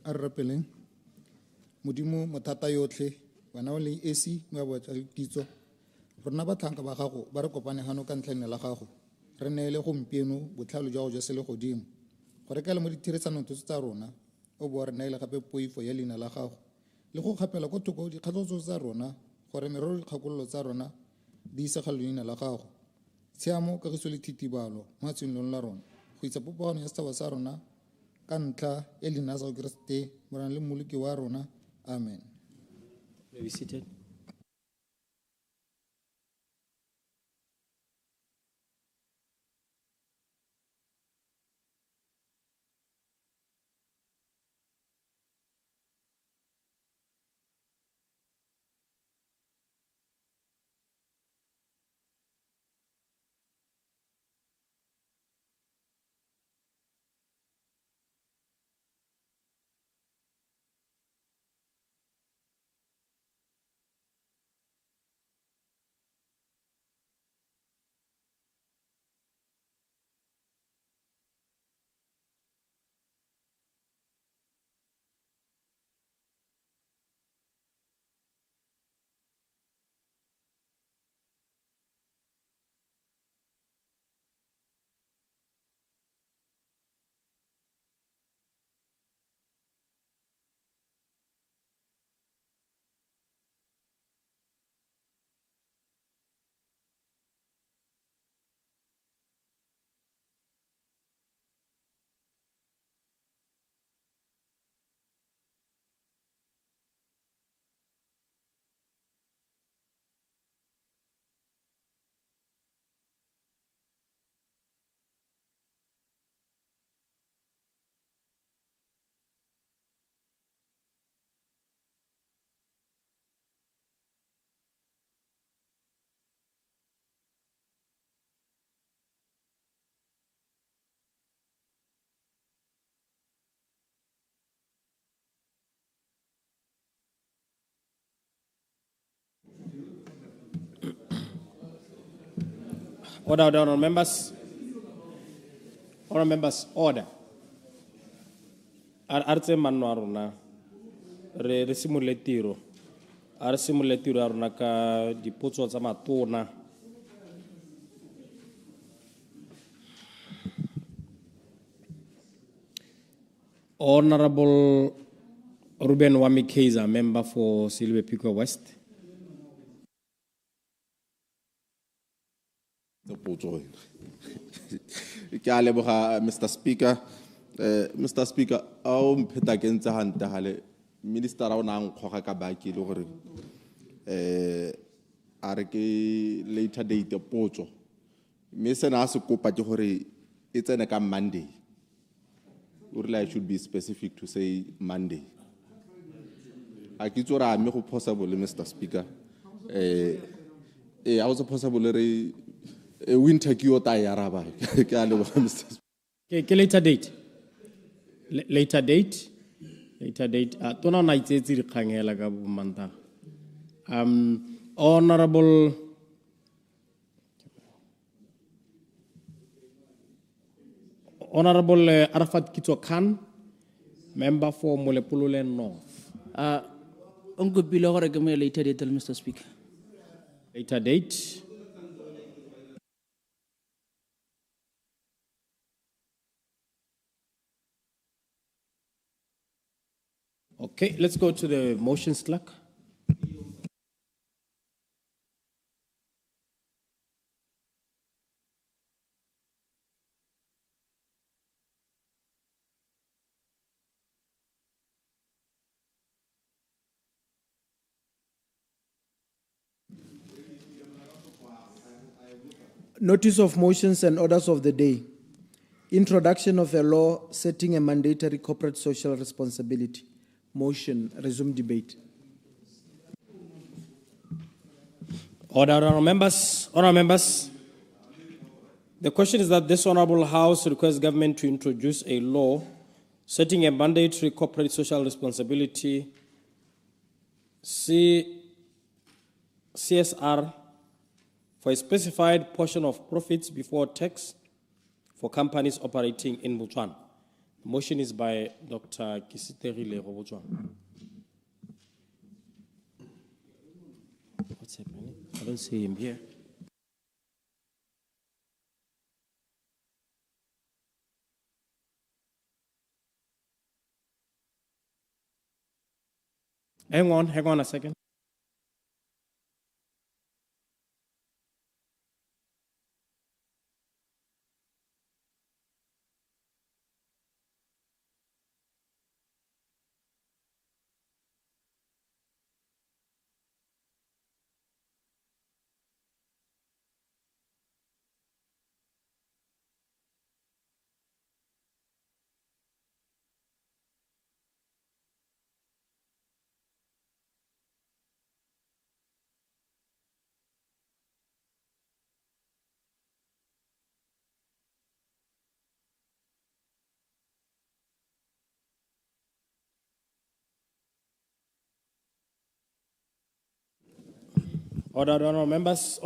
a re rapeleng. Modimo mothata yotlhe bana le esi mo ba tsa kitso rona ba tlhanka ba gago ba re kopane hano ka ntlheng la gago re neele gompieno botlhalo jwa go ja sele godimo gore ka le mo dithiretsanong tsa rona o bo re neele gape poifo ya leina la gago le go kgapela go thoko dikgatlhotso tsa rona gore merero dikgakololo tsa rona di isega leina la gago tshiamo kagiso le thitibalo mo matshwenong la rona go itsa popagano ya setšhaba sa rona ka ntlha ya leina la Jesu Kriste morana le mmoloki wa rona. Amen. May be seated. Order, honorable members. Honorable members, order. Artse manwaruna. Re simuletiro. Ar simuletiro aruna ka dipotso tsa matona. Honorable Ruben Wamikeza, member for 𝗠𝗦𝗡𝗦𝗧𝗜𝗢𝗢 West. Mr. Speaker. Mr. Speaker, our against the Minister on Kokabaki or later date of Pocho. Miss and Asukopati, it's an Monday. I should be specific to say Monday. I get what I'm possible, Mr. Speaker. I was possible a winter Kyoto Yaraba. Later date. Later date. Later date. Tona na itse khangela ka manta. Honorable Arafat Kitso-Khan, member for Molepulule North. Uncle Bilo later date, Mr. Speaker. Later date. Okay, let's go to the motions clerk. Notice of motions and orders of the day. Introduction of a law setting a mandatory corporate social responsibility. Motion, resume debate. Order, honourable members. Honourable members. The question is that this Honourable House requests government to introduce a law setting a mandatory corporate social responsibility CSR for a specified portion of profits before tax for companies operating in Botswana. The motion is by Dr. 𝗠𝗜𝗡𝗦𝗧𝗜𝗢𝗡. What's happening? I don't see him here. Hang on a second. Honourable members.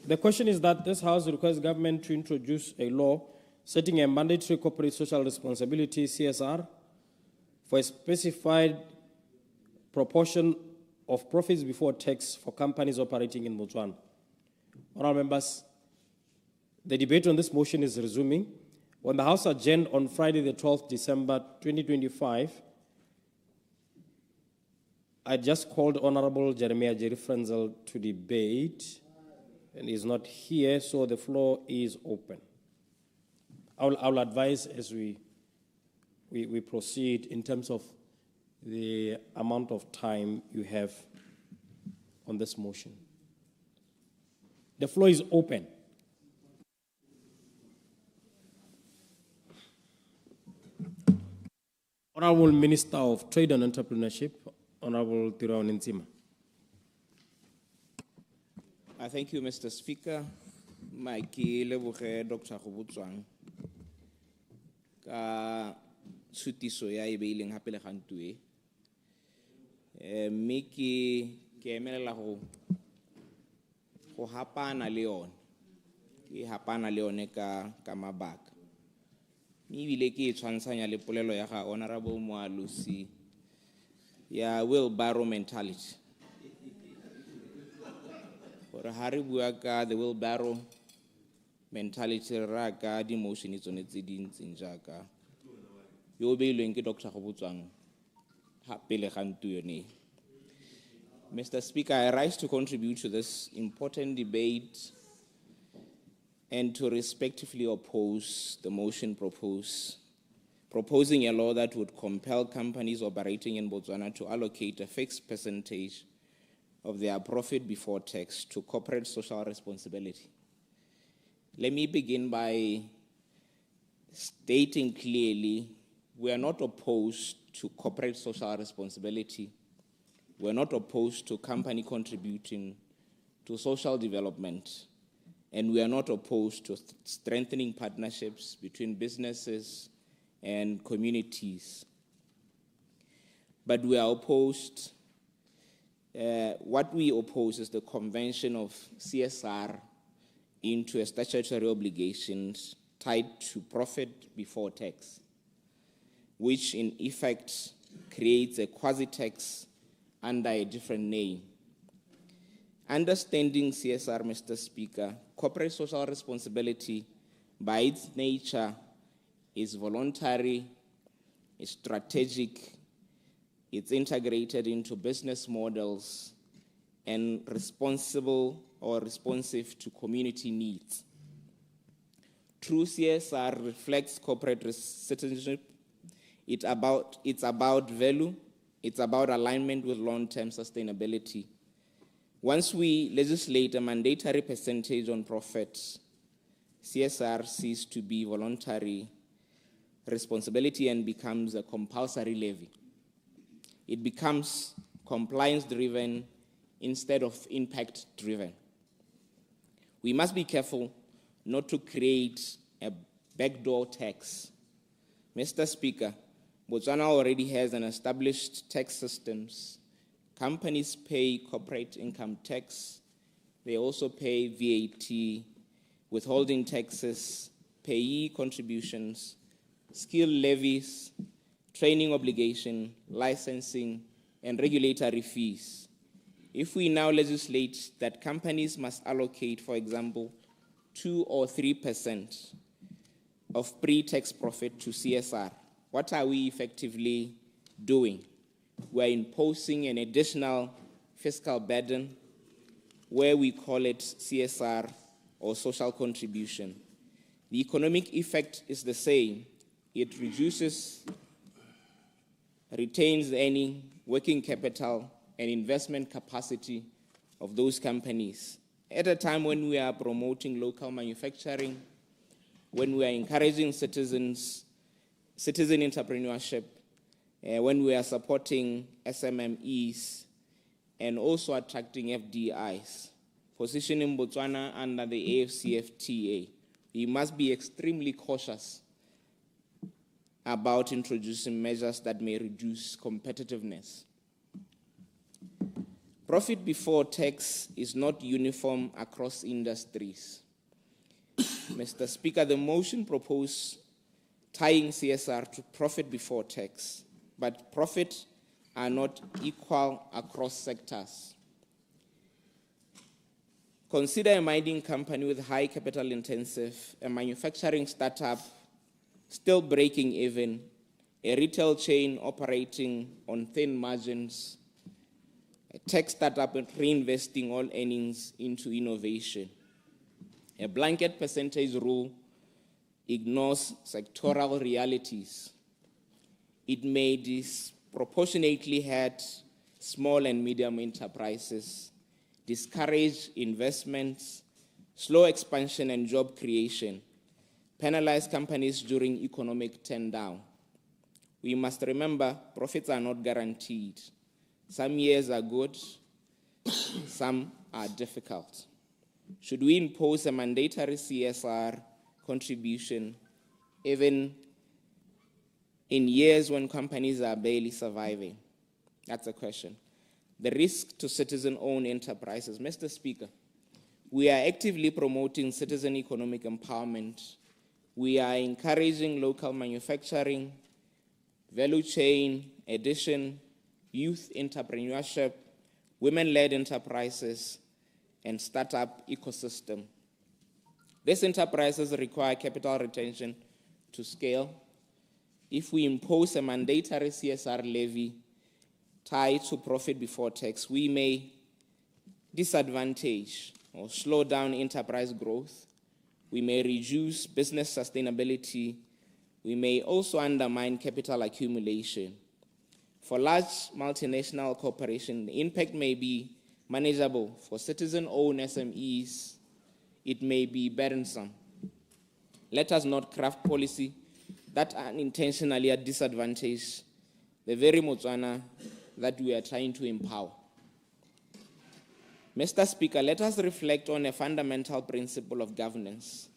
The question is that this House requires government to introduce a law setting a mandatory corporate social responsibility (CSR) for a specified proportion of profits before tax for companies operating in Botswana. Honourable members, the debate on this motion is resuming. When the House adjourned on Friday, the 12th December 2025, I just called Honorable Jeremiah Jerry Frenzel to debate, and he's not here, so the floor is open. I'll advise as we proceed in terms of the amount of time you have on this motion. The floor is open. Honorable Minister of Trade and Entrepreneurship, Honorable 𝗠𝗦𝗡𝗦𝗧𝗜𝗢𝗡. Thank you, Mr. Speaker. Ke leboge Dr. 𝗤𝗦𝗧𝗜𝗢𝗡 ka tshutiso ya e beileng hape le gantu e. Mme ke emelela go hapana le yone. Ke hapana le yone ka mabaka. Mme ebile ke tshwantshanya le polelo ya ga Honorable 𝗠𝗦𝗧𝗜𝗢𝗡 ya wheelbarrow mentality. Gore ha re bua ka the wheelbarrow mentality ra ka di motion tsone tse di ntseng jaaka yo beilweng ke Dr. 𝗤𝗦𝗧𝗜𝗢𝗡 ha pele ga ntu yone. Mr. Speaker, I rise to contribute to this important debate and to respectively oppose the motion proposing a law that would compel companies operating in Botswana to allocate a fixed percentage of their profit before tax to corporate social responsibility. Let me begin by stating clearly, we are not opposed to corporate social responsibility. We are not opposed to company contributing to social development. And we are not opposed to strengthening partnerships between businesses and communities. But we are opposed, what we oppose is the convention of CSR into a statutory obligations tied to profit before tax, which in effect creates a quasi-tax under a different name. Understanding CSR, Mr. Speaker, corporate social responsibility by its nature is voluntary, is strategic, it's integrated into business models and responsible or responsive to community needs. True CSR reflects corporate citizenship. It's about value. It's about alignment with long-term sustainability. Once we legislate a mandatory percentage on profits, CSR ceases to be voluntary responsibility and becomes a compulsory levy. It becomes compliance-driven instead of impact-driven. We must be careful not to create a backdoor tax. Mr. Speaker, Botswana already has an established tax systems. Companies pay corporate income tax. They also pay VAT, withholding taxes, payee contributions, skill levies, training obligation, licensing, and regulatory fees. If we now legislate that companies must allocate, for example, 2 or 3% of pre-tax profit to CSR, what are we effectively doing? We're imposing an additional fiscal burden where we call it CSR or social contribution. The economic effect is the same. It reduces, retains any working capital and investment capacity of those companies. At a time when we are promoting local manufacturing, when we are encouraging citizen entrepreneurship, when we are supporting SMMEs, and also attracting FDIs, positioning Botswana under the AFCFTA, we must be extremely cautious about introducing measures that may reduce competitiveness. Profit before tax is not uniform across industries. Mr. Speaker, the motion proposed tying CSR to profit before tax, but profit are not equal across sectors. Consider a mining company with high capital intensive, a manufacturing startup still breaking even, a retail chain operating on thin margins, a tech startup reinvesting all earnings into innovation. A blanket percentage rule ignores sectoral realities. It may disproportionately hurt small and medium enterprises, discourage investments, slow expansion and job creation, penalize companies during economic turndown. We must remember profits are not guaranteed. Some years are good, some are difficult. Should we impose a mandatory CSR contribution even in years when companies are barely surviving? That's a question. The risk to citizen-owned enterprises. Mr. Speaker, we are actively promoting citizen economic empowerment. We are encouraging local manufacturing, value chain addition, youth entrepreneurship, women-led enterprises, and startup ecosystem. These enterprises require capital retention to scale. If we impose a mandatory CSR levy tied to profit before tax, we may disadvantage or slow down enterprise growth. We may reduce business sustainability. We may also undermine capital accumulation. For large multinational corporations, the impact may be manageable. For citizen-owned SMEs, it may be burdensome. Let us not craft policy that unintentionally disadvantage the very Botswana that we are trying to empower. Mr. Speaker, let us reflect on a fundamental principle of governance.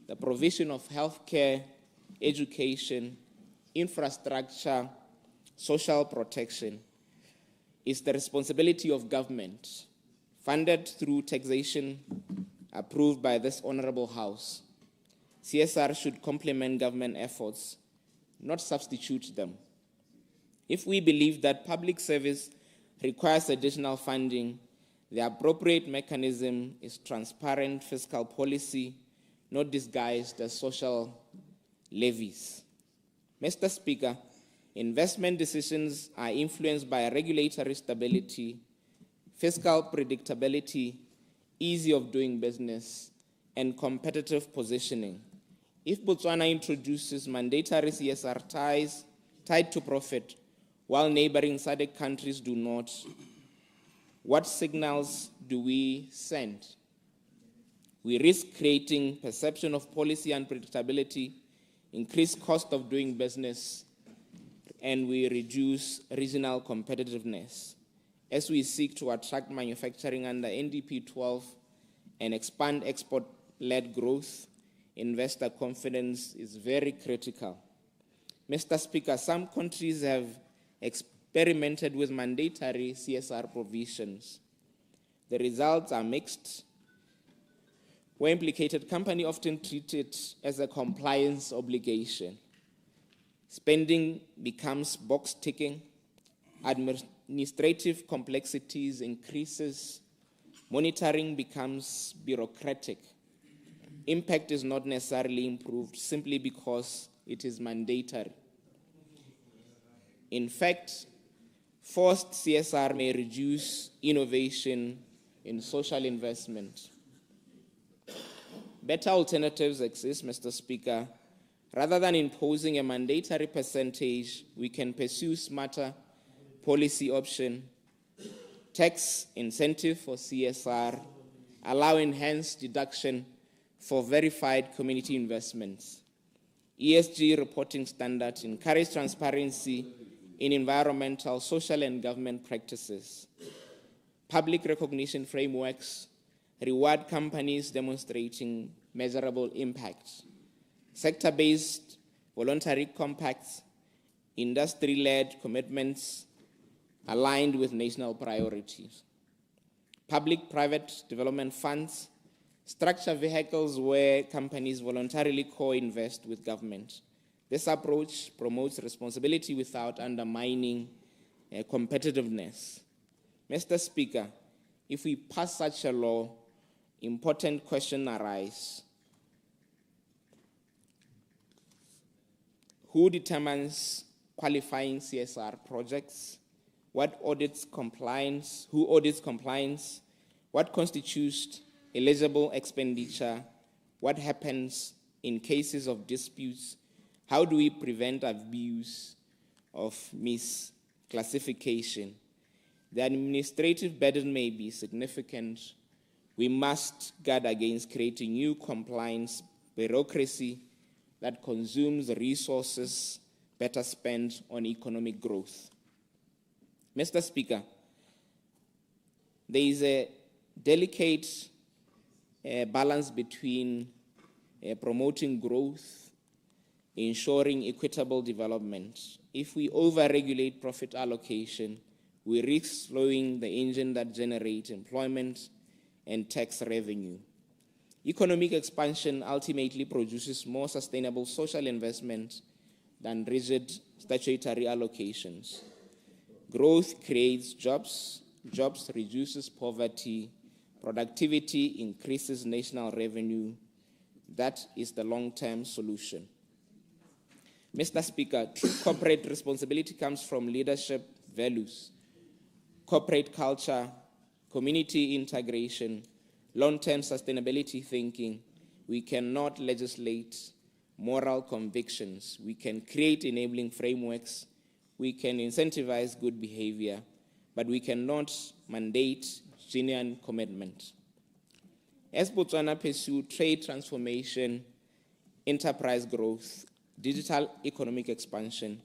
The provision of healthcare, education, infrastructure, social protection is the responsibility of government, funded through taxation approved by this honorable House. CSR should complement government efforts, not substitute them. If we believe that public service requires additional funding, the appropriate mechanism is transparent fiscal policy, not disguised as social levies. Mr. Speaker, investment decisions are influenced by regulatory stability, fiscal predictability, ease of doing business, and competitive positioning. If Botswana introduces mandatory CSR tied to profit, while neighboring SADC countries do not, what signals do we send? We risk creating perception of policy unpredictability, increased cost of doing business, and we reduce regional competitiveness. As we seek to attract manufacturing under NDP 12 and expand export-led growth, investor confidence is very critical. Mr. Speaker, some countries have experimented with mandatory CSR provisions. The results are mixed. Where implicated, company often treat it as a compliance obligation. Spending becomes box ticking, administrative complexities increases, monitoring becomes bureaucratic. Impact is not necessarily improved simply because it is mandatory. In fact, forced CSR may reduce innovation in social investment. Better alternatives exist, Mr. Speaker. Rather than imposing a mandatory percentage, we can pursue smarter policy option, tax incentive for CSR, allow enhanced deduction for verified community investments. ESG reporting standards encourage transparency in environmental, social, and government practices. Public recognition frameworks reward companies demonstrating measurable impact. Sector-based voluntary compacts, industry-led commitments aligned with national priorities. Public-private development funds structure vehicles where companies voluntarily co-invest with government. This approach promotes responsibility without undermining competitiveness. Mr. Speaker, if we pass such a law, important questions arise. Who determines qualifying CSR projects? What audits compliance? Who audits compliance? What constitutes eligible expenditure? What happens in cases of disputes? How do we prevent abuse of misclassification? The administrative burden may be significant. We must guard against creating new compliance bureaucracy that consumes resources better spent on economic growth. Mr. Speaker, there is a delicate balance between promoting growth, ensuring equitable development. If we over-regulate profit allocation, we risk slowing the engine that generates employment and tax revenue. Economic expansion ultimately produces more sustainable social investment than rigid statutory allocations. Growth creates jobs, jobs reduces poverty, productivity increases national revenue. That is the long-term solution. Mr. Speaker, true corporate responsibility comes from leadership values, corporate culture, community integration, long-term sustainability thinking. We cannot legislate moral convictions. We can create enabling frameworks. We can incentivize good behavior, but we cannot mandate genuine commitment. As Botswana pursue trade transformation, enterprise growth, digital economic expansion,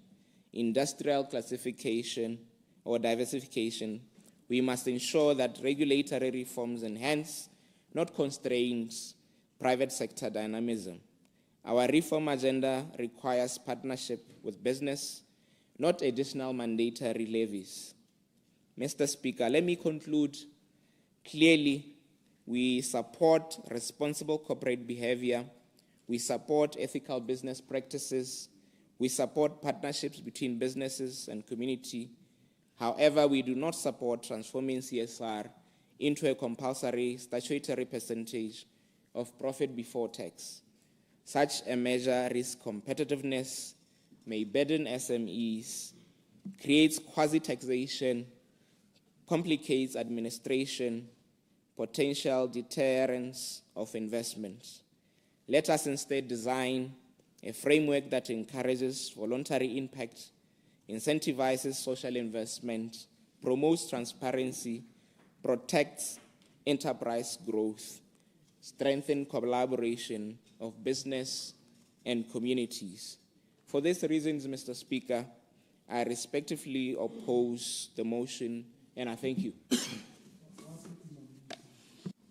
industrial classification or diversification, we must ensure that regulatory reforms enhance, not constrains, private sector dynamism. Our reform agenda requires partnership with business, not additional mandatory levies. Mr. Speaker, let me conclude. Clearly, we support responsible corporate behavior. We support ethical business practices. We support partnerships between businesses and community. However, we do not support transforming CSR into a compulsory statutory percentage of profit before tax. Such a measure risks competitiveness, may burden SMEs, creates quasi-taxation, complicates administration, potential deterrence of investments. Let us instead design a framework that encourages voluntary impact, incentivizes social investment, promotes transparency, protects enterprise growth, strengthens collaboration of business and communities. For these reasons, Mr. Speaker, I respectfully oppose the motion, and I thank you.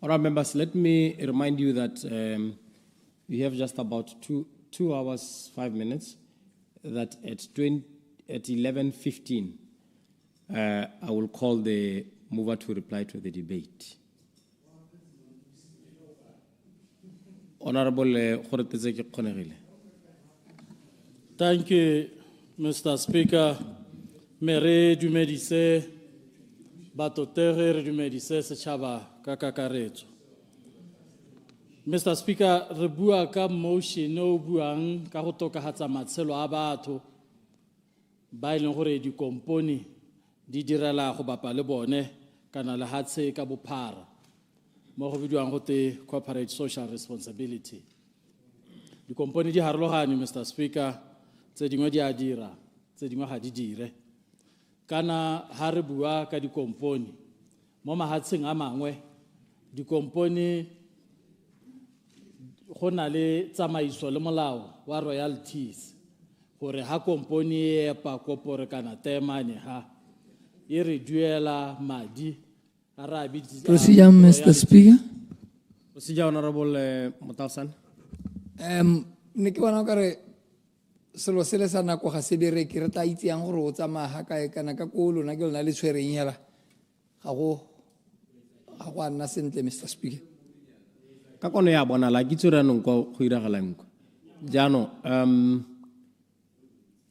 All right, members, let me remind you that we have just about 2 hours, 5 minutes, that at 11:15, I will call the mover to reply to the debate. Honorable 𝗠𝗜𝗡𝗦𝗧𝗜𝗢𝗡. Thank you, Mr. Speaker, me re dumedise batotere re dumedise setšhaba ka kakaretso. Mr. Speaker, re bua ka motion o buang ka go tokafatsa matshelo a batho ba e leng gore dikompone di direla go bapa le bone kana lehatshe ka bophara mo go bidiwang go te corporate social responsibility. Dikompone di harologane, Mr. Speaker, tse dingwe di a dira, tse dingwe ga di dire. Kana ha re bua ka dikompone mo mahatsheng a mangwe dikompone go na le tsamaiso le molao wa royalties gore ha kompone e epa kopore kana temane ha e re duela madi a ra bitsa. Procedure, Mr. Speaker. Procedure, Honorable Mphato. Ne ke bona kare selo se le sa nako ga se dire ke re tla itse yang gore o tsamaya ga kae kana ka ko lona ke lona le tshwereng hela ga go a nna sentle, Mr. Speaker. Ka kono ya bona la ke tsore nong go iragalang ko jano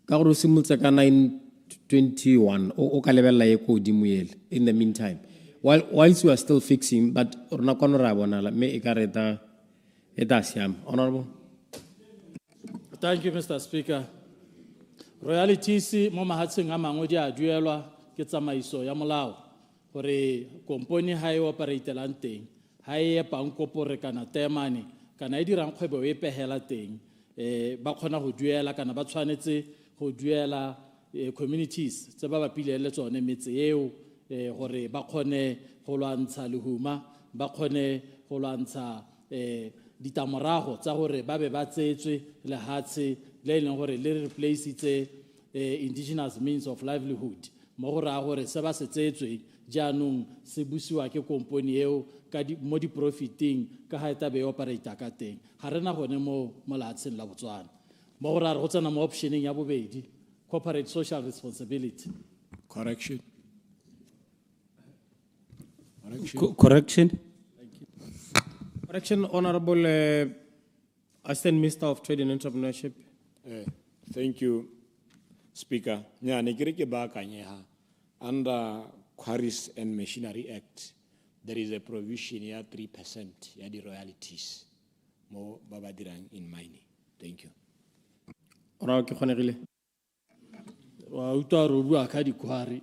ka go simoltse ka 921 o ka lebella ye ko dimuele. In the meantime, whilst we are still fixing, but rona kono ra bona la me e ka reta eta siam. Honorable. Thank you, Mr. Speaker. Royalties mo mahatsheng a mangwe di a duelwa ke tsamaiso ya molao gore kompone ha e operatelang teng ha e pang kopore kana temane kana e dirang kgwebo e pehela teng ba kgona go duela kana ba tshwanetse go duela communities tse ba bapile le tsone metse eo gore ba kgone go lwantsha lehuma ba kgone go lwantsha ditamorago tsa gore ba be ba tsetswe lehatshe le leng gore le replace itse indigenous means of livelihood mo go ra gore se ba se tsetswe jaanong se busiwa ke kompone eo ka mo di profiting ka ha eta be operate ka teng ga rena gone mo molatsheng la Botswana mo go ra go tsena mo optioning ya bobedi corporate social responsibility. Correction. Correction, Honorable Assistant Minister of Trade and Entrepreneurship. Thank you, Speaker. Under Quarries and Machinery Act, there is a provision here 3% ya the royalties mo babadirang in mining. Thank you. Wa utlwa re bua ka dikwari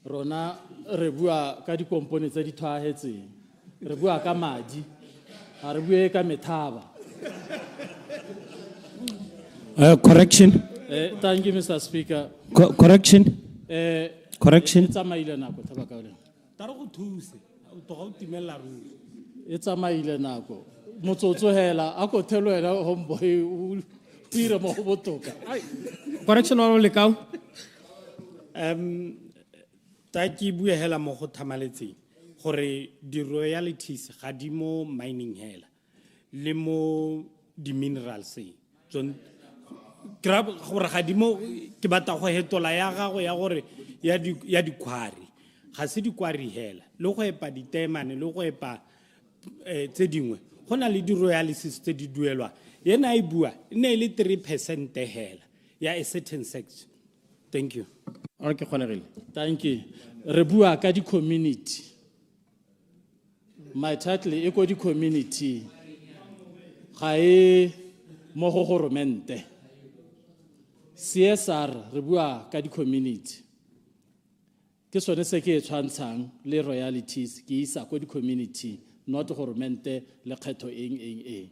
rona re bua ka dikompone tse di thwahetseng re bua ka madi a re bue ka methaba. Correction. Thank you, Mr. Speaker. Correction. Correction. Tsamaile nako thaba ka ole Tara go thuse o to go timela ru. e tsamaile nako motsotso hela a ko thelo ena homeboy o tira mo go botoka. Correction, Honorable Lekau. Ta ki bue hela mo go thamaletseng gore di royalties ga di mo mining hela le mo di minerals tson grab gore ga di mo ke batla go hetola ya gago ya gore ya di quarry ga se di quarry hela le go epa di temane le go epa tse dingwe gona le di royalties tse di duelwa yena e bua ne le 3% hela ya a certain section. Thank you. Thank you. Re bua ka di community. My title e go di community ga e mo go government. CSR re bua ka di community. Ke sone se ke tshwantshang le royalties ke isa go di community not government le kgetho eng.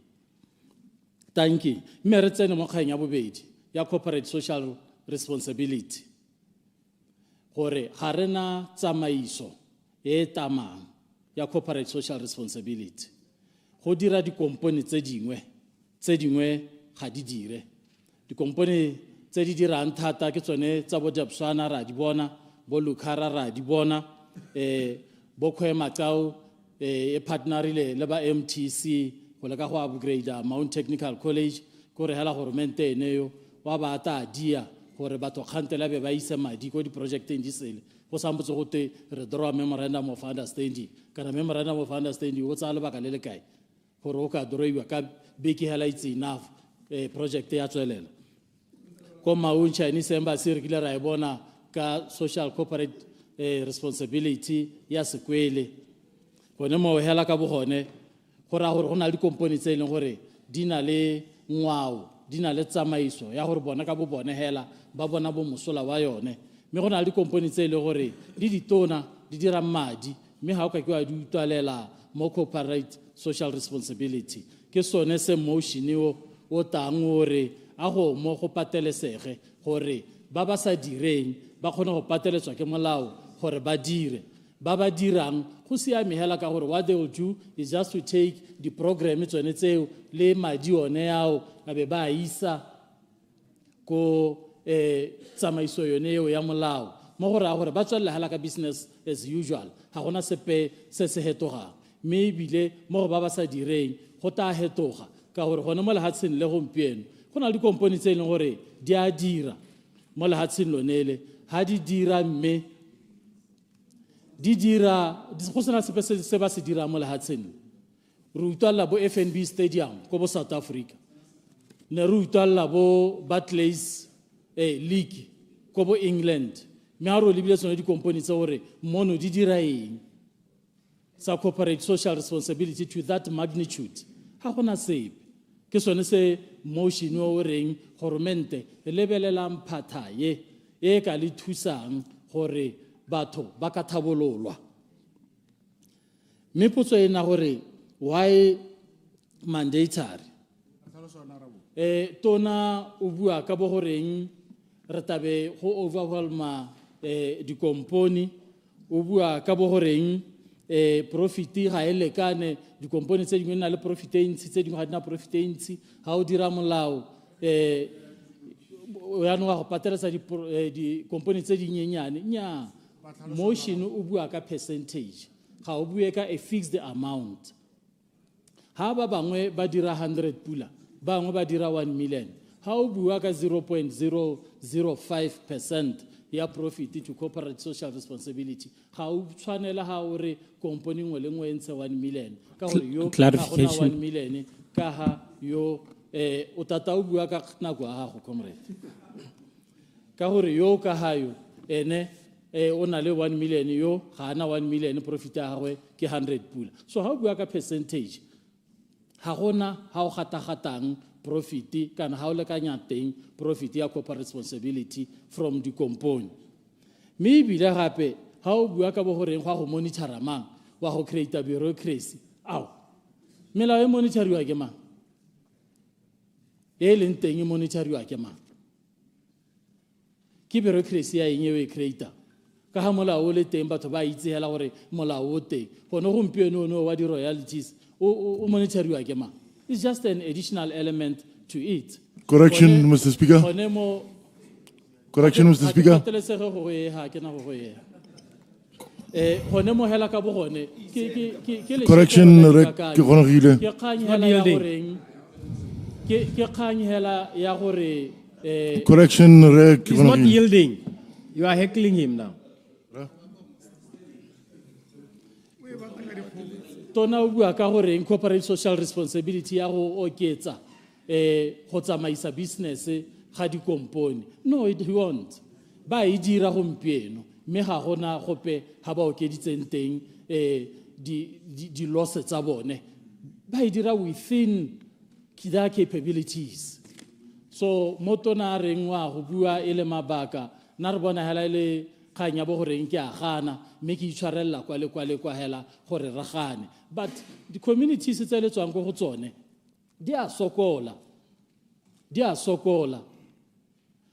Thank you. Me re tsene mo kganya bobedi ya corporate social responsibility. Gore ga rena tsamaiso e tamang ya corporate social responsibility. Go dira dikompone tse dingwe ga di dire. Dikompone tse di dirang thata ke tsone tsa bo Japswana ra di bona, bo Lukhara ra di bona, bo 𝗠𝗜𝗡𝗦𝗧𝗘𝗥𝗦 e partnerile le ba MTC go le ka go upgrade Mount Technical College go re hela governmente eneyo wa ba ta dia gore batho khantela be ba ise madi go di projecteng di sele go sambotse go te re draw memorandum of understanding kana memorandum of understanding o tsala baka le le kae gore o ka drawiwa ka beke hela itse enough project ya tswelela. ko Maun Chinese Embassy re kile ra e bona ka social corporate responsibility ya sekwele gone mo hela ka bogone go ra gore go na le dikompone tse leng gore di na le ngwao di na le tsamaiso ya gore bona ka bo bone hela ba bona bo mosola wa yone mme go na le dikompone tse le gore di ditona di dira madi mme ha o ka ke wa di utwalela mo corporate social responsibility ke sone se motion o tang gore a go mo go patelesege gore ba ba sa direng ba kgone go pateletswa ke molao gore ba dire ba ba dirang go siame hela ka gore what they will do is just to take the program tsone tseo le madi one yao a be ba isa ko tsamaiso yone eo ya molao mo gore a gore ba tswella hela ka business as usual ha gona sepe se se hetoga mme bile mo go ba ba sa direng go ta hetoga ka gore gone mo lehatsheng le gompieno go na le dikompone tse e leng gore di a dira mo lehatsheng lonele ha di dira mme di dira go sena sepe se ba se dira mo lehatsheng re utalla bo FNB Stadium ko bo South Africa ne re utalla bo Barclays League ko bo England mme ha re lebile tsone dikompone tse gore mono di dira eng sa corporate social responsibility to that magnitude ha gona sepe ke sone se motion o reng goromente le lebelelang phatha e ka le thusang gore batho ba ka thabololwa mme potso e na gore why mandatory tona o bua ka bo goreng re tabe go overwhelma dikompone o bua ka bo goreng profit ga e lekane dikompone tse dingwe na le profit e ntsi tse dingwe ga dina profit e ntsi ha o dira molao ya no go pateletsa dikompone tse dinyenyane nya motion o bua ka percentage ga o bue ka a fixed amount ha ba bangwe ba dira 100 pula bangwe ba dira 1 million ha o bua ka 0.005% ya profit to corporate social responsibility ga o tshwanela ha o re company ngwe le ngwe ntse 1 million ka gore yo ga gona 1 million ka ha yo o tata o bua ka nako a go comrade ka gore yo ka ha yo ene o na le 1 million yo ga ana 1 million profit ya gagwe ke 100 pula so ha o bua ka percentage ha gona ha o gatagatang profit kana ha o lekanya teng profit ya corporate responsibility from the component maybe la gape ha o bua ka bo goreng gwa go monitora mang wa go create bureaucracy ao mela e monitoriwa ke mang e leng teng e monitoriwa ke mang ke bureaucracy ya eng e creator ka ha molao o le teng batho ba itse hela gore molao o teng gone gompieno no wa di royalties o monitoriwa ke mang. It's just an additional element to it. Correction, Mr. Speaker. Correction, Mr. Speaker. Correction, Correction, he's not yielding. You are heckling him now. Tona o bua ka gore corporate social responsibility ya go oketsa go tsamaisa business ga di company no it won't ba e dira gompieno mme ga gona gope ha ba okeditseng teng di losses tsa bone ba e dira within their capabilities so motona reng wa go bua ele mabaka na re bona hela ile kanya bo goreng ke a gana mme ke itshwarella kwa hela gore ra gane but the communities tse le tswang go tsone di a sokola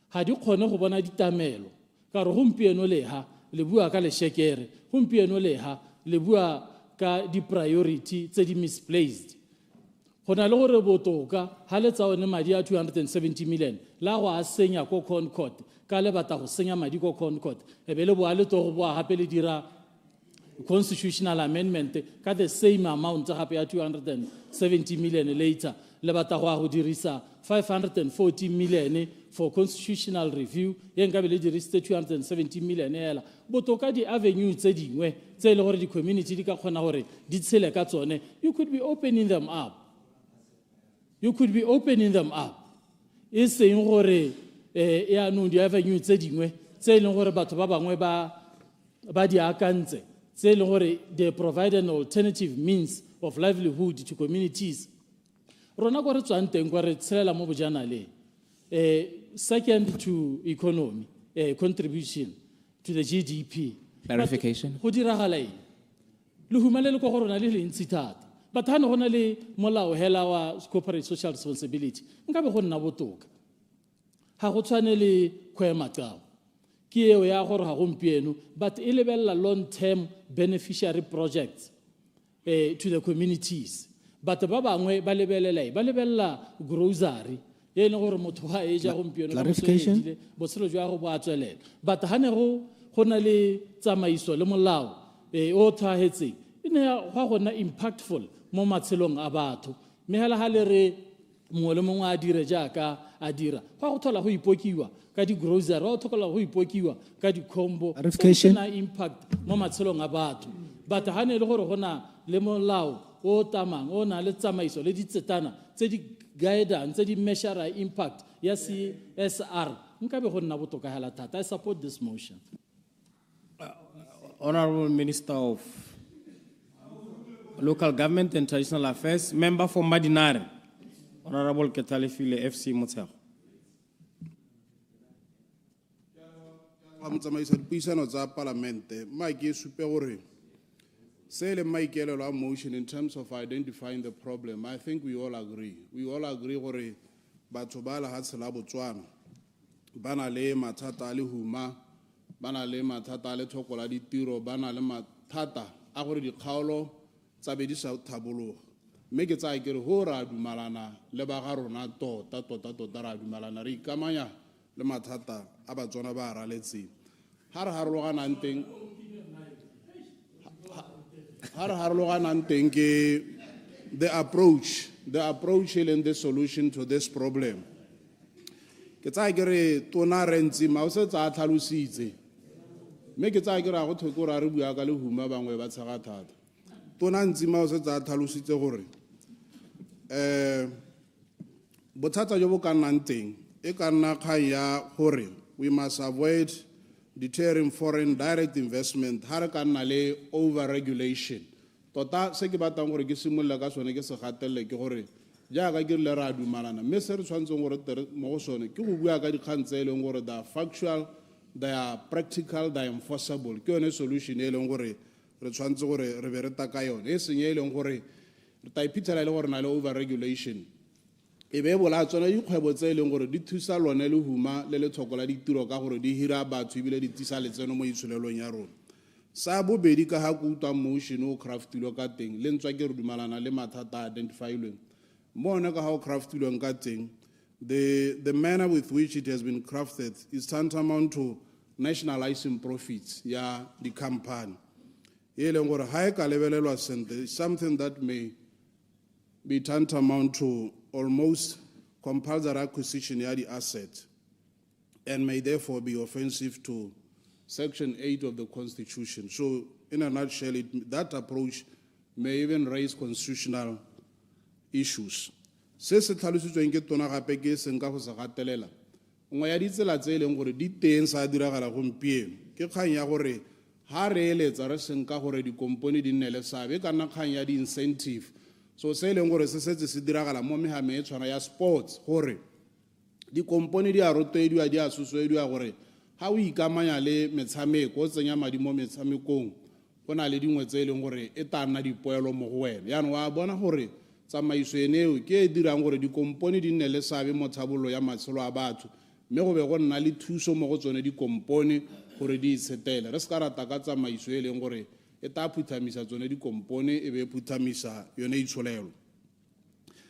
ha di kgone go bona ditamelo ka re gompieno leha le bua ka leshekere gompieno leha le bua ka di priority tse di misplaced gona le gore botoka ha le tsaone madi a 270 million la go a senya ko Concord ka le bata go senya madi ko Concord e be le boa le to go boa gape le dira constitutional amendment ka the same amount gape ya 270 million later le bata go dirisa 540 million for constitutional review yenga be le dirisa 270 million ela botoka di avenue tse dingwe tse le gore di community di ka kgona gore di tshele ka tsone you could be opening them up. Is saying gore e anong di-avenue tse dingwe tse e leng gore batho ba bangwe ba di akantse tse e leng gore they provide an alternative means of livelihood to communities. Rona ko re tswang teng kwa re tshelela mo bojanaleng. Second to economy, contribution to the GDP. Clarification. Go diragala eng? Lehuma le le ko go rona le le ntsi thata. But ha ne go na le molao hela wa corporate social responsibility, nka be go nna botoka. Ha go tshwane le 𝗠𝗦𝗧𝗜𝗢𝗡. Ke eo ya gore ga gompieno, but e lebella long-term beneficiary projects to the communities. But ba bangwe ba lebella grocery. E leng gore motho wa e ja gompieno Clarification. botshelo jwa go bo a tswelela. But ha ne go na le tsamaiso le molao o thahetseng, e ne ga gona impactful mo matshelong a batho. Mme hela ha le re mongwe le mongwe a dire jaaka a dira, ga go thola go ipokiwa ka di-grocery, ga go thola go ipokiwa ka di-combo, Clarification. na impact mo matshelong a batho. But ha ne le gore go na le molao o tamang o na le tsamaiso le ditsetana tse di guidance tse di measure impact ya CSR, nka be go nna botoka hela thata. I support this motion. Honorable Minister of Local Government and Traditional Affairs, member for Madinare, Honorable 𝗤𝗨𝗘𝗦𝗧𝗜𝗢𝗢 FC Motshego. Motsamaiso dipuisano tsa palamente ma ke supe gore se le maikelelo a motion in terms of identifying the problem. I think we all agree gore batho ba lehatshe la Botswana ba na le mathata a lehuma, ba na le mathata a lethoko la ditiro, ba na le mathata a gore dikgaolo tsa be di sa thabologa. Mme ke tsaya ke re ho ra dumalana le ba ga rona tota ra dumalana re ikamanya le mathata a Batswana ba raletseng. Ha re harologanang teng ke the approach and the solution to this problem. Ke tsaya ke re tona Rentsi ma o se tsa tlhalositse, mme ke tsaya ke ra go thoko ra re bua ka lehuma bangwe ba tshega thata. Tona Ntsima o se tsa tlhalositse gore bothata jo bo ka nnang teng e ka nna kgang ya gore we must avoid deterring foreign direct investment ha re ka nna le over regulation. Tota se ke batlang gore ke simolola ka sone ke se gatelele ke gore jaaka ke le ra dumalana, mme se re tshwantseng gore mo go sone ke go bua ka dikgang tse e leng gore they are factual, they are practical, they are enforceable. Ke yone solution e leng gore re tshwantse gore re be re ta ka yone, e seng e leng gore re ta iphitlhela le gore na le over regulation. E be bola tsona dikgwebo tse e leng gore di thusa lone lehuma le lethoko la ditiro ka gore di hira batho ebile di tisa letseno mo itsholelong ya rona. Sa bobedi ka ha go utlwa motion o craftilwe ka teng le ntswa ke re dumalana le mathata a identifiilweng mo one ka ha o craftilweng ka teng, the manner with which it has been crafted is tantamount to nationalizing profits ya di company. E leng gore ha e ka lebelelwa sente something that may be tantamount to almost compulsory acquisition of the asset and may therefore be offensive to Section 8 of the Constitution. So, in a nutshell, that approach may even raise constitutional issues. Se se tlhalositsweng ke tona gape ke seng ka go se gatelela, nngwe ya ditsela tse e leng gore di teng sa diragala gompieno ke kgang ya gore ha re eletsa re seng ka gore dikompone di nne le seabe ka nna kgang ya di-incentive. So se e leng gore se setse se diragala mo megameng e tshwana ya sports gore dikompone di a rotloediwa di a susuediwa gore ha o ikamanya le metshameko o tsenya madi mo metshamekong go na le dingwe tse e leng gore e tla nna dipoelo mo go wena. Yaanong wa bona gore tsamaiso eneo ke e dirang gore dikompone di nne le seabe mo tlhabololo ya matshelo a batho, mme go be go nna le thuso mo go tsone dikompone gore di itshetele. Re se ka rata ka tsamaiso e leng gore e tla phuthamisa tsone dikompone e be phuthamisa yone itsholelo.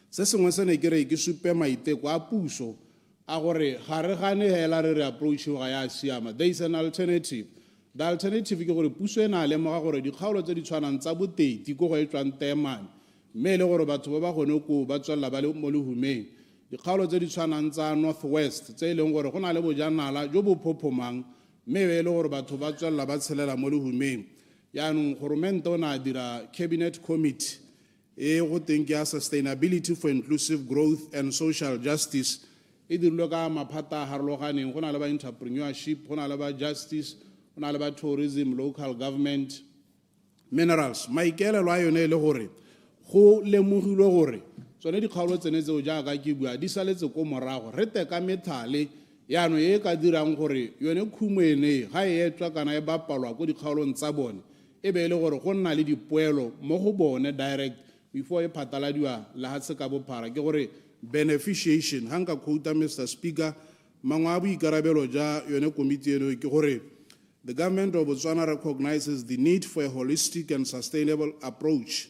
Se sengwe se ne ke re ke supe maiteko a puso a gore ga re gane hela re approach ga ya siama. There is an alternative. The alternative ke gore puso e na le moga gore dikgaolo tse di tshwanang tsa boteti go e tswang temane, mme le gore batho ba gone ko ba tswela ba le mo lehumeng dikgaolo tse di tshwanang tsa northwest tse e leng gore go na le bojanala jo bo phophomang, mme be le gore batho ba tswela ba tshelela mo lehumeng. Yaanong goromente o na dira cabinet committee e go teng ke ya sustainability for inclusive growth and social justice e dirilwe ka maphata a harologaneng, go na le ba entrepreneurship, go na le ba justice, go na le ba tourism, local government, minerals. Maikaelelo a yone le gore go lemogilwe gore tsone dikgaolo tsene tseo jaaka ke bua di saletse ko morago, re teka methale yaano e ka dirang gore yone khumo ene ga e etswa kana e bapalwa ko dikgaolong tsa bone e be le gore go nna le dipoelo mo go bone direct before e phataladiwa le ha se ka bophara ke gore beneficiation. Ha nka quote Mr. Speaker, mangwe a boikarabelo ja yone komiti eno ke gore the government of Botswana recognizes the need for a holistic and sustainable approach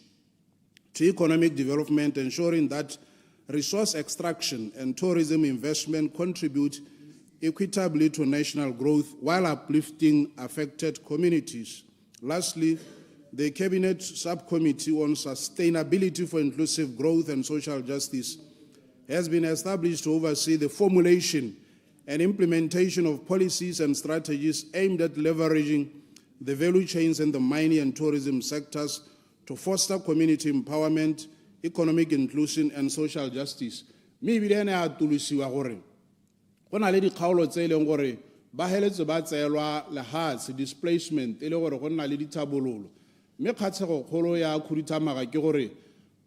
to economic development, ensuring that resource extraction and tourism investment contribute equitably to national growth while uplifting affected communities. Lastly, the Cabinet Subcommittee on Sustainability for Inclusive Growth and Social Justice has been established to oversee the formulation and implementation of policies and strategies aimed at leveraging the value chains in the mining and tourism sectors to foster community empowerment, economic inclusion, and social justice. Maybe then I had to lose when I let it call it, say, ba heletse ba tselwa lehatshe displacement e le gore go nna le dithabololo mme kgatlhego kgolo ya khudithamaga ke gore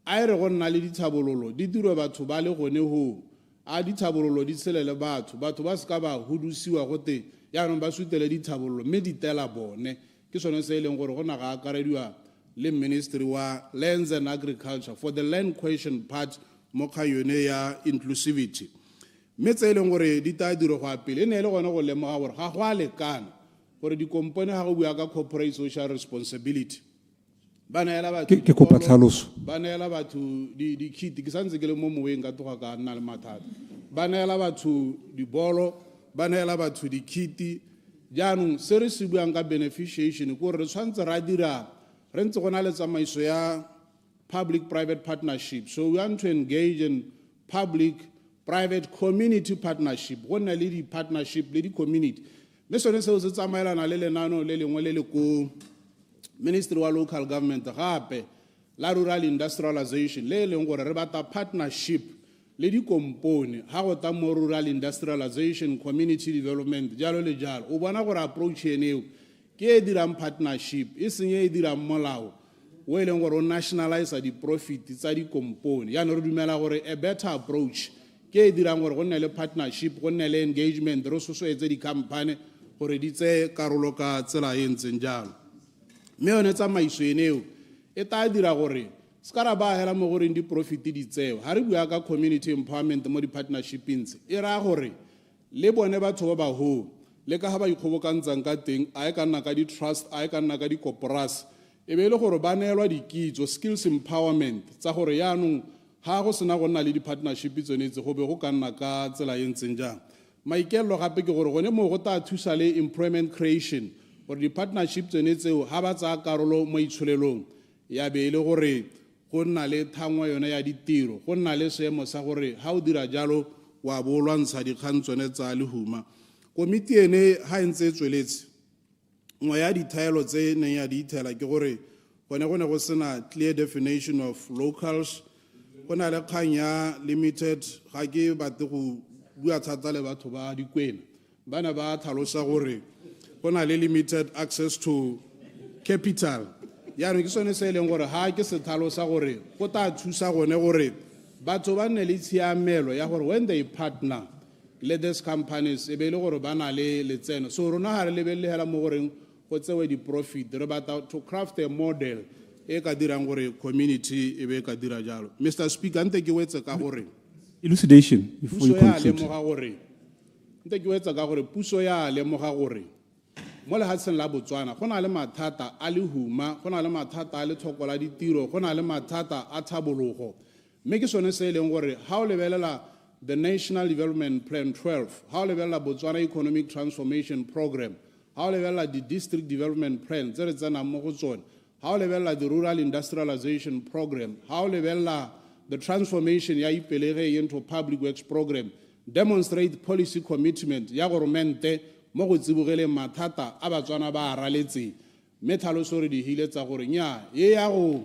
a e re go nna le dithabololo di dirwe batho ba le gone ho a dithabololo di tshele le batho ba se ka ba hudusiwa gote yaanong ba sutele dithabololo mme ditela bone ke sone se e leng gore go na ga akarediwa le ministry wa lands and agriculture for the land question part mo kga yone ya inclusivity. Metse e leng gore di ta diro go apele e ne le gone go lemoga gore ga go a lekana gore dikompone ga go bua ka corporate social responsibility ba neela batho ke kopa tlhaloso ba neela batho di-kit ke santse ke le mo moweng ka toga ka nna le mathata ba neela batho dibolo ba neela batho di-kit jaanong se re se buang ka beneficiation ke gore re tshwanetse ra dira re ntse go na le tsamaiso ya public private partnership, so we want to engage in public private community partnership go nna le di-partnership le di-community mme sone seo se tsamaelana le lenano le lengwe le le ko ministry wa local government gape la rural industrialization le leng gore re bata partnership le dikompone ga go ta mo rural industrialization community development jalo le jalo o bona gore approach eneo ke e dirang partnership e senye e dirang molao o e leng gore o nationalize di-profit tsa dikompone yaanong re dumela gore a better approach ke e dirang gore go nne le partnership go nne le engagement re sosoetse di-company gore di tse karolo ka tsela e ntseng jalo mme yone tsamaiso eneo e tla dira gore se ka ra ba hela mo goreng di-profit di tseo ga re bua ka community empowerment mo di-partnershipeng tse e raya gore le bone batho ba bagolo le ka ga ba ikgobokantsang ka teng a e ka nna ka di-trust a e ka nna ka di-corporas e be e le gore ba neelwa dikitso skills empowerment tsa gore yaanong ga go sena go nna le di-partnership tsonetse go be go ka nna ka tsela e ntseng jang maikaelelo gape ke gore gone mo go tla thusa le employment creation gore di-partnership tsone tseo ga ba tsaya karolo mo itsholelong ya be e le gore go nna le thangwa yone ya ditiro go nna le seemo sa gore ga o dira jalo wa bo lwantsha dikgang tsone tsa lehuma komiti ene ga e ntse e tsweletse nngwe ya dithaelo tse neng ya di ithela ke gore gone go ne go sena clear definition of locals go na le kgang ya limited ga ke batle go bua thata le batho ba dikwena ba ne ba tlhalosa gore go na le limited access to capital yaanong ke sone se e leng gore ga ke se tlhalosa gore go tla thusa gone gore batho ba nne le tshiamelo ya gore when they partner le these companies e be le gore ba na le letseno so rona ga re lebelele mo goreng go tsewe di-profit re batla to craft a model e ka dirang gore community e be ka dira jalo. Mr. Speaker, nte ke wetse ka gore elucidation before you conclude. Nte ke wetsa ka gore puso ya lemoga gore mo lehatsheng la Botswana go na le mathata a lehuma go na le mathata a letlhoko la ditiro go na le mathata a tlhabologo mme ke sone se e leng gore ga o lebelela the National Development Plan 12 ga o lebelela Botswana Economic Transformation Program ga o lebelela di-district development plan tse re tsenang mo go tsone ga o lebelela the Rural Industrialization Program ga o lebelela the transformation ya ipelege into public works program demonstrate policy commitment ya governmente mo go tsibogeleng mathata a Batswana ba a raletseng mme tlhaloso re di hile tsa gore nya ye ya go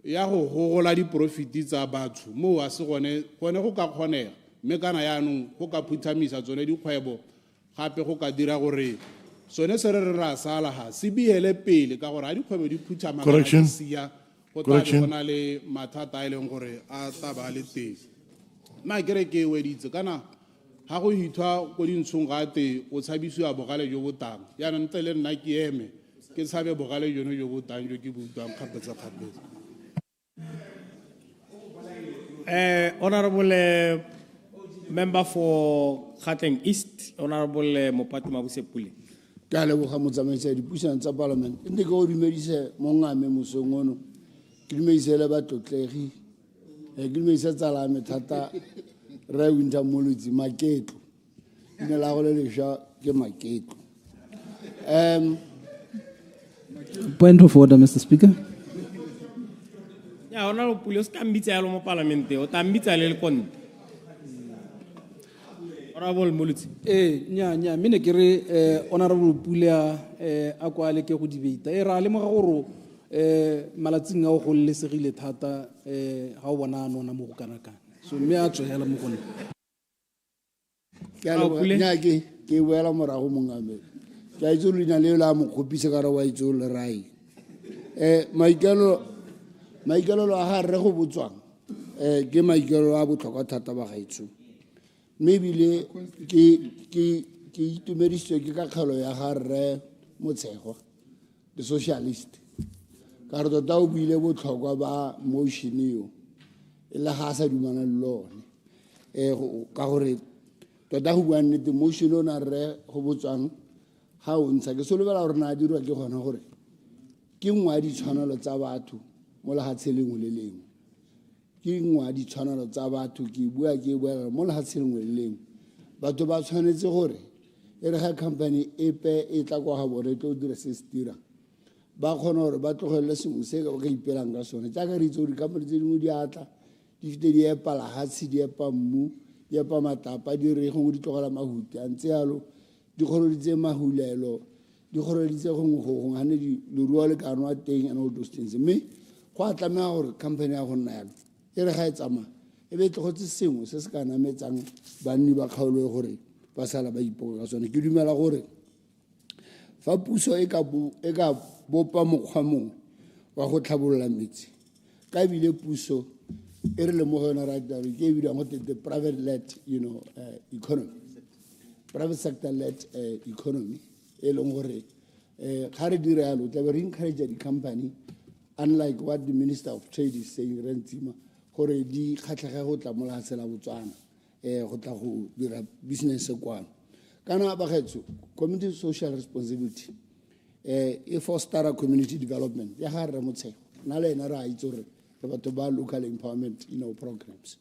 gogola diprofiti tsa batho mo a se gone go ka kgonega mme kana yaanong go ka phuthamisa tsone dikgwebo gape go ka dira gore sone se re ra sala ga se biele pele ka gore ga dikgwebo di phuthama Correction. sia go tla go na le mathata a leng gore a taba le teng nna kere ke weditse kana ga go hithwa ko dintshong gate o tshabisiwa bogale jo botang yaanong ntle le nna ke eme ke tshabe bogale jono jo botang jo ke boutlwang kgapetsa-kgapetsa. Honorable Member for Gauteng East, Honorable Mopati Mabusepule. Ke a leboga motsamaisi wa dipuisano tsa parliament ntse ke go dumedise mongame mosong ono ke dumedise le batlotlegi ke dumedise tsala me thata re winter molotsi maketlo ine la go le lesha ke maketlo Point of order, Mr. Speaker. Ya Honorable Pule o ska mbitsa yalo mo parlamente o ta mbitsa le konte. Honorable Molutsi. Nya mine ke re honorable Pula a kwa le ke go debate e ra le mo go malatsing a go lelesegile thata ga o bona nona mo go kanakana so me a tswela mo gone nya ke boela morago mongame ke a itse lena le la mo khopise ka re wa itse le rai maikelo a ga re go botswang ke maikelo a botlhokwa thata ba gaitso maybe le ke itumedisitswe ke ka kgelo ya ga rre Motshego the socialist ka re tota o buile botlhokwa ba motion eo e le ga sa dumana le lone ka gore tota go bua nnete motion o na rre go botswang ga o ntsha ke solobela gore na dirwa ke gona gore ke ngwa ditshwanelo tsa batho mo lehatshe lengwe le lengwe ke ngwa ditshwanelo tsa batho ke bua mo lehatshe lengwe le lengwe batho ba tshwanetse gore e re ga company epe e tla kwa ga bone tlo dira se se dira ba kgona gore ba tlogelele sengwe se ka ipelang ka sone jaaka re itse gore dikampane tse dingwe di atla di fite di epa lahatshe di epa mmu di epa matapa di re gongwe di tlogela mahuti a ntse yalo di kgoroditse mahulelo di kgoroditse gongwe gongwe gane leruo le kano a teng and all those things mme go a tlamega gore company ya go nna yalo e re ga e tsamaya e be tlogotse sengwe se se ka nametsang banni ba kgaolo e gore ba sala ba ipoka ka sone ke dumela gore fa puso e ka bopa mokgwa mongwe wa go tlhabolola metsi ka ebile puso e re lemoge yona right now ke e bidiwang gote the private led economy private sector led economy e leng gore ga re dire yalo tlabe re encourage di company unlike what the Minister of Trade is saying Rentsima gore di kgatlhege go tla mo lehatshe la Botswana go tla go dira business kwano kana ba getso community social responsibility e foster community development ya ga re Motshego na le ena ra itse gore re batho ba local empowerment programs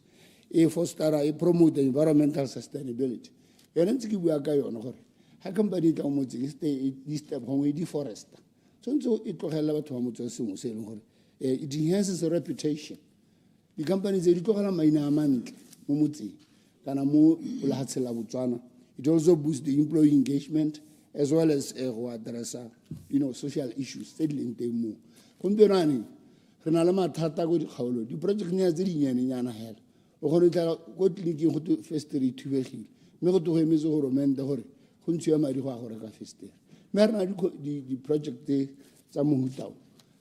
e foster e promote environmental sustainability yona ntse ke bua ka yona gore ha company tla mo tseng di step gongwe di forester so e tlogela batho ba motse sengwe se leng gore it enhances reputation di companies di tlogela maina a mantle mo motseng kana mo lehatshe la Botswana it also boosts the employee engagement as well as go address social issues tse di leng teng mo gompieno ane re na le mathata go dikgaolo di-project nya tse dinyanenyana hela o kgone tla ko tleliniking go festere e thubegile mme go go emetse go romenta gore go ntshiwa madi go a go reka festere mme re na di-project tsa mohutao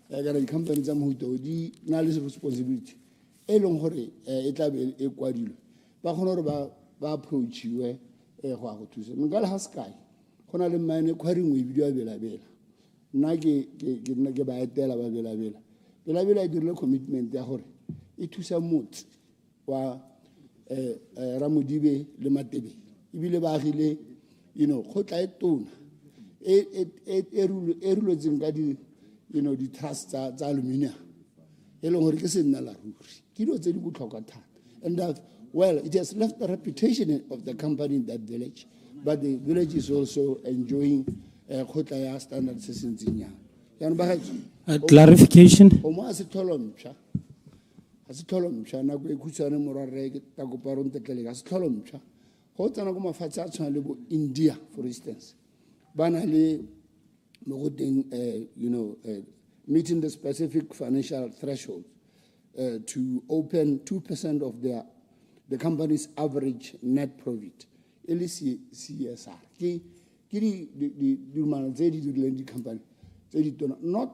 kana di-company tsa mohutao di na le responsibility e leng gore e tla be e kwadilwe ba kgona gore ba approachiwe go a go thusa nka le ga sky go na le mine kgwari ngwe e bidiwa belabela nna ke ba etela ba belabela e dirile commitment ya gore e thusa motse wa Ramodibe le Matebele ebile ba agile go tla e tona e rulotseng ka di-trust tsa aluminium e leng gore ke se nna la ruri ke dilo tse di botlhokwa thata and well it has left the reputation of the company in that village but the village is also enjoying khotla ya standard se sentseng yana yana ba clarification o mo a se tlholompšha nako e khutshwane morwarre ke ta kopa ro ntetlele ka se tlholompšha go tsena go mafatshe a tshwana le bo India for instance ba na le mo go teng meeting the specific financial threshold to open 2% of their the company's average net profit. Ele CSR. Company. Not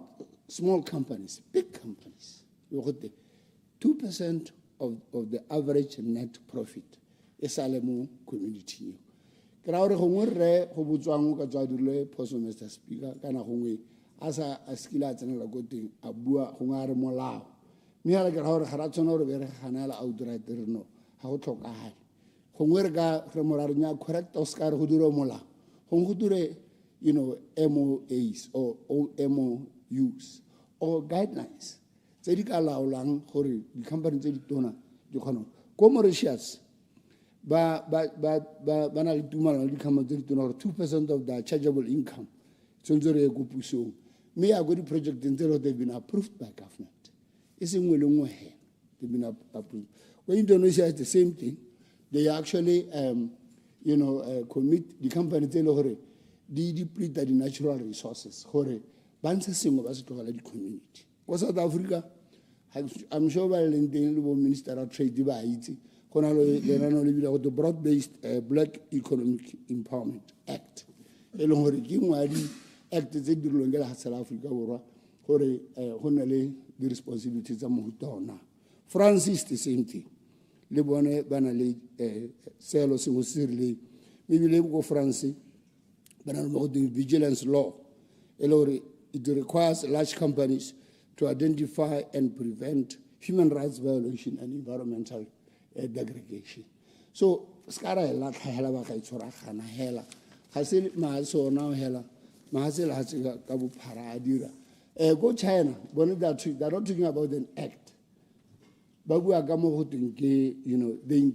small companies, big companies. 2% of the average net profit. Esalemo community. Kraure hongwe re ho botswang ka tswa dile poso Mr. Speaker kana hongwe asa askila tsena la goting a bua go nga re molao mme ha le ka gore ga ra tsona gore be re ganela outright re no ha go tlhokagala gongwe re ka re morarenya correct oscar go dira molao go dure MOAs or MOUs or guidelines tse di ka laolang gore di company tse di tona di kgona ko Mauritius ba na le tumalano di company tse di tona gore 2% of their chargeable income tshwanetse re go pusong mme ya go di project ntse they've been approved by government. It's in they've been approved. When Indonesia is the same thing, they actually commit the company to deplete the natural resources. The community. For South Africa, I'm sure the Minister of Trade the broad-based Black Economic Empowerment Act. Act is South Africa the responsibilities of Mohutona. France is the same thing. Lebone banale selo singosirli. Maybe they go France. Banal the vigilance law. It requires large companies to identify and prevent human rights violation and environmental degradation. So skara la hela ba kai tsora khana hela. Hasil ma so na hela. Mahasil hasiga kabu paradira. Go China, they're not talking about an act. But we are they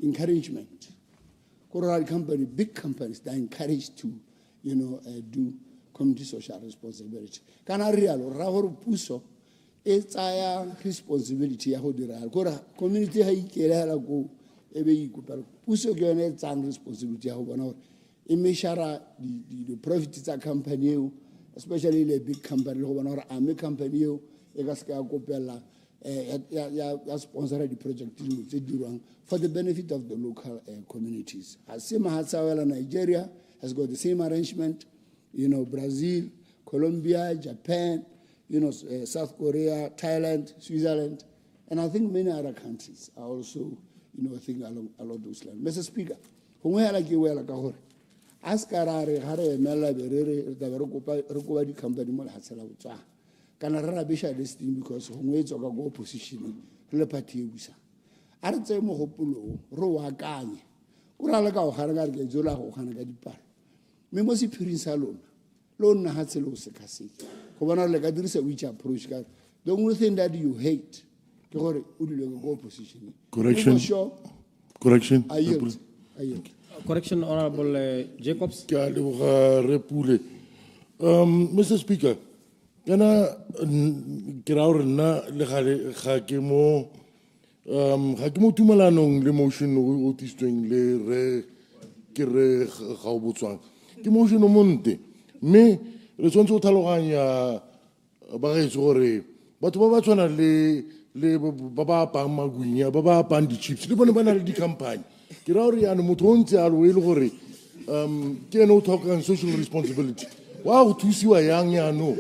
encouragement. Coral company, big companies, they encourage to, do community social responsibility. Can I real or puso? It's a responsibility. Community go puso given responsibility. The profits are company. Especially the big company, or army company, sponsor the project for the benefit of the local communities. Nigeria has got the same arrangement, Brazil, Colombia, Japan, South Korea, Thailand, Switzerland, and I think many other countries are also, thinking along those lines. Mr. Speaker, Askarare hare mela berere da rokoba di company mo hatsela botswa kana rara bisha this thing because hongwetso ka go position le party busa a re tse mo gopolo ro wa kanye o rala ka o gare ka ke jola go gana ka dipalo me mo sephiring sa lona lo nna hatselo se ka se go bona le ka dirisa which approach ka the only thing that you hate ke gore o dile go position correction Correction, Honorable Jacobs. Mr. Speaker, kana kiraore na le gale ga ke mo tumalanong le motion o tisitsweng le re ke re ga o botswang ke motion o monte me re tswantse o tlhaloganya ba ga itse gore batho ba ba tshwana le ba ba apang magunya ba ba apang di-chips le bone ba na le di-company ke ra gore yana motho o ntse a lo e le gore ke ene o tlhokang social responsibility wa go thusiwa yang yaano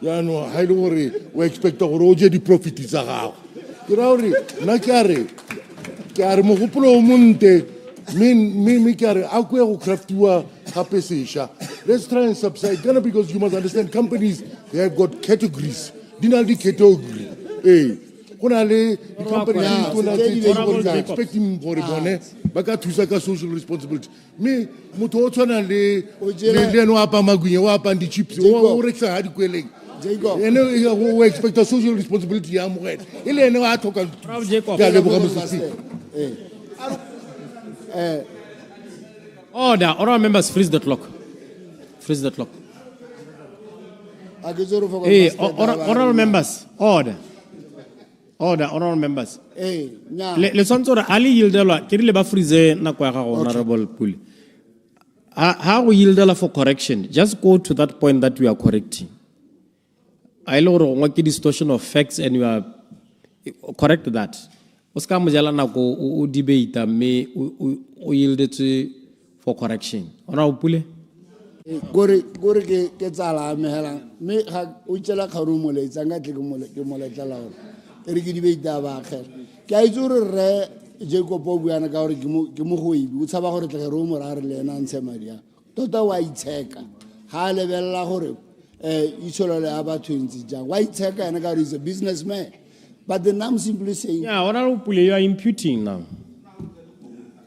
ga e le gore o expecta gore o je di-profit tsa gago ke ra gore nna ke a re mogopolo o monte me ke a re a kwe go craftiwa gape sešwa let's try and subside kana because you must understand companies they have got categories di na le di-category go na le di-company expecting gore bone ba ka thusa ka social responsibility me motho o tshwana le ene o apa magunya o apang di-chips o rekisa ga dikweleng ene o expecta social responsibility ya amogela e le ene a tlhoka ka leboga mosisi Order, honorable members, freeze the clock. Freeze the clock. Honorable members, order. Order, honorable members. Le sonsora ali yildela kiri le ba freeze na kwa honorable Puli. How yildela for correction? Just go to that point that we are correcting. I know what distortion of facts and you are correct that. o ska mo jala nako o debate mme o yieldetse for correction. Honorable Pule. gore ke tsala me hela me ga o tsela kharumo le tsanga ke mo le tla laola re ke dibeit ba khela ke a itse gore re Jacob o buana ka gore ke mo go ibi o tshaba gore tle re o mo ra re le ena ntshe madia tota wa itsheka ha le bella gore itsholo le aba 20 ja wa itsheka ena ka re is a businessman, but the name simply saying yeah, Honorable Pule, you are imputing now.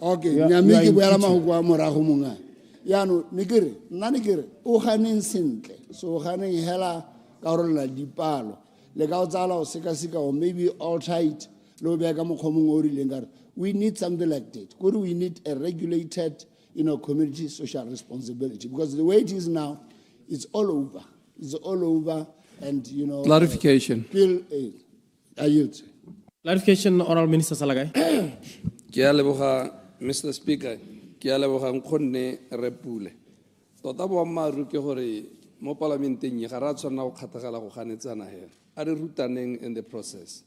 Okay, nyame ke boela mahuko a morago monga yano nikere nna nikere o ganeng sentle so o ganeng hela ka gore la dipalo le ka o tsala o seka or maybe all tight lo be ka mokgomong o rileng ka we need something like that. We need a regulated, community social responsibility, because the way it is now, it's all over. It's all over, and Clarification. I yield. Clarification, Honorable Minister Salagai. Ke a leboga Mr. Speaker, ke a leboga nkgonne re Pule. Tota boammaaruri ke gore mo parlamenteng ga ra tshwana go kgathagala go ganetsana he a re rutaneng in the process.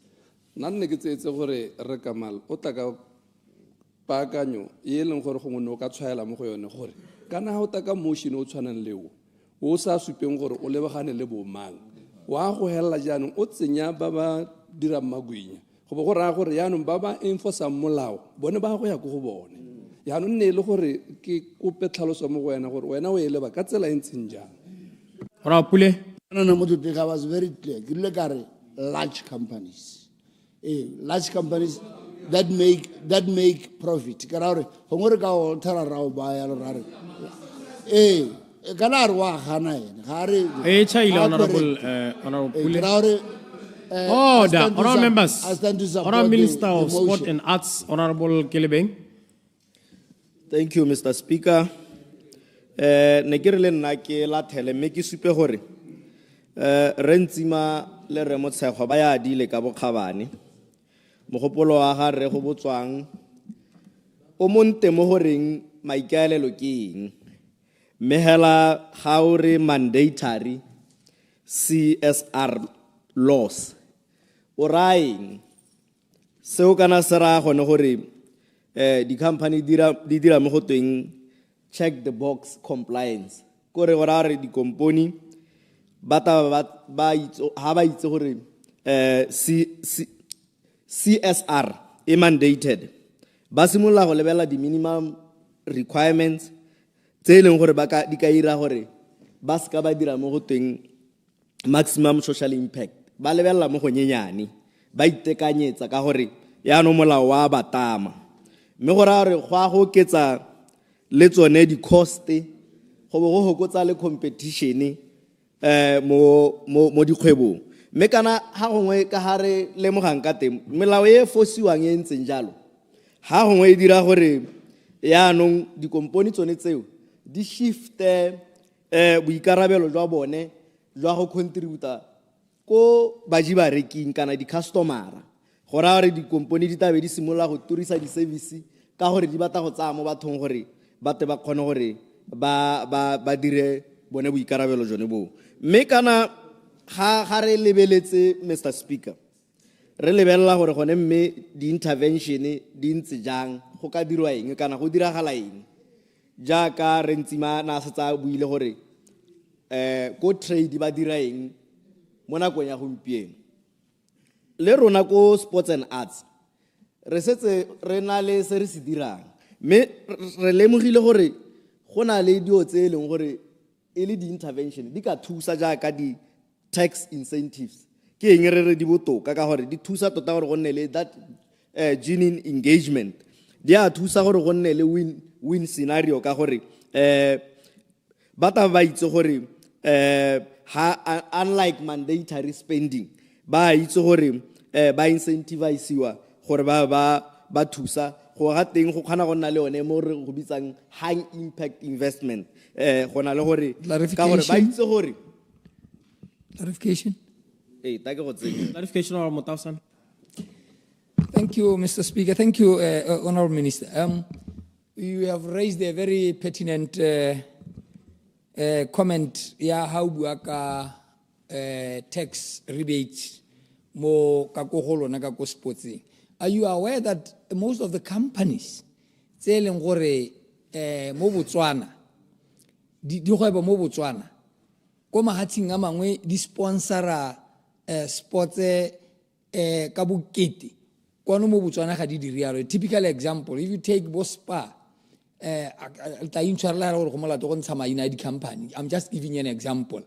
Nna ke tsetse gore re Kamal o tla ka paakanyo e leng gore gongwe no ka tshwaela mo go yone gore kana ha o tla ka motion o tshwanang leo o sa supeng gore o lebagane le bomang wa go hella jaanong o tsenya ba ba dira magwinya go bo go raya gore yaanong ba ba enforce molao bone ba go ya go bone yaanong ne le gore ke kope tlhaloso mo go wena gore wena o e leba ka tsela e ntseng jang. Ora Pule. No, I was very clear. You look at large companies. Large companies that make profit. Karare, hongore ka o tara rao ba ya rare. Kana arwa khana ene. Hare. Chaile Honorable Pule. Honorable members. Honorable Minister of Sport and Arts, Honorable Kelebeng. Thank you, Mr. Speaker. Negirele nna ke la thele me ke supe gore Rentsima le re motshego ba ya dile ka bokgabane. Mogopolo wa ga re go botswang o monte mo goreng maikaelelo ke eng mme hela ga o re mandatory CSR laws o raeng seo kana se ra gone gore di company di dira mo go tweng check the box compliance kore go ra re di company ba ha ba itse gore CSR is mandated. Basimula go lebela di minimum requirements tse leng gore ba ka di ka ira gore ba ska ba dira mo go tweng maximum social impact. Ba lebela mo go nyenyane ba itekanyetsa ka gore ya no molao wa batama. Me go ra re go ketsa le tsone di cost go bo go hokotsa le competition mo dikgwebong. Me kana ha gongwe ka hare le mogang ka teng melao e fosiwang e ntseng jalo ha gongwe e dira gore yaanong dikomponi tsone tseo di shifte boikarabelo jwa bone jwa go contributa ko baji ba reking kana di customer go ra re dikomponi di tabe di simola go turisa di service ka gore di batla go tsaya mo bathong gore bate ba kgone gore ba dire bone boikarabelo jone bo me kana ha re lebeletse Mr. Speaker re lebella gore gone mme di intervention di ntse jang go ka dirwa eng kana go diragala eng jaaka Rentsima na se tsa buile gore ko trade ba dira eng mo nakong ya gompieno le rona ko sports and arts re setse re na le se re se dirang me re lemogile gore go na le dio tse leng gore e le di intervention di ka thusa jaaka di tax incentives ke eng re di botoka ka gore di thusa tota gore go nne le that genuine engagement di a thusa gore go nne le win scenario ka gore ba itse gore unlike mandatory spending ba itse gore ba incentivize-iwa gore ba thusa go ga teng go khana go nna le one mo re go bitsang high impact investment go na le gore ka gore ba itse gore clarification. Clarification, Honorable Motausan. Thank you, Mr. Speaker. Thank you, Honorable Minister. You have raised a very pertinent comment. Yeah, how buaka tax rebate mo kako holo na kako sports. are you aware that most of the companies tse leng gore mo Botswana di gweba mo Botswana ko mahatsheng a mangwe di sponsora sports ka bokete kwano mo Botswana ga di dirialo. A typical example, if you take Bospa ta intshwarela gore go molato go ntsha maina di company, I'm just giving you an example.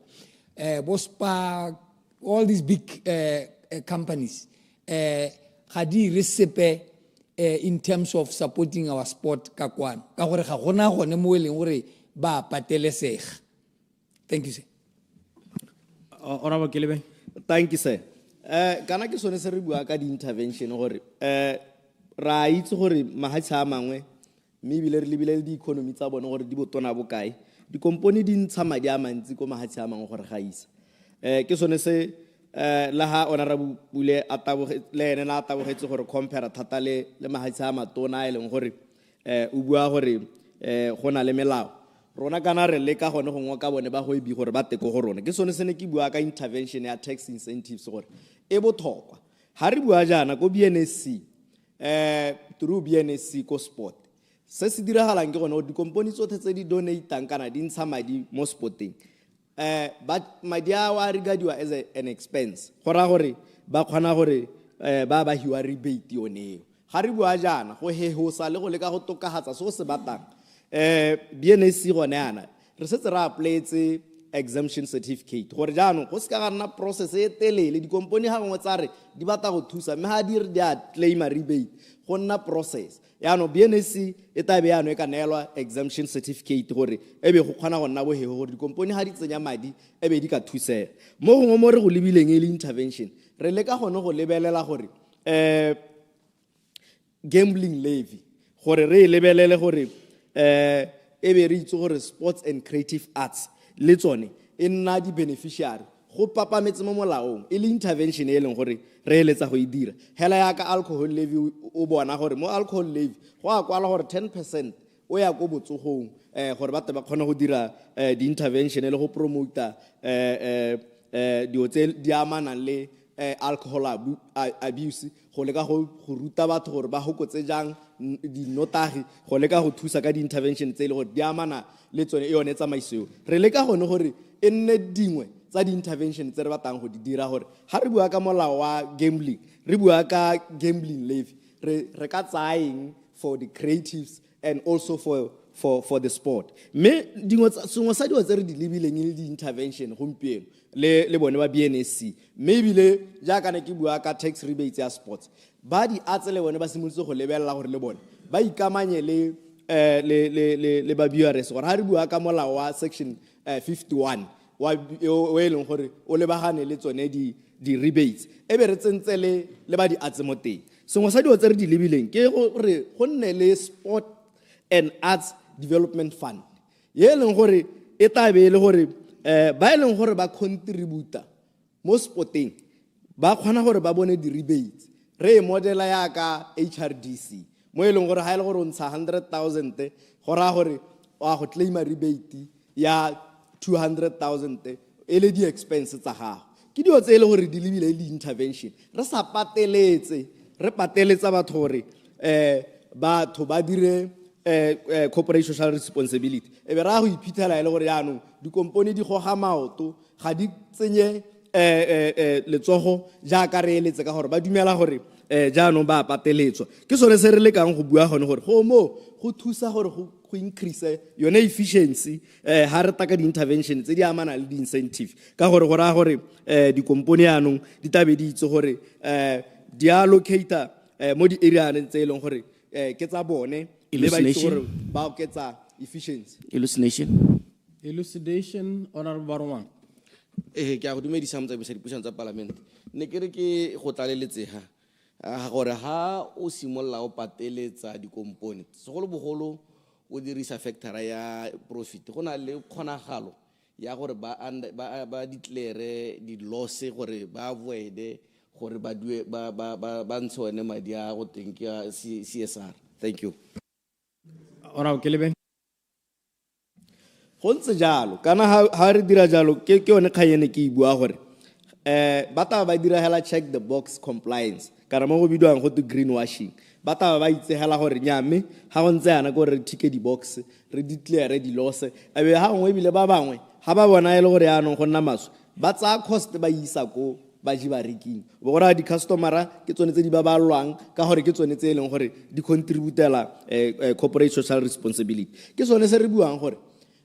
Bospa, all these big companies ga di recipe in terms of supporting our sport ka kwano ka gore ga gona gone mo eleng gore ba patelesega. Thank you, sir. Honorable Kelebe. Thank you, sir. Kana ke sone se re bua ka di intervention gore ra itse gore mahatsha a mangwe mme bile re lebile di economy tsa bone gore di botona bokae di company di ntsha madi a mantsi ko mahatsha a mangwe gore ga isa ke sone se la ha honorable Pule a le ene na tabogetse gore compare thata le mahatsha a matona e leng gore o bua gore go na le melao rona kana re le ka gone go ngwa ka bone ba go ebi gore ba teko go rona ke sone se ne ke bua ka intervention ya tax incentives gore e bothokwa ha re bua jana ko BNSC through BNSC ko sport se se diragalang ke gone di company tsotlhe tse di donate kana di ntsha madi mo sporting but madi a wa regadiwa as an expense gora gore ba khona gore ba hiwa rebate yone ha re bua jana go hehosa le go le ka go tokahatsa so se batang BNSC gone yana re setse ra applyetse exemption certificate gore jaanong go se ka gana process e telele di company ha ngwe tsa re di batla go thusa mme ha di re dia claim a rebate go nna process yaanong BNSC e tabe yaanong e ka neelwa exemption certificate gore ebe go kgona go nna bo he gore di company ha di tsenya madi ebe di ka thusega mo gongwe mo re go lebileng e le intervention re le ka gone go lebelela gore gambling levy gore re lebelele gore ebe re itse gore sports and creative arts le tsone e nna di beneficiary go papametse mo molaong e le intervention e leng gore re eletsa go e dira hela ya ka alcohol levy o bona gore mo alcohol levy go a kwala gore 10% o ya go botsogong gore ba ba khona go dira di intervention le go promote di hotel di amana le alcohol abuse go leka go ruta batho gore ba hokotse jang di notagi go leka go thusa ka di intervention tse le gore di amana le tsone e yone tsamaiso re leka gone gore e nne dingwe tsa di intervention tse re batang go di dira gore ha re bua ka molao wa gambling re bua ka gambling levy re ka tsaeng for the creatives and also for the sport me dingwe sengwe sa diwa tse re di lebileng le di intervention gompieno le bone ba BNSC maybe le ja kana ke bua ka tax rebates ya sports ba di atsele bone ba simolotse go lebella gore le bone ba ikamanye le ba BRS gore ha re bua ka molao wa section 51 wa e leng gore o lebagane le tsone di rebates ebe re tsentse le ba di atse mo teng sengwe sa diwa tse re di lebileng ke gore go nne le sport and arts development fund ye leng gore e tabe le gore ba e leng gore ba contributa mo sporting ba khona gore ba bone di rebates re modela ya ka HRDC mo e leng gore ha ile gore o ntsha 100,000 gora gore wa go claim a rebate ya 200,000 e le di expenses tsa gago ke dio tse ile gore di lebile le intervention re sa pateletse re pateletsa batho gore batho ba dire corporate social responsibility e be ra go iphithela ile gore yaanong di company di goga maoto ga di tsenye letsogo jaaka re eletse ka gore ba dumela gore jaanong ba pateletswa ke sone se re le kang go bua gone gore go mo go thusa gore go increase yone efficiency ha re taka di intervention tse di amana le di incentive ka gore go ra gore di company yaanong di tabe di itse gore di allocate mo di area tse e leng gore ke tsa bone le ba itse gore ba oketsa efficiency elucidation honorable Baroma ke a go dumedisa motsamisa dipuisano tsa parlamente ne ke re ke go tlaleletsega gore ha o simolla o pateletsa dikompone segolo bogolo o dirisa factora ya profit go na le kgonagalo ya gore ba declare di loss gore ba avoide gore ba ntshe one madi a go teng ke CSR. Thank you. Honorable Kelebe. Go ntse jalo kana ha re dira jalo ke yone kgayene ke bua gore ba dira hela check the box compliance kana mo go bidiwang go to greenwashing ba taba ba itsegela gore nyame ha go ntse yana go re ticket di box re declare di loss e be ha ngwe bile ba bangwe ha ba bona ile gore yana go nna maso ba tsa cost ba isa ko ba ji ba reking bo gora di customera ke tsone tse di ba balwang ka gore ke tsone tse eleng gore di contributela corporate social responsibility ke tsone se re buang gore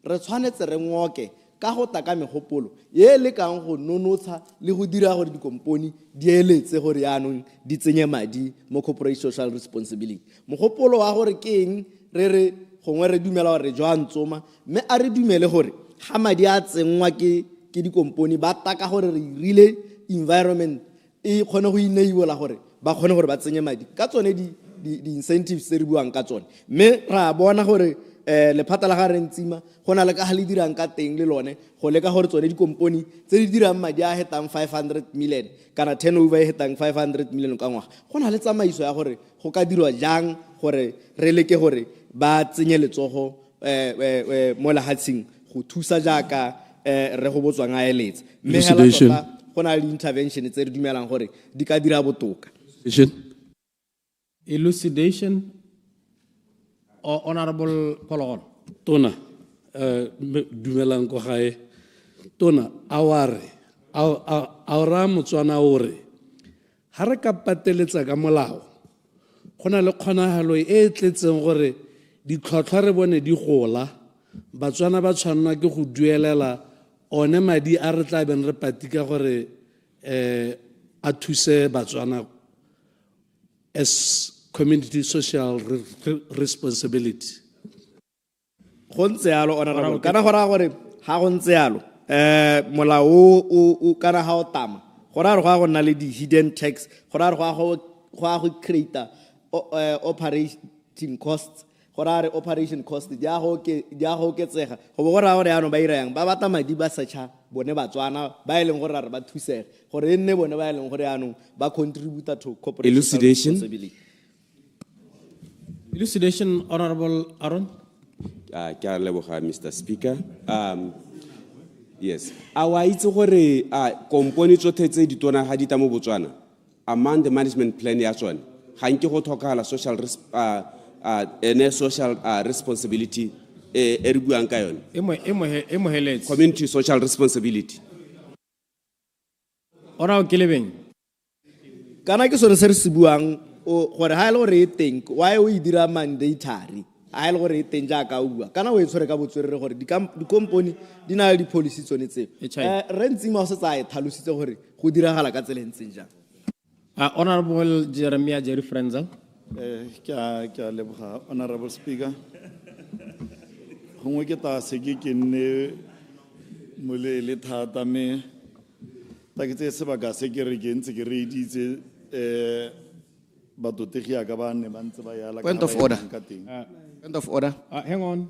re tshwanetse re ngoke ka go taka megopolo ye le kang go nonotsha le go dira gore dikomponi di eletse gore yaanong di tsenye madi mo corporate social responsibility mogopolo wa gore ke eng re gongwe re dumela gore jwa ntsoma mme a re dumele gore ha madi a tsengwa ke dikomponi ba taka gore re rile environment e khone go enable gore ba khone gore ba tsenye madi ka tsone di incentives tse re buang ka tsone mme ra bona gore lephata la ga re ntsima gona le ka ha le dirang ka teng le lone go le ka gore tsone dikomponi tse di dirang madi a hetang 500 million kana turnover e hetang 500 million ka ngwaga gona le tsamaiso ya gore go ka dirwa jang gore re leke gore ba tsenye letsogo mo lehatsheng go thusa jaaka re go botswang a eletse mme hela tota gona le intervention tse re dumelang gore di ka dira botoka elucidation. Honorable Polon. Tona, dumelang ko gae. Tona, aware, awra motswana ore. Ha re ka pateletsa ka molao. Gona le kgonagalo e tletseng gore ditlhotlhwa re bone di gola. Batswana ba tshwanna ke go duelela one madi a re tla beng re patika gore a thuse batswana as community social responsibility. Go ntse yalo honorable kana gora gore ha go ntse yalo molao o kana ha o tama gora re go nna le di hidden tax gora re go create operating costs gora re operation cost dia go ke tsega go bo gora gore yana ba irang ba bata madi ba searcha bone batswana ba eleng gore re ba thusega gore nne bone ba eleng gore yana ba contribute to corporate responsibility. Elucidation, Honorable Aaron. Mr. Speaker. Yes. Awa itse gore komponi tsotlhe tse di tona ga di ta mo Botswana among the management plan ya tsone ga nke go tlhokagala social responsibility e re buang ka yone community social responsibility. Ora o kelebeng kana ke sone se re se buang gore ha ile gore e teng why o e dira mandatory ha ile gore e teng ja ka o bua kana o e tshwere ka botswerere gore dikomponi di na le di policy tsone tseo re ntsima o se tsa e tlhalositse gore go diragala ka tsela ntseng jang. Honorable Jeremiah Jerry Frenzel. Ke a leboga Honorable Speaker. Gongwe ke ta se ke nne molele thata me ta ke tse sebaka se ke re ke ntse ke re ditse batotegi ya ka ba ne ba ntse ba yala Point of order. Point of order. Hang on.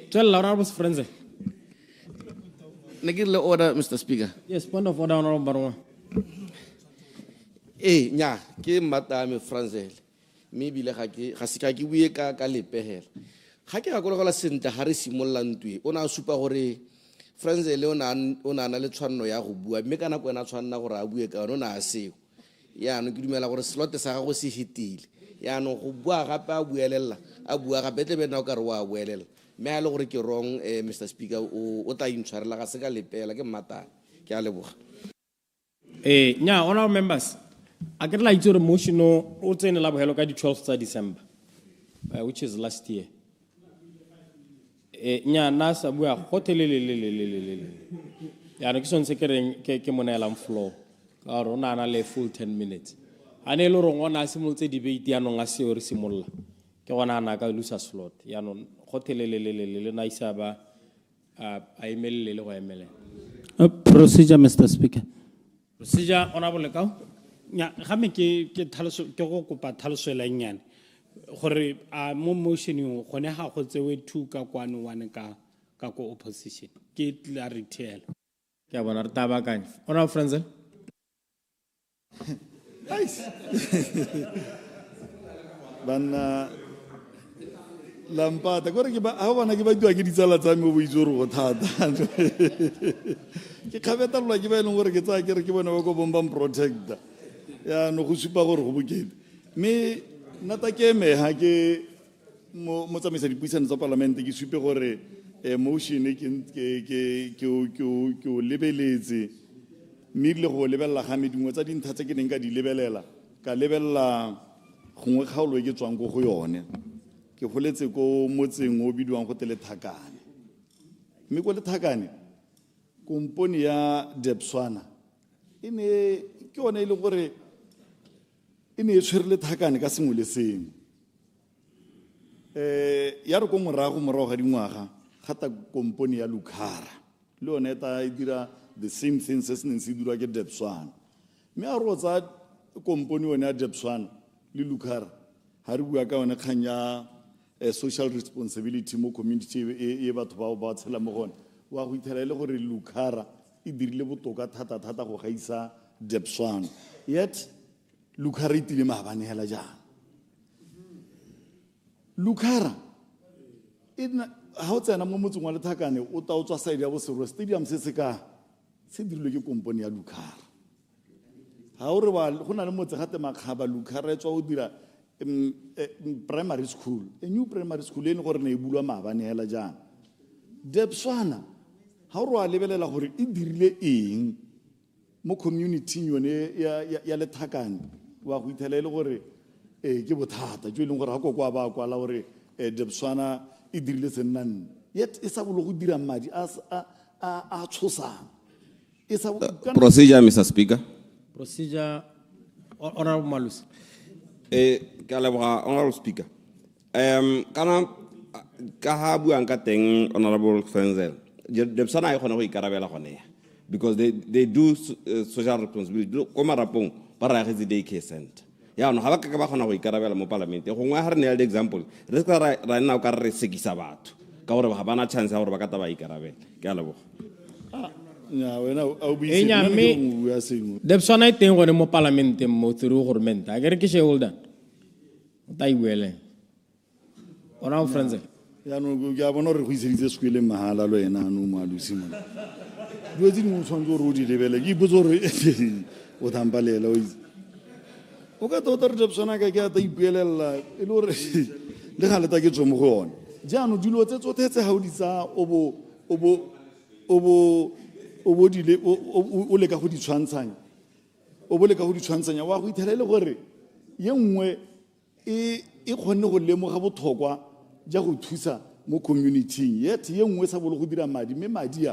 Tell Honorable Frenzel. Negate the order, Mr. Speaker. Yes, point of order, Honorable Barwa. Nya, ke Madame Frenzel. Maybe le ga se ka ke bue ka lepehela. Ga ke ga go la sente ha re simolla ntwe. Ona supa gore Frenzel ona na le tshwanno ya go bua mme kana go ena tshwanna gore a bue ka ona a seo. Ya no ke dumela gore slot sa ga go se hitile. Ya no go bua gape a buelela a bua gape tle be na o ka re wa buelela. Me a le gore ke wrong Mr. Speaker o ta intshwarela ga se ka lepela ke mmata ke a leboga. Nya honorable members I get like your motion o tsene la bohelo ka di 12 December which is last year. Nya na sa bua hotelele ya no ke son se ke monela floor ka re ona na le full 10 minutes ane lo rongwa na simoltse debate ya no nga se o re simolla ke gona na ka lusa slot ya no hotelele na isa ba a emelele le go emelela. Procedure, Mr. Speaker. Procedure, Honorable Lekau. nya game ke tlhaloso ke go kopa tlhaloso la nyane gore a mo motioning gone ga go tsewe 2 ka kwano 1 ka ko opposition ke clarity hela ke a bona re tabakanya Honorable Frenzel. Bana lampata gore ke ba ha bona ke ba dua ke ditsala tsa me bo itse go thata ke khabeta lwa ke ba ile gore ke tsa ke re ke bona ba go bomba protector ya no go supa gore go bokete me nata ke me ha ke mo tsamisa dipuisano tsa parliament ke supe gore motion ke o lebeletse mme le go lebella ga medingwe tsa dintha tse ke neng ka di lebelela ka lebella gongwe kgaolo ke tswang go yone ke goletse ko motseng o bidiwang go tele Thakane mme go le Thakane komponi ya 𝗬𝗬𝗓𝗓 ene ke one ile gore ene e tshwerele Thakane ka sengwe le sengwe ya re ko morago ga dingwaga gata komponi ya Lukhara le yone ta dira the same thing se se neng se dirwa ke 𝗬𝗬𝗓𝗓 mme a re tsa komponi yone ya 𝗬𝗬𝗓𝗓 le Lukhara ha re bua ka yone kgang ya social responsibility mo community e batho ba tshela mo gone wa go ithela ile gore Lukhara e dirile botoka thata go gaisa 𝗬𝗬𝗓𝗓 yet Lukhara itile maabane hela jang Lukhara ha o tsena mo motseng wa Lethakane o ta o tswa side ya Bosero stadium se dirile ke komponi ya Lukhara ha o re ba go na le motse gate makgaba Lukhara e tswa o dira primary school a new primary school e gore ne e bulwa maabane hela jang 𝗬𝗬𝗓𝗓 ha o re wa lebelela gore e dirile eng mo community yone ya Lethakane wa go ithela ile gore ke bothata jo ile gore ha kokwa ba kwala gore 𝗬𝗬𝗓𝗓 e dirile sennan yet e sa bolo go dira madi a tshosang Procedure, Mr. Speaker. Procedure, Honorable Malusi. Honorable Speaker. Kana ka ha buang ka teng Honorable Frenzel. 𝗬𝗬𝗓𝗓 e gone go ikarabela gone because they do social responsibility ko marapong ba ra ge day care center. Ya no ha ba ka ba gona go ikarabela mo parliament go ngwa ha re ne le example re ska ra nna ka re sekisa batho ka gore ba bana chance ya gore ba ka ta ba ikarabela ke a leboga nya wena a bu enya me 𝗬𝗬𝗓𝗓𝗓 e teng gone mo parliament mo through government a ke re ke shareholder ta iwele ona o Frenzel ya no ya bona re go iseditse sekwele mahala lo ena no mo alusi mo dilo di mo tshwanetse go di lebele ke ipotsa gore o thampalela o itse o ka tota re 𝗬𝗬𝗓𝗓 ka ke a ta ipuelela e le gore le ga le ta ke tswe mo go yone jaanong dilo tse tsothetse ga o di tsa o le ka go di tshwantshanya wa go ithela ile gore ye nngwe e kgonne go lemoga botlhokwa ja go thusa mo community yet ye nngwe sa bolo go dira madi mme madi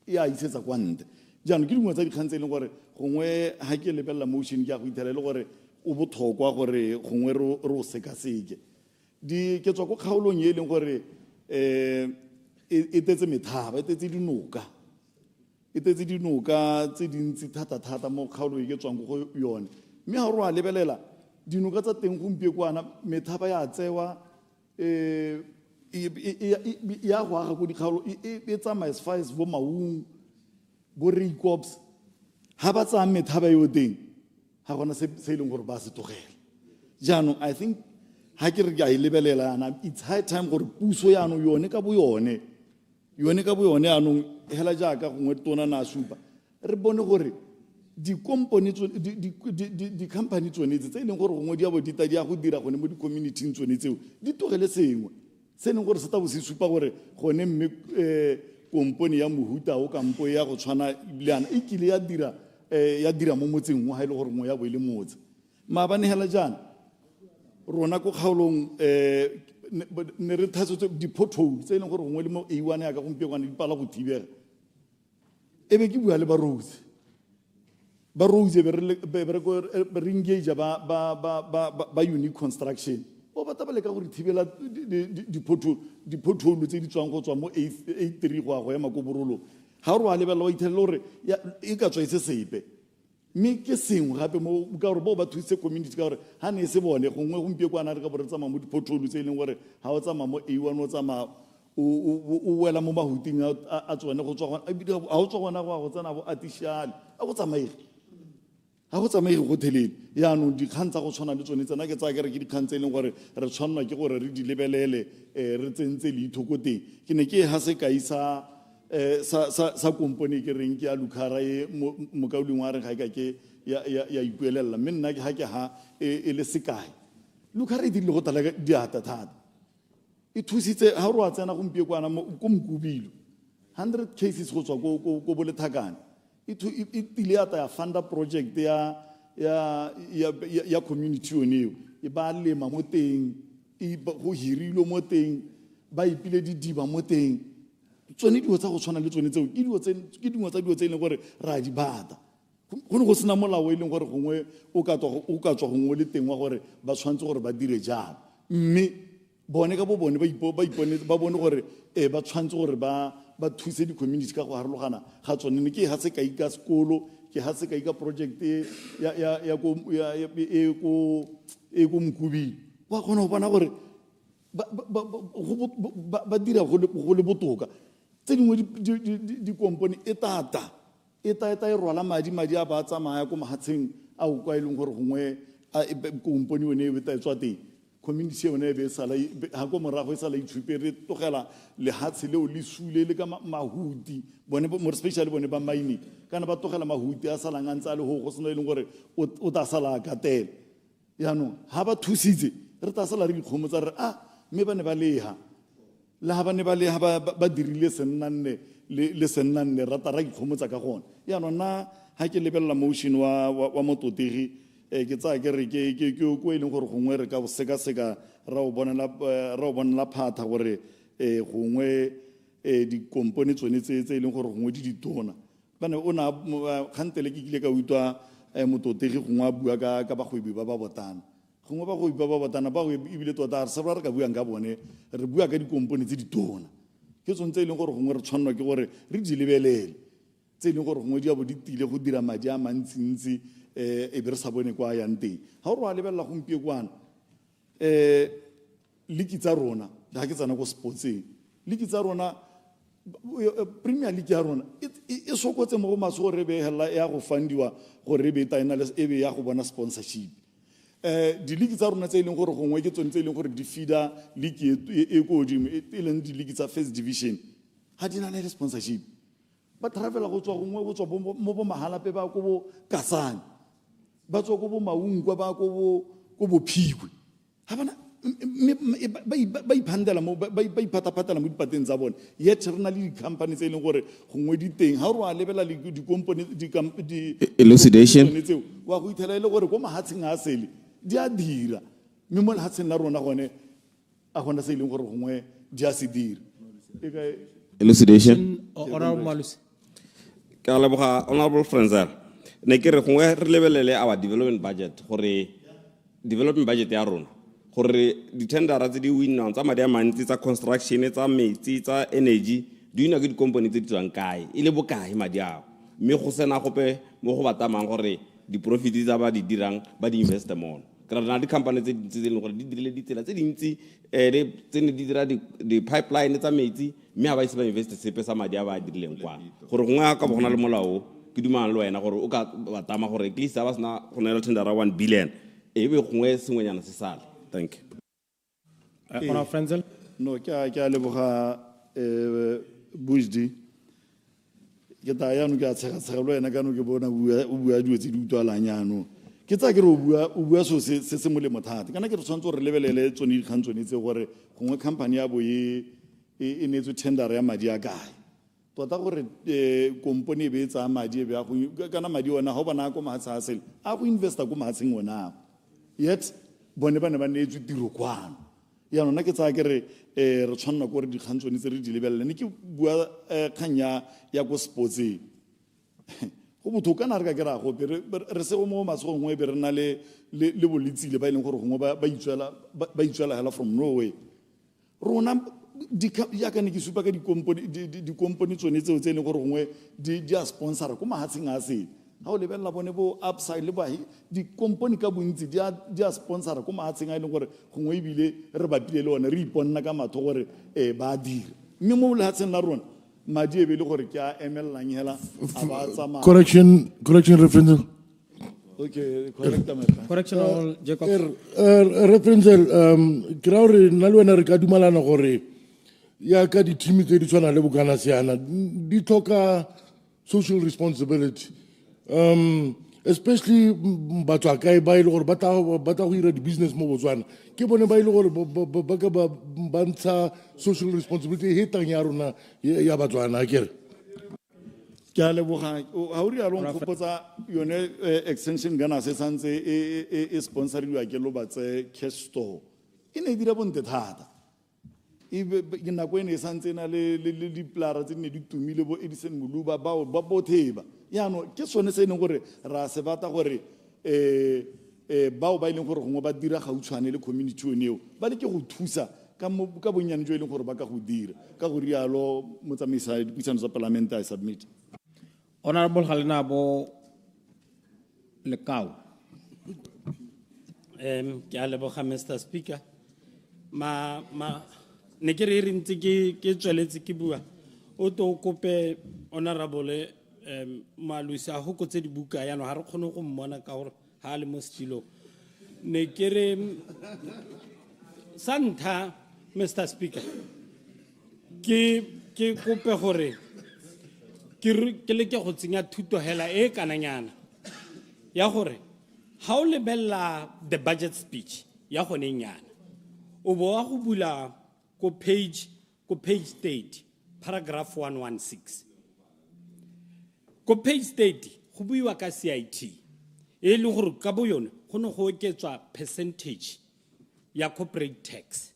e a isetsa kwa ntle jaanong ke dingwe tsa dikgang tse e leng gore gongwe ga ke lebelela motion ke a go ithela ile gore o botlhokwa gore gongwe re o sekaseke ke tswa ko kgaolong e leng gore e tetse methaba e tetse dinoka tse dintsi thata mo kgaolong e ke tswang go yone mme ga re a lebelela dinoka tsa teng gompie kwana methaba ya tsewa ya go aga ko dikgaolo e tsamaya as far as bo maung bo reikops ha ba tsaya methaba yo teng ga gona se e leng gore ba se tlogela jaanong I think ha ke re ke a e lebelela yana it's high time gore puso yaanong yone ka bo yone yaanong hela jaaka gongwe tona na supa re bone gore di-company tsone tse e leng gore gongwe di a bo di ya go dira gone mo di-community tsone tseo di tlogele sengwe se e leng gore se ta bo se supa gore gone mme komponi ya mohuta o kampo ya go tshwana le yana e kile ya dira mo motseng wa ha ile gore mo ya bo ile motse maabane hela jana rona ko kgaolong ne re thatsetse di-pothole tse e leng gore gongwe le mo A1 ya ka gompie kwane di pala go thibega e be ke bua le ba Rose be re engage ba unique construction o ba tabale ka gore thibela di-pothole tse di tswang go tswa mo A3 go ya go ema ko borolo ha re wa lebella wa ithela gore e ka tswa e se sepe mme ke sengwe gape mo ka gore bo ba thusitse community ka gore ga ne se bone gongwe gompiekwana re ka bo re tsamaya mo di-pothole tse e leng gore ga o tsamaya mo A1 o tsamaya o wela mo mahuting a tsone go tswa gona ebile ga o tswa gona go tsena bo artificial a go tsamaege ga go tsamaege gotlhelele yaanong dikgang tsa go tshwana le tsone tsena ke tsaya ke re ke dikgang tse e leng gore re tshwanelwa ke gore re di lebelele re tsentse leitlho ko teng ke ne ke ga sekai sa kompone ke reng ke ya lukhara e mokaoding wa reng ga ka ke ya ipuelela mme nna ga ke ha e le sekai lukhara e dirile go tala diata thata e thusitse ga re wa tsena gompiekwana ko Mokubilo 100 cases go tswa ko bolethakane e tile ata ya funda project ya community yone e ba lema mo teng e go hirilwe mo teng ba ipile didiba mo teng tsone dilo tsa go tshwana le tsone tseo ke dingwe tsa dilo tse e leng gore ra di bata go ne go sena molao e leng gore gongwe o ka tswa gongwe le teng wa gore ba tshwanetse gore ba dire jalo mme bone ka bo bone ba bone gore ba tshwanetse gore ba thuse di-community ka go harologana ga tsone ne ke ga se kai ka sekolo ke ga se kai ka project e ko Mokubilo wa kgona go bona gore ba dira go le botoka tse dingwe dikompone e tata e rwala madi a ba tsamaya ko mahatsheng a o kwa e leng gore gongwe kompone yone e beta e tswa teng community yone e be sala ha ko morago e sala itshupe re tlogela lehatshe leo le sule le ka mahuti bone mo especially bone ba mining kana ba tlogela mahuti a salang a ntse a le go sena e leng gore o ta sala ka tela yaanong ha ba thusitse re ta sala re dikgomo tsa re mme ba ne ba leha le ha ba ne ba leha ba dirile sennanne le sennanne rata ra dikgomo tsa ka gona yaanong nna ha ke lebelela motion wa mototegi ke tsaya ke re ke ko e leng gore gongwe re ka sekaseka ra o bonela phatha gore gongwe dikompone tsone tse e leng gore gongwe di ditona bane o na kgantele ke kile ka utlwa mototegi gongwe a bua ka bagwebi ba botana gongwe bagwebi ba botana ba ebile tota re se re ka buang ka bone re bua ka dikompone tse ditona ke tsone tse e leng gore gongwe re tshwanelwa ke gore re di lebelele tse e leng gore gongwe di a bo di tile go dira madi a mantsintsi e be re sa bone kwa yang teng ga o re wa lebelela gompiekwana league tsa rona ga ke tsena ko sportseng league tsa rona premier league ya rona e sokotse mo go maso gore be hela ya go fundiwa gore be tainale e be ya go bona sponsorship di-league tsa rona tse e leng gore gongwe ke tsone tse e leng gore di feeder league e ko godimo e leng di-league tsa first division ga di na le sponsorship ba travela go tswa gongwe go tswa mo bo Mahalape ba ko bo Kasane ba tswa ko bo Maungwa ba ko bo Phikwe ha bana ba iphandela mo ba iphataphatela mo dipateng tsa bone yet re na le di-company tse e leng gore gongwe di teng ga o re wa lebela di-company elucidation wa go ithela e le gore ko mahatsheng a sele di a dira mme mo lehatsheng la rona gone a gona se e leng gore gongwe di a se dira elucidation Ka leboga honorable Frenzel ne ke re gongwe re lebelele our development budget gore development budget ya rona gore di-tendera tse di winnang tsa madi a mantsi tsa construction tsa metsi tsa energy di wina ke di-company tse di tswang kae e le bokae madi ao mme go sena gope mo go batamang gore di-profit tsa ba di dirang ba di investe mono ke re na di-company tse dintsi tse e leng gore di dirile ditsela tse dintsi tse ne di dira di-pipeline tsa metsi mme ga ba ise ba investe sepe sa madi a ba a dirileng kwa gore gongwe ka bo go na le molao ke dumang le wena gore o ka batama gore at least ba sena go neela tendera 1 billion e be gongwe sengwenyana se sale thank you Honorable Frenzel no ke a leboga Bujdi ke ta ya no ke a tshega le wena ka no ke bona o bua dilo tse di utlwalang yaano ke tsa ke re o bua so se molemo thata kana ke re tshwanetse re lebelele tsone dikgang tsone tse gore gongwe company ya bo e neetswe tendera ya madi a kae tota gore company e be e tsaya madi e be ya go kana madi ona ga o bona ko mahatshe a sele a go investa ko mahatsheng ona yet bone ba ne ba neetswe tiro kwano yaanong nna ke tsaya ke re re tshwanela ko gore dikgang tsone tse re di lebelele ne ke bua kgang ya ko sportseng go botoka na re ka ke ra gope re se mo matsogong ngwe be re na le boletsile ba e leng gore gongwe ba itswela hela from Norway rona yaka ne ke supa ka dikompone tsone tseo tse e leng gore gongwe di a sponsora ko mahatsheng a sele ha o lebelela bone bo upside le bahi di-company ka bontsi di a sponsora ko mahatsheng a e leng gore gongwe ebile re bapile le one re iponna ka matho gore ba a dira mme mo lehatsheng la rona madi e be le gore ke a emelelang hela a ba tsamaya correction referendum. okay correctional Jacob. Referendum ke ra gore nna le wena re ka dumalana gore ya ka di-team tse di tshwana le bokana seana di tlhoka social responsibility, especially batho kae ba ile gore ba tla go ira di-business mo Botswana ke bone ba ile gore ba ka ba ntsha social responsibility he tang ya rona ya Batswana akere. ke a leboga ha o rialo nkgopotsa yone extension gana se santse e sponsoriwa ke lo batse cash store e ne dira bonte thata ke nako e ne santse na le diplara tse ne di tumile bo Edison Muluba ba botheba yaano ke sone se e leng gore ra se bata gore bao ba ileng gore gongwe ba dira gautshwane le community oneo ba le ke go thusa ka bonnyane jo e leng gore ba ka go dira ka go rialo motsamaisa dipuisano tsa palamente I submit. Honorable Halinabo Lekau. Ke a leboga Mr. Speaker. Ne ke re ntse ke tsweletse ke bua o to kope honorable Malusi a hokotse dibuka ya no ha re khone go mmona ka gore ha le mo stilo ne ke re santa Mr. Speaker ke kope gore ke le ke go tsenya thuto hela e kananyana ya gore ha o lebella the budget speech ya gone nyana o bo wa go bula ko page 30 paragraph 116 ko page 30 go buiwa ka CIT e le gore ka bo yone go ne go oketswa percentage ya corporate tax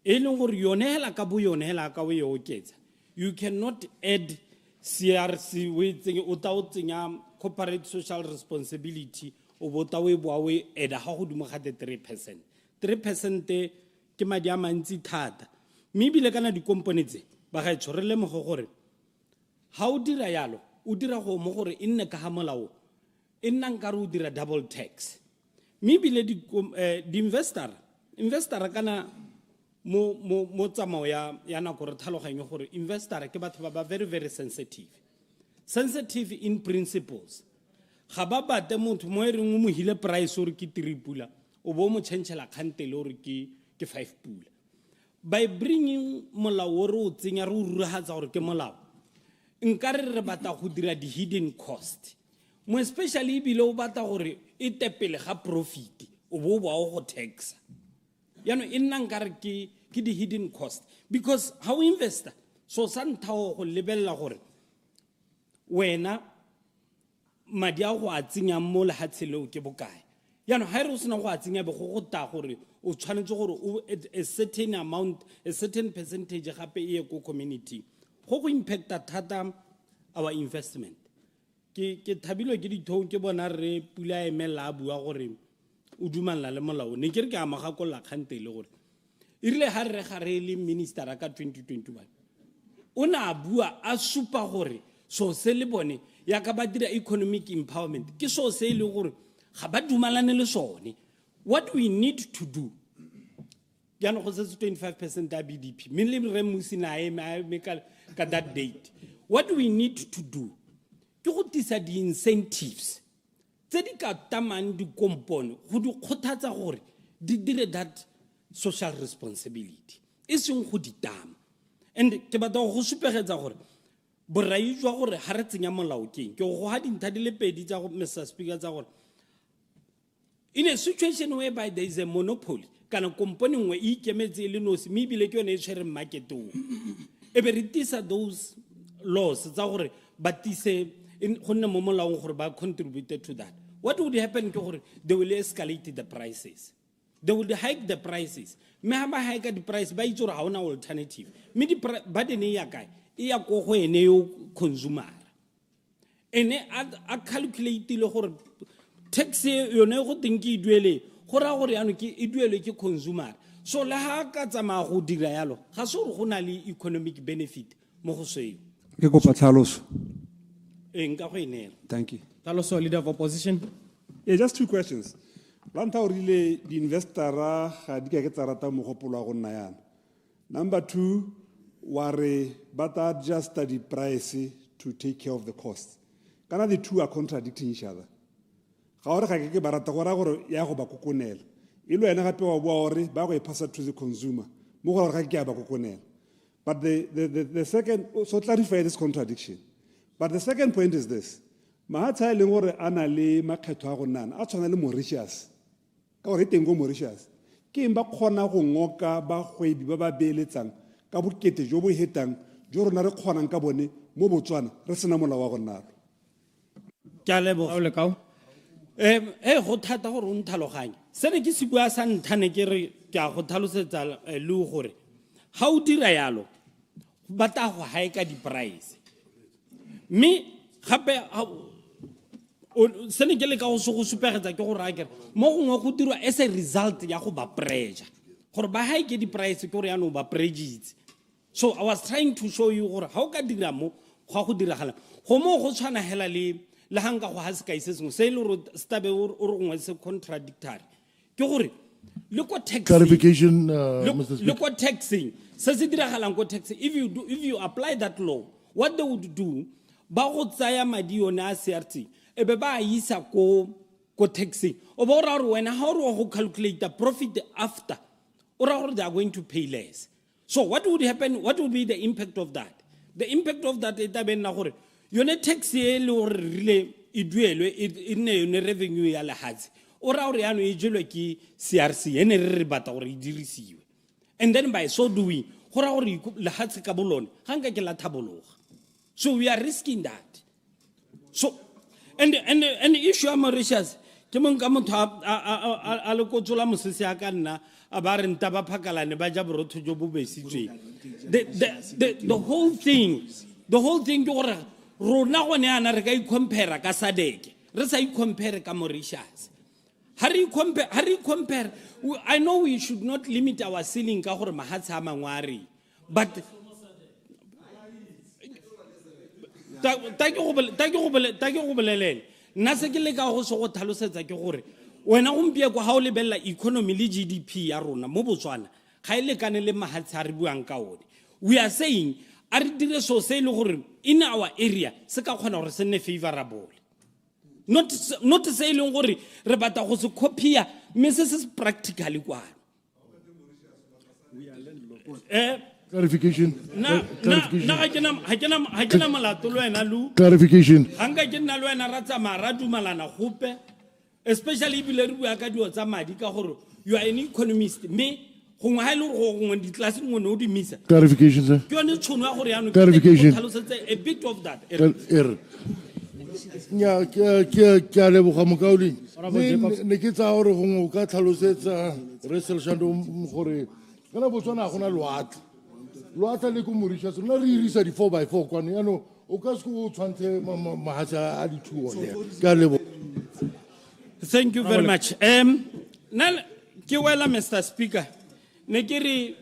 e le gore yone hela ka bo yone hela ka o e oketsa you cannot add CRC with the corporate social responsibility o bota we boa we eda ha go dimo ga 3%. 3% ke madi a mantsi thata. Mme bile kana di company tse ba ga tshorele mo go gore ha o dira yalo o dira go mo gore e nne ka ha molao e nna nka re o dira double tax. Mme bile di investor kana mo tsamao ya nako re tlhaloganye gore investor ke batho ba very very sensitive in principles ga ba bate motho mo e reng o mo hile price o re ke 3 pula o bo mo tšhentšhela kgantele o re ke 5 pula by bringing molao o re o tsenya re o ruragatsa gore ke molao nka re batla go dira di hidden cost mo especially bile o batla gore e tepele ga profit o bo ba go taxa yano inna nkare ke di hidden cost because how investor so santao go lebella gore wena madi a go a tsenya mo le hatseleo ke bokae yano ha re sena go a tsenya be go ta gore o tshwanetse gore a certain amount a certain percentage gape e go community go impacta thata our investment ke thabilo ke ditho ke bona re pula emela a bua gore o dumalla le molao ne ke re ke a maga ko la khantele gore irile ha re ga re le minister ka 2021 ona bua a supa gore so se le bone ya ka ba dira economic empowerment ke so se le gore ga ba dumalane le sone what we need to do ya no go se 25% ya BDP minimum remusi na e ka that date what we need to do ke go tisa di incentives tse di ka tamang di kompone go di khothatsa gore di dire that social responsibility iseng go ditama and ke batla go supegetsa gore borai jwa gore ha re tsenya molao ke go ha dintlha di le pedi tsa go Mr. Speaker tsa gore in a situation whereby there is a monopoly kana company nngwe e ikemetse le nosi mme bile ke yone e tshwere market o e be re tisa those laws tsa gore ba tise go nne mo molaong gore ba contributed to that what would happen ke gore they will escalate the prices. They would hike the prices. Me ha ba hike the price ba itse gore ha ona alternative. Me di ba de ne ya kae e ya go go ene yo consumer. Ene a calculate le gore tax yone go tinki duele go ra gore ano ke e duele ke consumer. So le ha ka tsama go dira yalo ga se gore go na le economic benefit mo go seo. Ke go patlhaloso. Nka go enela. Thank you. Taloso, Leader of Opposition. Yeah, just two questions. Lanta really the investor ga di ka ke tsa rata mogopolo wa go nna yana. Number two, ware but adjust the price to take care of the costs. Kana the two are contradicting each other. Ga ore ga ke barata go ra gore ya go ba kokonela. Ilo ena gape wa bua gore ba go e passa to the consumer. Mo go ga ke ya ba kokonela. But the second, so clarify this contradiction. But the second point is this. Mahatsa e leng gore a na le makgetho a go nana a tshwana le Mauritius ka gore teng go Mauritius ke eng ba kgona go ngoka ba kgwebi ba ba beeletsang ka bokete jo bo hetang jo rona re kgonang ka bone mo Botswana re sena molao wa go nna ke a leboga go thata gore o ntlhaloganye se ne ke se bua sa nthane ke re ke a go tlhalosetsa le gore ga o dira yalo ba tla go haeka di-price mme gape se ne ke le ka go se go supegetsa ke gore a kere mo gongwe go dirwa as a result ya go ba pressure gore ba haeke di-price ke gore yaanong ba prejitse. So I was trying to show you gore ga o ka dira mo go go diragala go mo go tshwana hela le hanga go ha sekai se sengwe se le gore stabe o re ngwe se contradictory ke gore le ko taxing clarification Mr. Speaker. le ko taxing se se diragalang ko taxing if you apply that law what they would do ba go tsaya madi yona a CRT e be ba isa ko taxing o ba ra re wena ha o re go calculate the profit after or they are going to pay less. So what would happen? What would be the impact of that? The impact of that is that yone tax e le gore rile e duelwe e nne yone revenue ya lehazi o ra gore yano e jelwe ke CRC ene re batla gore e dirisiwe, and then by so doing go ra gore lehazi ka bolone ga nka ke la thabologa. So we are risking that. So and the issue of Mauritius ke mong ka motho a le kotsola mosese a ka nna a ba re nta ba phakalane ba ja borotho jo bo besitsweng. The whole thing ke gore rona gone ana re ka compare ka SADC re sa compare ka Mauritius. Hari compare I know we should not limit our ceiling ka gore mahatse a mangwari, but ta ke go bolelele nna se ke le ka go se go tlhalosetsa ke gore wena gompie go ha o lebella economy le GDP ya rona mo Botswana ga ile kane le mahatse a re buang ka one. We are saying a re dire so se le gore in our area se ka kgona gore se nne favorable, not say le gore re batla go se copya mme se se practically kwa clarification. Clarification. Clarification. Especially if you are an economist. Clarification, sir. Clarification. A bit of that. Yeah, ke a leboga mokaodi ne ke tsa gore gongwe o ka tlhalosetsa resolution gore kana Botswana gona loata le ko Mauritius rona re irisa di 4x4 kwane yaanong o ka se go tshwantshe mahatse a di-two one ke a leboga. Thank you very much. Ke wela Mr. Speaker ne ke re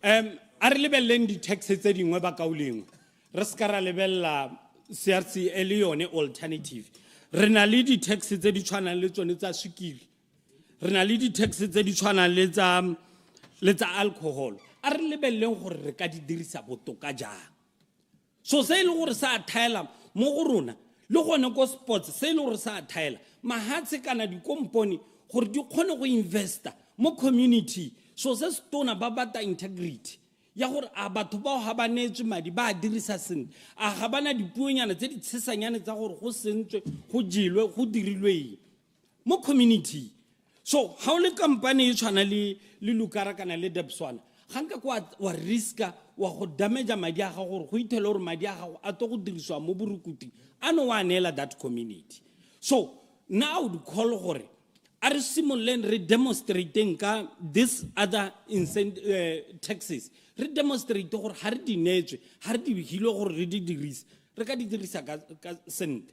a re lebelleng di-taxes tse dingwe ba kaolengwe re ska ra lebella CRC e le yone alternative. Re na le di-taxes tse di tshwanang le tsone tsa sukiri, re na le di-taxes tse di tshwanang le tsa alcohol. A re lebelleng gore re ka di dirisa botoka jang. So se le gore sa thaela mo go rona le gone ko sports se le gore sa thaela mahatse kana di company gore di kgone go investa mo community. So se stona ba bata integrity ya gore a batho ba ha ba netse madi ba dirisa seng a ga bana dipuonyana tse di tshesanyane tsa gore go sentswe go jilwe go dirilwe mo community. So how le company e tshwana le Lukara kana le Debswana ganka kwa wa riska wa go damage madi a ga gore go ithele gore madi a ga a to go diriswa mo burukuti ano wa neela that community. So now I would call gore are simolen re demonstrating ka this other taxes re demonstrate gore ha re di netswe ha re di hilo gore re di dirisa re ka di dirisa ka sent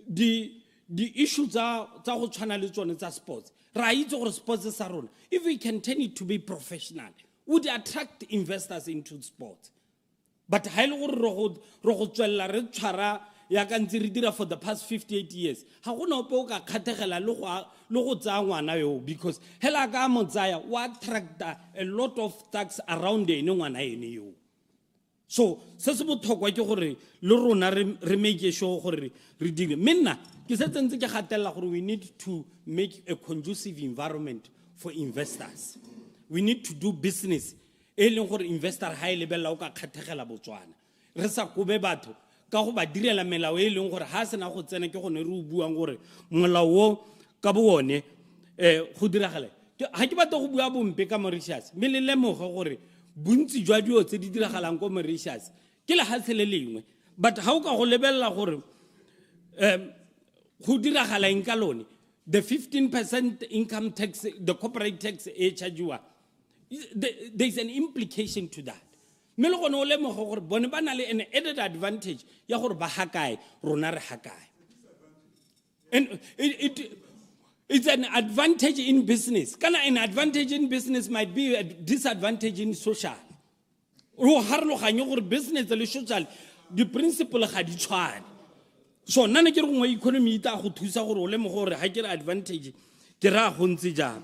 the issues tsa go tshwana le tsone tsa sports ra itse gore sports sa rona if we can turn it to be professional would attract investors into sports. But ha ile gore re go tswella re tshwara ya ka ntse re dira for the past 58 years ha gona ope o ka kgathegela le go tsaya ngwana yo because hela ka mo tsaya wa attract a lot of thugs around ene ngwana ene yo. So se se botlhokwa ke gore le rona re make sure gore re dire menna ke setse ntse ke gatella gore we need to make a conducive environment for investors. We need to do business e leng gore investor ha ile bella o ka kgathegela botswana re sa kobe batho ka go ba direla melao e leng gore ha sena go tsena ke gone re o buang gore molao wo ka bone go diragala ha ke batla go bua bompe ka Mauritius mme le lemoge gore bontsi jwa dio tse di diragalang ko Mauritius ke le ha se le lengwe but ha o ka go lebella gore go diragala eng ka lone the 15% income tax the corporate tax e chargewa there is an implication to that. Me le gone o lemoge gore bone ba na le an added advantage ya gore ba hakae rona re hakae. And it's an advantage in business. Kana an advantage in business might be a disadvantage in social. Ro harloganye gore business le social the principle ga di tshwane. So nna ke re ngwe economy ita go thusa gore o lemoge gore ha ke re advantage ke ra go ntse jang.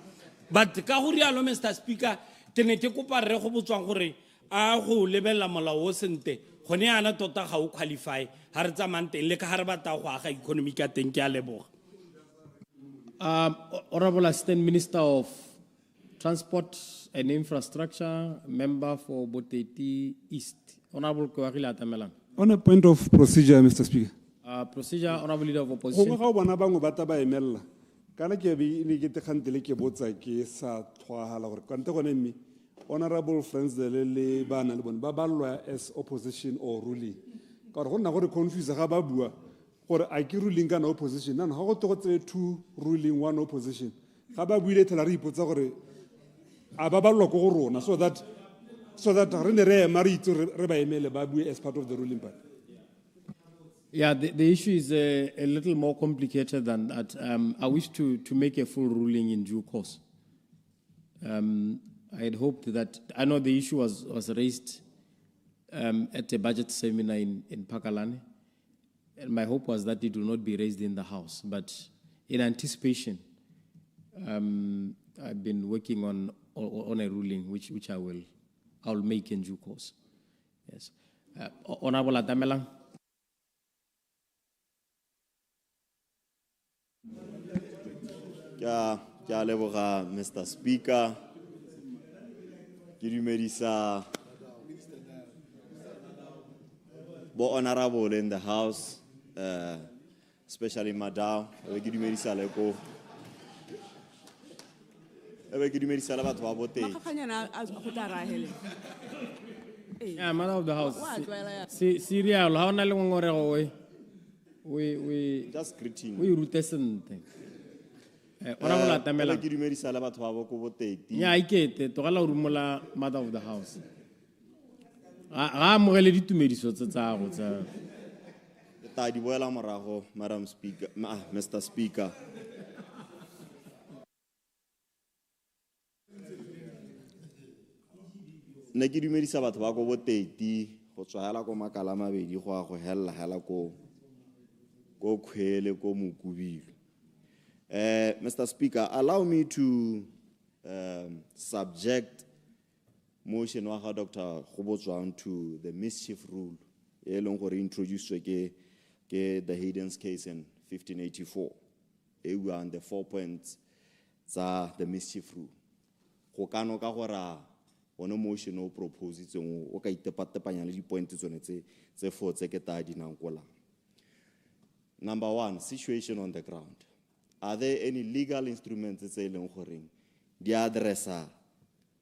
But ka go rialo Mr. Speaker ke ne ke kopa re go botswang gore a go lebella molao o sente gone ana tota ga o qualify ha re tsamang teng le ka ha re batla go aga economy ka teng ke a leboga. Honorable Assistant Minister of Transport and Infrastructure, member for Boteti East. Honorable 𝗠𝗦𝗡𝗦𝗧𝗜𝗢𝗏. On a point of procedure, Mr. Speaker. Procedure, Honorable Leader of Go Opposition. ga bona bangwe ba taba emella. Kana ke be ne ke tekgantele ke botsa ke sa tshwahala gore kante gone mme Honorable friends le bana le bona ba balwa as opposition or ruling. Ka gore go nna gore confuse ga ba bua gore a ke ruling kana opposition nana ga go togotse two ruling one opposition. Ga ba buile tla re ipotsa gore a ba balwa go go rona so that re ne re mari itse re ba emele ba bue as part of the ruling party. Yeah, the issue is a little more complicated than that. I wish to make a full ruling in due course. I had hoped that, I know the issue was raised at a budget seminar in Pakalane, and my hope was that it will not be raised in the House. But in anticipation, I've been working on a ruling which I'll make in due course. Yes. Honorable Atamelang. Ke a leboga Mr. Speaker. Ke dumedisa bo honorable in the House, especially Madam. Ke dumedisa le ko. Ke dumedisa le batho ba boteng. Yeah, Madam of the House. Serial, how na le ngorego we just greeting. We rute sente. Honorable Atamelang. Ke dumedisa le batho ba bo ko boteng. Nya ikete togala o rumola Madam of the House. Ga mogele ditumediso tsa go tsa. Ta di boela morago, Madam Speaker, Mr. Speaker. Ne ke dumedisa batho ba go boteti go tswela go makala mabedi go a go hella ko 𝗠𝗦𝗡𝗦𝗧𝗜𝗢𝗎 ko Mokubilo. Mr. Speaker, allow me to subject motion wa Dr. 𝗤𝗏𝗡𝗦𝗧𝗜𝗢𝗏 to the mischief rule e leng gore introduced ke the Hayden's case in 1584. E buang the 4 points tsa the mischief rule. Go kano ka gore one motion o propositseng o ka itepatepanya le di point tsone tse 4 tse ke ta dinang kola. Number 1, situation on the ground. Are there any legal instruments tse leng gore di addressa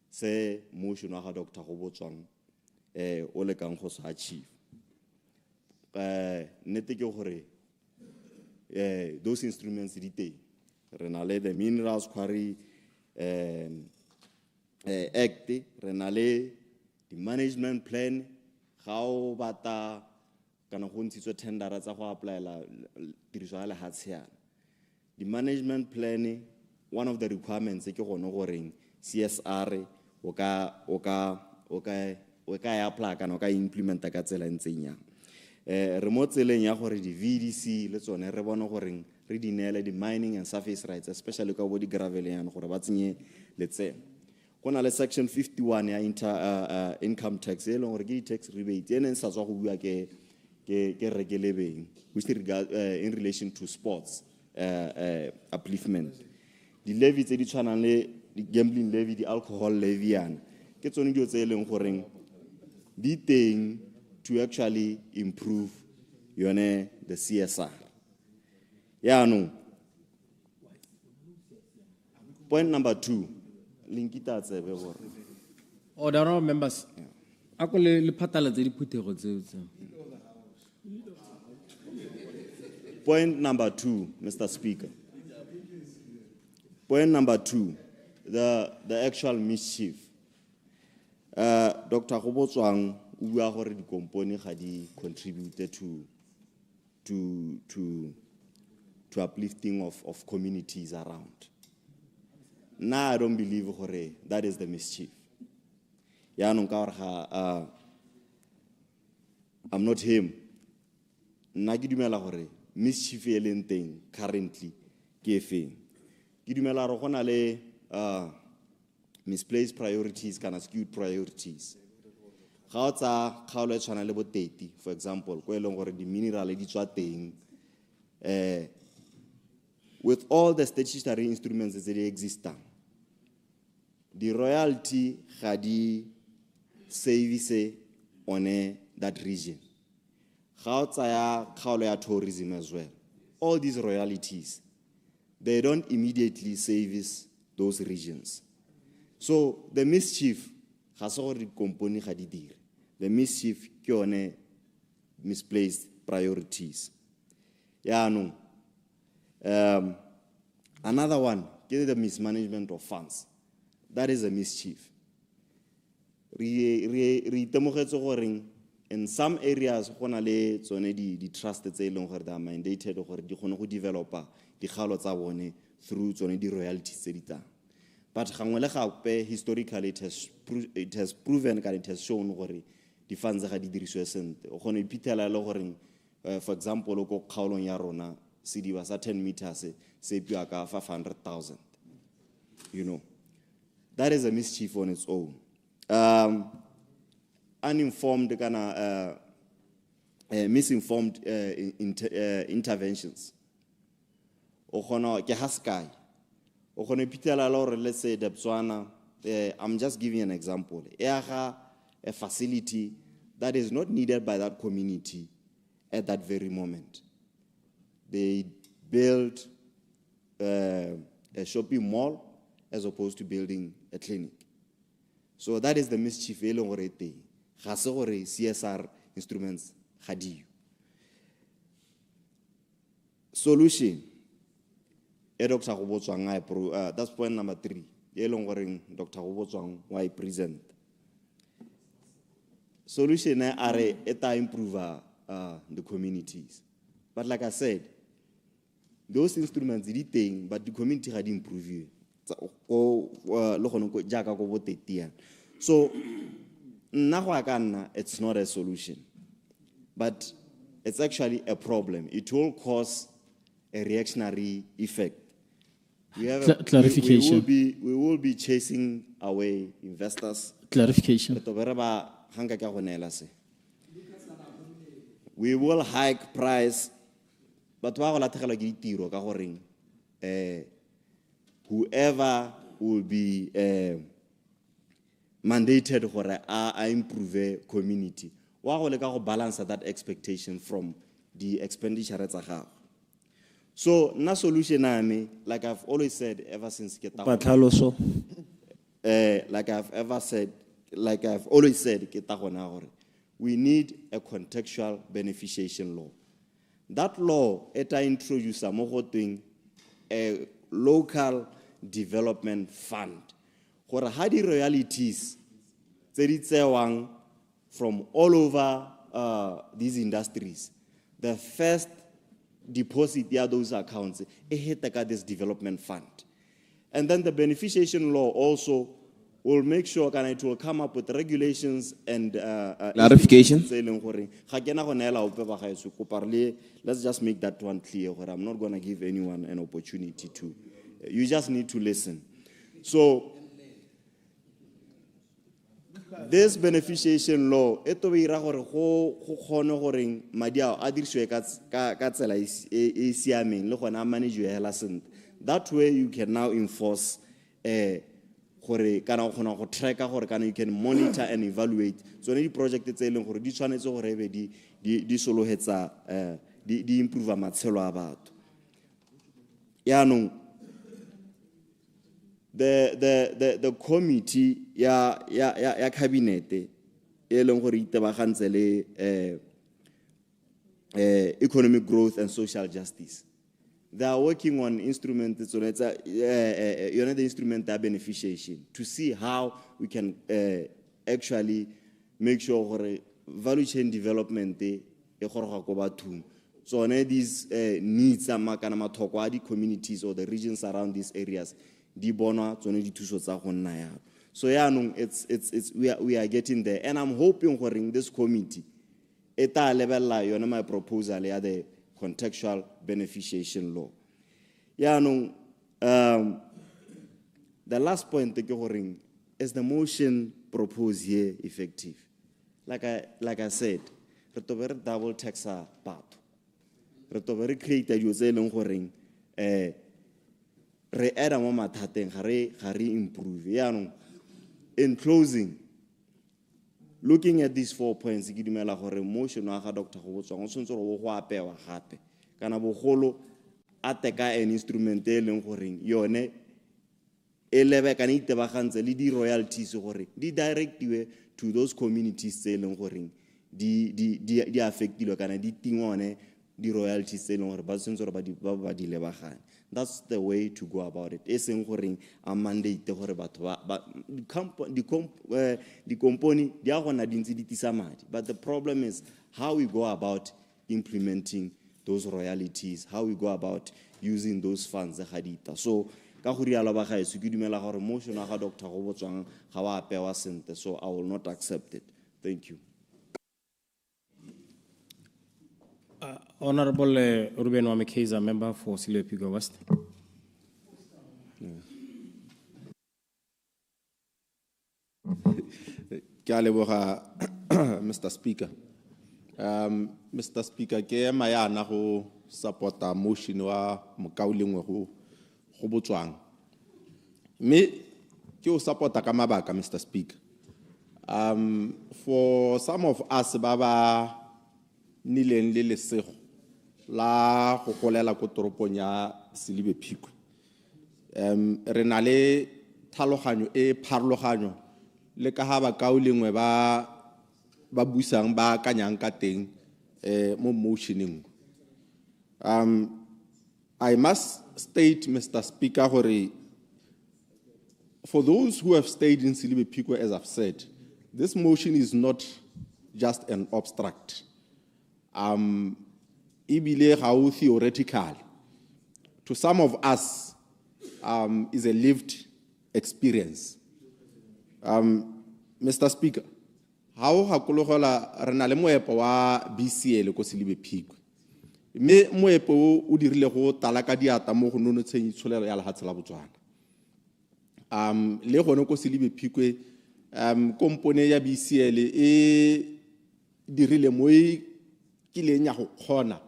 se motion wa Dr. 𝗤𝗏𝗡𝗦𝗧𝗜𝗢𝗏 o le kang go sa achieve? Nnete ke gore those instruments di teng. Re na le the Minerals Quarry Act, re na le the management plan ga o bata kana go ntshitswe tendera tsa go applyela tiriso ya lehatsheana. The management plan, one of the requirements ke gone goreng CSR o ka apply kana o ka implementa ka tsela ntseng yang. re mo tseleng ya gore di-VDC le tsone re bone gore re di neele di-mining and surface rights, especially ka bo di-gravel yana gore ba tsenye letseno. Go na le section 51 ya income tax e leng gore ke di-tax rebate e neng sa tswa go bua ke Rekelebeng, which in relation to sports upliftment. The levy tse di tshwanang le gambling levy, the alcohol levy yana ke tsone dio tse e leng goreng di teng to actually improve yone the CSR. Yaanong point number 2 linkita tsebe gore Honorable members, ako le phatlalatse diphuthego tseo. Point number 2, Mr. Speaker. Point number 2, the actual mischief. Dr. 𝗤𝗦𝗧𝗜𝗢𝗦 bua gore di company ga di contributed to uplifting of communities around. Now I don't believe gore that is the mischief. I'm not him. Nna ke dumela gore mischief e leng teng currently ke efeng. Ke dumela gore go na le misplaced priorities kana skewed priorities. Ga o tsa kgaolo e tshwana le bo 30, for example, ko e leng gore di mineral di tswa teng with all the statutory instruments that exist, the royalty ga di service on that region. Ga o tsaya kgaolo ya tourism as well, all these royalties, they don't immediately service those regions. So the mischief ga se gore company ga di dire. The mischief ke yone misplaced priorities. Yaanong another one ke the mismanagement of funds. That is a mischief. Re itemogetse gore in some areas go na le tsone di trust tse leng gore they are mandated gore di kgone go developa dikgalo tsa bone through tsone di royalties tse di tlang. But gangwe le gape historically it has proven and it has shown gore di funds ga di dirisiwe sente. O kgone iphitlhela le gore for example go kgaolong ya rona sediba sa 10 meters se piwa ka 500,000. You know, that is a mischief on its own. Uninformed misinformed interventions. Let's say Botswana, I'm just giving an example. A facility that is not needed by that community at that very moment. They build a shopping mall as opposed to building a clinic. So that is the mischief. CSR instruments hadiyu. Solution. Dr. 𝗤𝗦𝗧𝗜𝗢𝗡, that's point number 3. Dr. 𝗤𝗦𝗧𝗜𝗢𝗡 present. Solution are to improve the communities. But like I said, those instruments are thing, but the community had improved. So it's not a solution, but it's actually a problem. It will cause a reactionary effect. We have Clarification. We will be chasing away investors. Clarification. We will hike price, but whoever will be mandated for improve community, balance that expectation from the expenditure. So, na solution like I've always said ever since like I've always said, we need a contextual beneficiation law. That law introduce a local development fund. For the royalties from all over these industries, the first deposit those accounts, this development fund. And then the beneficiation law also we'll make sure that it will come up with regulations and Clarification. Let's just make that one clear. I'm not going to give anyone an opportunity to. You just need to listen. So, this beneficiation law, that way you can now enforce you can monitor and evaluate. So any project it's improve the committee ya cabinet economic growth and social justice. They are working on instruments, so it's the instrument beneficiation to see how we can actually make sure value chain development so these needs the communities or the regions around these areas so we are getting there, and I'm hoping this committee level my proposal the contextual beneficiation law. The last point is the motion proposed here effective. Like I said, we double tax part. We create a re add mo mathateng ga re improve. In closing, looking at these 4 points, ke dumela gore motion wa ga Dr. Ghobotsoang o tshwantse go go apewa gape kana bogolo a teka an instrument e leng gore yone e lebe kana itebagantse le di royalties gore di directwe to those communities tse leng gore di affectilwe kana di tingwane di royalties tse leng gore ba tshwantse gore ba di lebagane. That's the way to go about it. Eseng gore a mandate gore batho the company di a gona dintsi di tisa madi, but the problem is how we go about implementing those royalties, how we go about using those funds so ka go rialo ba gaetso ke dumela gore motion wa ga Dr. Ghobotsoang ga wa apewa sente, so I will not accept it. Thank you. Honorable Ruben Wamekeza, member for 𝗠𝗦𝗡𝗦𝗧𝗜𝗢𝗏 West. Mr. Speaker. Mr. Speaker, ke maya na go supporta motion wa 𝗠𝗏𝗧𝗜𝗢𝗏 Ghobotsoang. Me ke o supporta ka mabaka, Mr. Speaker. For some of us baba nileng le lesego la go golela ko toropong ya 𝗠𝗦𝗡𝗦𝗧𝗜𝗢𝗏. Re na le tlhaloganyo e pharologanyo le ka ha ba kaulengwe ba busang ba kanyang ka teng mo motioning. I must state, Mr. Speaker, for those who have stayed in 𝗠𝗦𝗡𝗦𝗧𝗜𝗢𝗏, as I've said, this motion is not just an abstract. Ibile how theoretical. To some of us, is a lived experience. Mr. Speaker, how hakologola re na le moepo wa BCL ko 𝗠𝗦𝗡𝗦𝗧𝗜𝗢𝗏. Me moepo o dirile go talaka diata mo go nonotsheng itsholelo ya lehatshe la Botswana. Le gone ko 𝗠𝗦𝗡𝗦𝗧𝗜𝗢𝗏 kompone ya BCL e dirile mo kileng ya go kgona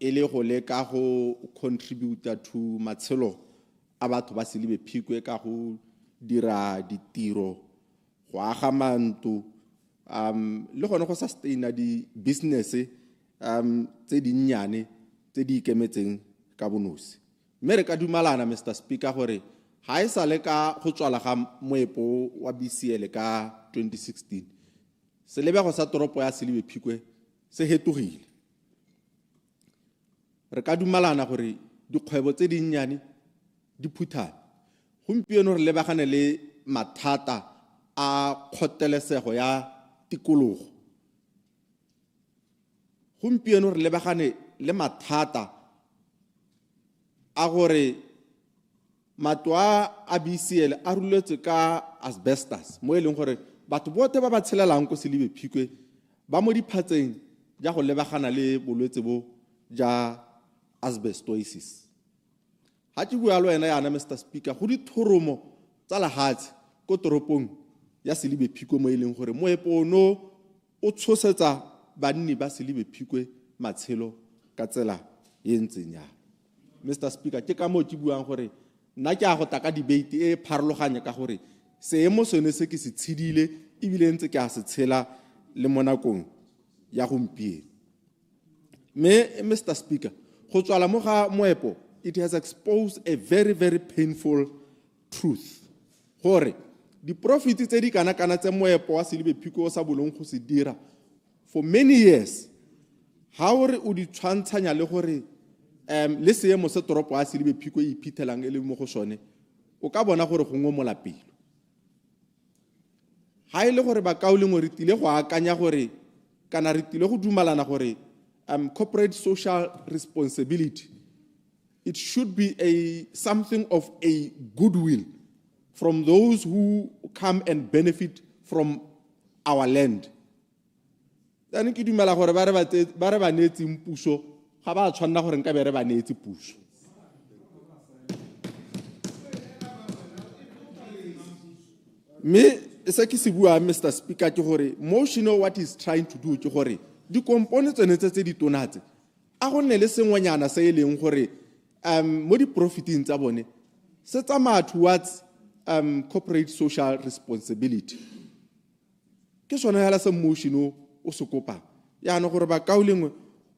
e le go leka go contribute to matshelo a batho ba 𝗠𝗦𝗡𝗦𝗧𝗜𝗢𝗏 ka go dira ditiro go aga manto le gone go sustaina di business tse dinnyane tse di ikemetseng ka bonosi. Mme re ka dumalana, Mr. Speaker, gore ha e sa le ka go tswala ga moepo wa BCL ka 2016 selebego sa toropo ya 𝗠𝗦𝗡𝗦𝗧𝗜𝗢𝗏 se hetogile. Re ka dumalana gore dikgwebo tse dinnyane di phuthane. Gompieno re lebagane le mathata a kgothelesego ya tikologo. Gompieno re lebagane le mathata a gore matwa a BCL a ruletswe ka asbestos mo e leng gore batho bote ba ba tshelelang ko Selibe Phikwe ba mo diphatseng ja go lebagana le bolwetse bo ja asbestosis. Ha ke bua le wena yana Mr. Speaker go dithoromo tsa lahatse ko toropong ya Selibe Phikwe mo e leng gore moepo ono o tshosetsa banni ba Selibe Phikwe matshelo ka tsela e ntseng ya. Mr. Speaker, ke ka mo ke buang gore nna ke a go taka debate e pharologanya ka gore seemo sone se ke se tshidile ebile ntse ke a se tshela le mo nakong ya gompieno. Me Mr. Speaker, go tswala mo ga moepo, it has exposed a very, very painful truth. Gore di profits tse di kana tse moepo wa Selibe Phikwe o sa bolong go se dira for many years. Ha ore o di tshwantshanya le gore le seemo se toropo ya Selibe Phikwe e iphithelang e le mo go sone, o ka bona gore go ngo molapelo. Ha ile gore ba kaolengwe re tile go akanya gore kana re tile go dumalana gore corporate social responsibility, it should be something of a goodwill from those who come and benefit from our land. Then ke dumela gore ba re ba neetseng puso ga ba tshwanela gore nka be re ba neetse puso. Me se ke se bua Mr. Speaker ke gore motion what is trying to do ke gore di components tse di tonatse a go nne le sengwenyana se e leng gore mo di profiting tsa bone se tsamaya towards corporate social responsibility. Ke sona yala se motion o se kopa ya no gore ba kaolengwe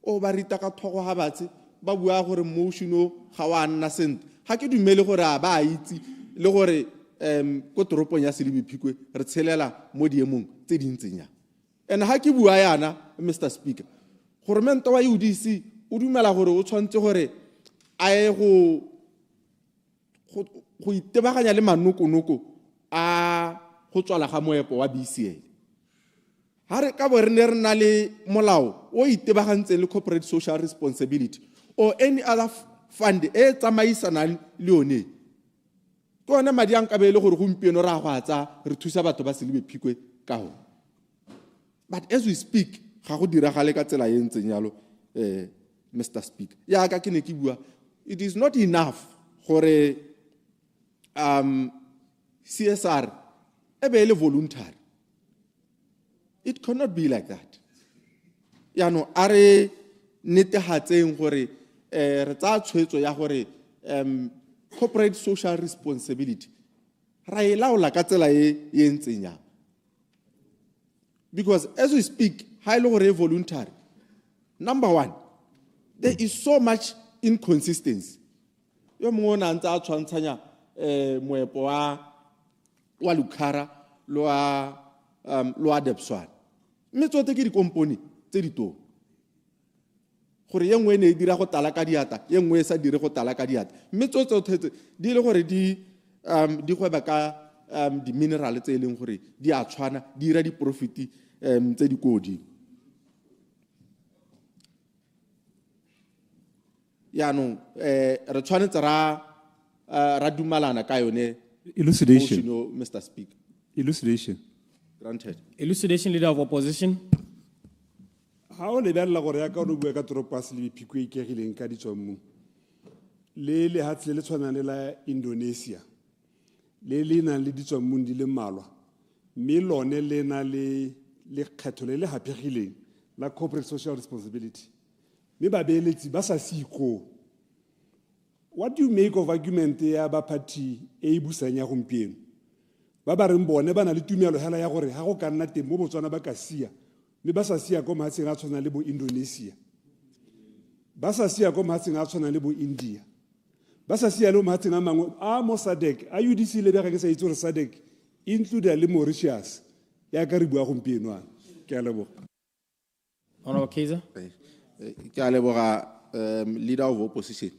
o ba rita ka thogo ha batse ba bua gore motion ga wa nna sent ha ke dumele gore a ba itse le gore ko toropong ya Selibe Phikwe re tshelela mo diemong tse dintsenya. And ha ke bua yana Mr. Speaker, gore mento wa UDC o dumela gore o tshwantse gore a e go itebaganya le manoko a go tswala ga moepo wa BCL. Ha re ka bo re ne re na le molao o itebagantseng le corporate social responsibility or any other fund e tsamaisanang le yone, ke ona madi a nka be le gore gompieno ra go atsa re thusa batho ba Selibe Phikwe ka ho. But as we speak ga go diragale ka tsela e ntseng yalo Mr. Speaker. Ya ka ke ne ke bua, it is not enough gore CSR e be le voluntary. It cannot be like that. Ya no are netehatseng gore re tsa tshwetso ya gore corporate social responsibility ra e laola ka tsela e ntseng ya. Because as we speak, high low voluntary. Number one, there is so much inconsistency. Yo mona ntsa tshwantshanya moepo wa Lukhara lo a Debswana. Mme tsote ke di company tse di to. Gore ye nngwe ne dira go tala ka diata, ye nngwe sa dire go tala ka diata. Mme tsote di le gore di go ba ka di mineral tse leng gore di a tshwana di dira di profit tse di kodi. Ya no re tshwanetse ra dumalana ka yone. Elucidation, Mr. Speaker. Elucidation. Granted. Elucidation, Leader of Opposition. Ha o lebella gore ya ka o bua ka toropo ya Selibe Phikwe ke gileng ka ditswammu le hatle le tshwana le la Indonesia le na le ditswammu di le malwa mme lone le na le kgetho le hapegileng la corporate social responsibility mme ba beeletsi ba sa siko. What do you make of argument ya ba party e busanya gompieno ba ba reng bone ba na le tumelo hela ya gore ha go ka nna teng mo Botswana ba ka sia mme ba sa sia ko mahatsheng a tshwana le bo Indonesia, ba sa sia ko mahatsheng a tshwana le bo India, ba sa sia le mahatsheng a mangwe a mo SADC a UDC le bega ke sa itse gore SADC include le Mauritius ya ka re bua gompieno a. Ke a leboga. Honorable Kaiser. Ke a leboga Leader of Opposition.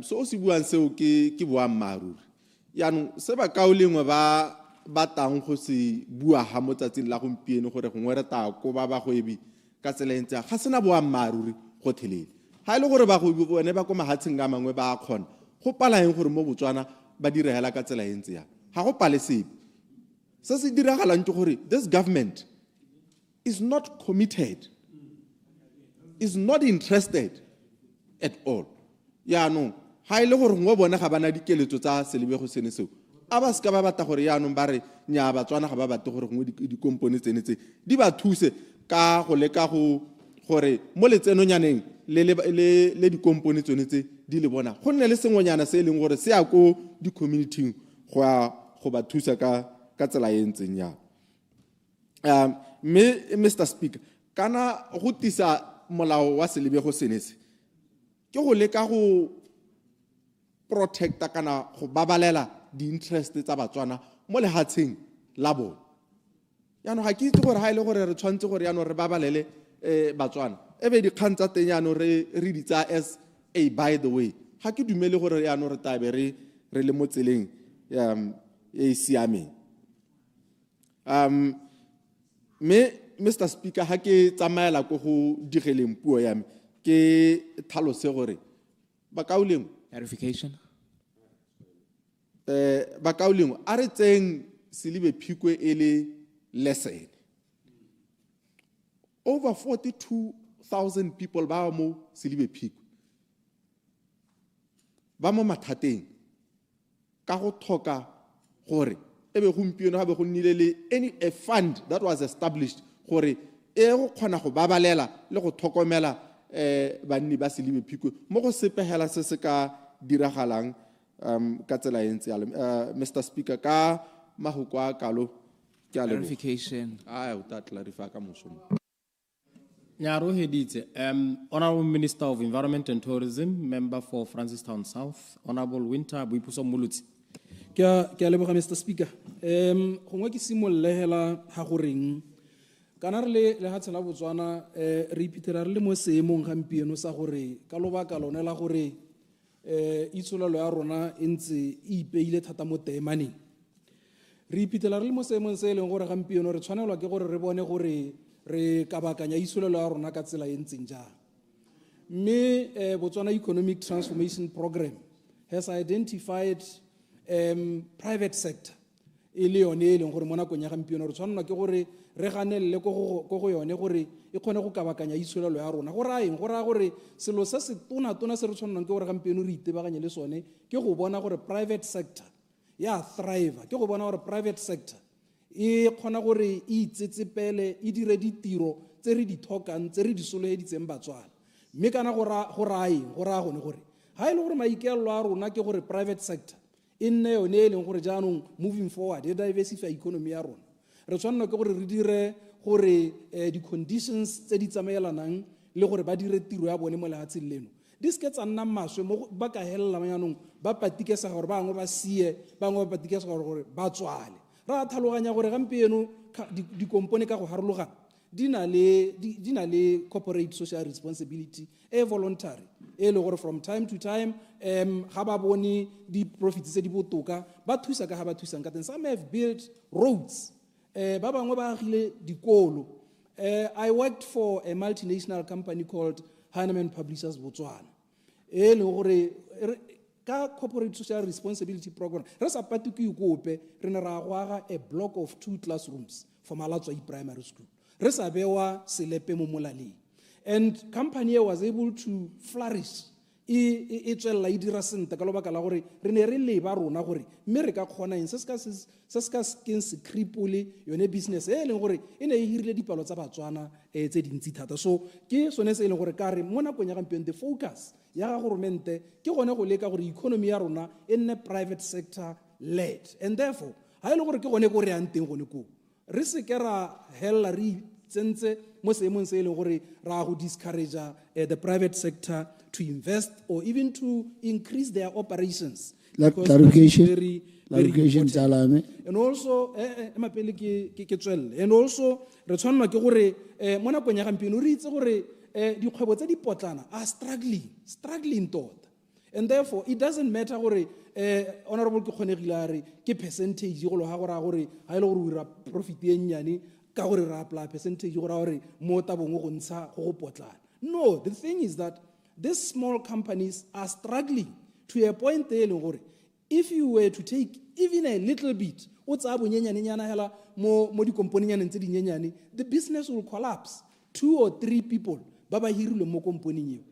So o se buang seo ke boammaruri. Yaanong se ba kaolengwe ba tang go se bua ha mo tsatsing la gompieno gore gongwe re ta ko ba go ebi ka tsela entse ga sena boammaruri go thelele. Ha ile gore ba go bone ba ko mahatsheng ga mangwe ba khona go pala eng gore mo Botswana ba direla ka tsela e ntse ya ga go pale sepe se se diragalang ke gore this government is not committed, is not interested at all. Yaanong ha ile gore ngwe bona ga bana dikeletso tsa selebego sene seo a ba ska ba batla gore yaanong ba re nya ba tswana ga ba batla gore ngwe di components tsene tse di ba thuse ka go leka go gore mo letsenonyaneng le di components tsone tse di le bona go nne le sengonyana se leng gore se ya ko di community go ba thusa ka tsela e ntseng ya Mr. Speaker, kana go tisa molao wa selebego sene se ke go leka go protecta kana go babalela di interest tsa batswana mo lehatsheng la bona. Yaanong ga ke itse gore ha ile gore re tshwantse gore yaanong re babalele batswana ebe dikgang tsa teng yaanong re di tsa as a by the way ga ke dumele gore yaanong re tabe re le mo tseleng e siameng. Mr. Speaker, ha ke tsamaela go go digeleng puo ya me ke tlhalose gore bakauleng clarification bakauleng a re tseng Silibe Phikwe e le lesson. Over 42,000 people ba mo Silibe Phikwe ba mo mathateng ka go thoka gore ebe gompieno ga be go nnile le a fund that was established gore e go kgona go babalela le go thokomela banni ba Silibe Phikwe mo go sepegela se se ka diragalang ka tsela e ntse yalo. Mr. Speaker, ka mahoko a kalo ke a leboga. Clarification. O ta clarify ka mosomo. Nyaro Heditse, Honorable Minister of Environment and Tourism, member for Francistown South, Honorable Winter Boipuso Mulutsi. Ke a leboga Mr. Speaker. Gongwe ke simolle hela ha go reng kana re le lehatshe la Botswana re ipithela re le mo seemong gampieno sa gore ka lobaka lone la gore itshulelo ya rona e ntse e ipeile thata mo teemaneng. Re ipithela re le mo seemong se e leng gore gampieno re tshwanelwa ke gore re bone gore re kabakanya itshulelo ya rona ka tsela e ntseng jang. Mme Botswana Economic Transformation Program has identified private sector e le yone e leng gore mo nakong ya gampieno re tshwanelwa ke gore re ganelele go go yone gore e kgone go kabakanya itshulelo ya rona go raeng go raya gore selo se se tona se re tshwanelwang ke gore gampieno re itebaganye le sone ke go bona gore private sector ya thrive ke go bona gore private sector e kgona gore e itsetsepele e dire ditiro tse re di tlhokang tse re di solegeditseng batswana. Mme kana go raeng go raya gone gore ha ile gore maikaelelo a rona ke gore private sector e nne yone e leng gore jaanong moving forward e diversify economy ya rona re tshwanela ke gore re dire gore di-conditions tse di tsamaelanang le gore ba dire tiro ya bone mo lehatsheng leno di seke tsa nna maswe mo ba ka helela yaanong ba patikesega gore bangwe ba sie bangwe ba patikesega gore ba tswale ra tlhaloganya gore gampieno dikompone ka go harologana di na le corporate social responsibility e voluntary e le gore from time to time ga ba bone di-profits tse di botoka ba thusa ka ga ba thusang ka teng. Some have built roads, ba bangwe ba agile dikolo. I worked for a multinational company called Heinemann Publishers Botswana e le gore ka corporate social responsibility program re sa pati ke ikope re ne ra go aga a block of 2 classrooms for Malatswa primary school re sa bewa selepe mo molaleng, and company was able to flourish e tswela e dira sente ka lobaka la gore re ne re leba rona gore mme re ka kgona eng se se ka sken se cripple yone business e leng gore e ne e hirile dipalo tsa batswana tse dintsi thata. So ke sone se e leng gore ka re mo nakong ya gampieno the focus ya ga goromente ke gone go leka gore economy ya rona e nne private sector led, and therefore ha ile gore ke gone go re yang teng gone ko re se ke ra hella re tsentse mo seemong se e leng gore ra go discourage the private sector to invest or even to increase their operations. Clarification. Very Jalame. And also and also re tshwanela ke gore mo nakong ya gampieno re itse gore dikgwebo tse di potlana are struggling tota, and therefore it doesn't matter gore honorable ke kgonegile a re ke percentage go lo ga gore ha ile gore o ira profit e nnyane ka gore ra apply percentage go ra gore mo tabong go ntsha go potlana. No, the thing is that these small companies are struggling to a point e leng gore if you were to take even a little bit, the business will collapse. 2 or 3 people, ba hirilwe mo komponing eo.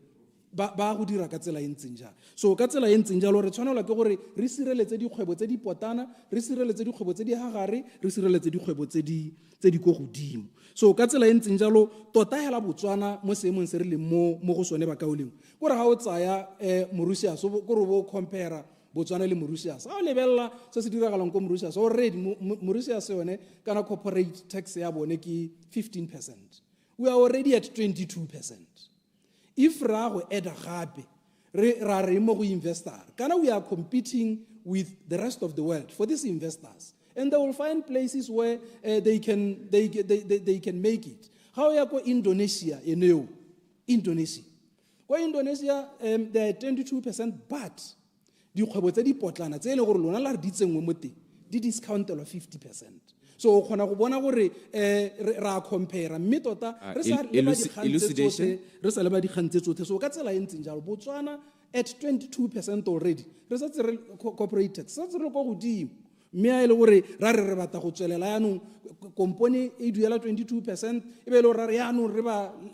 Ba go dira ka tsela e ntseng jalo. So ka tsela e ntseng jalo re tshwanela ke gore re sireletse dikgwebo tse di potana, re sireletse dikgwebo tse di hagare, re sireletse dikgwebo tse di go godimo. So ka tsela e ntseng jalo tota hela Botswana mo seemong se re le mo go sone ba kaoleng. Gore ha o tsaya Mauritius gore bo compare Botswana le Mauritius. Ha o lebella se se diragalang ko Mauritius already Mauritius yone kana corporate tax ya bone ke 15%. We are already at 22%. If ra add gape re mo go investor kana we are competing with the rest of the world for these investors, and they will find places where they can make it. How ya go Indonesia Indonesia they are 22%, but dikgwebo tse di potlana tse le gore lona la re di tsengwe mo teng di discountelwa 50%. So khona go bona gore ra compare mme tota re sa le ba di khantse tsotlhe. So ka tsela e ntseng jalo Botswana at 22% already re sa tsere corporate tax sa tsere go godimo mme a ile gore ra re batla go tswelela yanong company e duela 22% e be le gore re yanong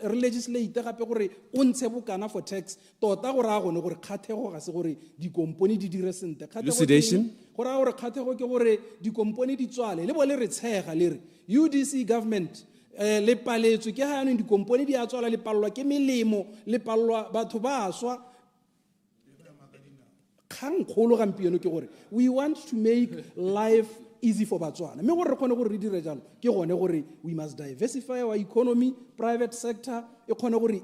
re legislate gape gore o ntshe bokana for tax tota gore a gone gore kgathego ga se gore di company di dire sente Elucidation. gore a gore kgathego ke gore di company di tswale le bole re tshega le re UDC government le paletswe ke ha yanong di company di a tswala le pallwa ke melemo le pallwa batho ba swa. We want to make life easy for Botswana. We must diversify our economy, private sector, economy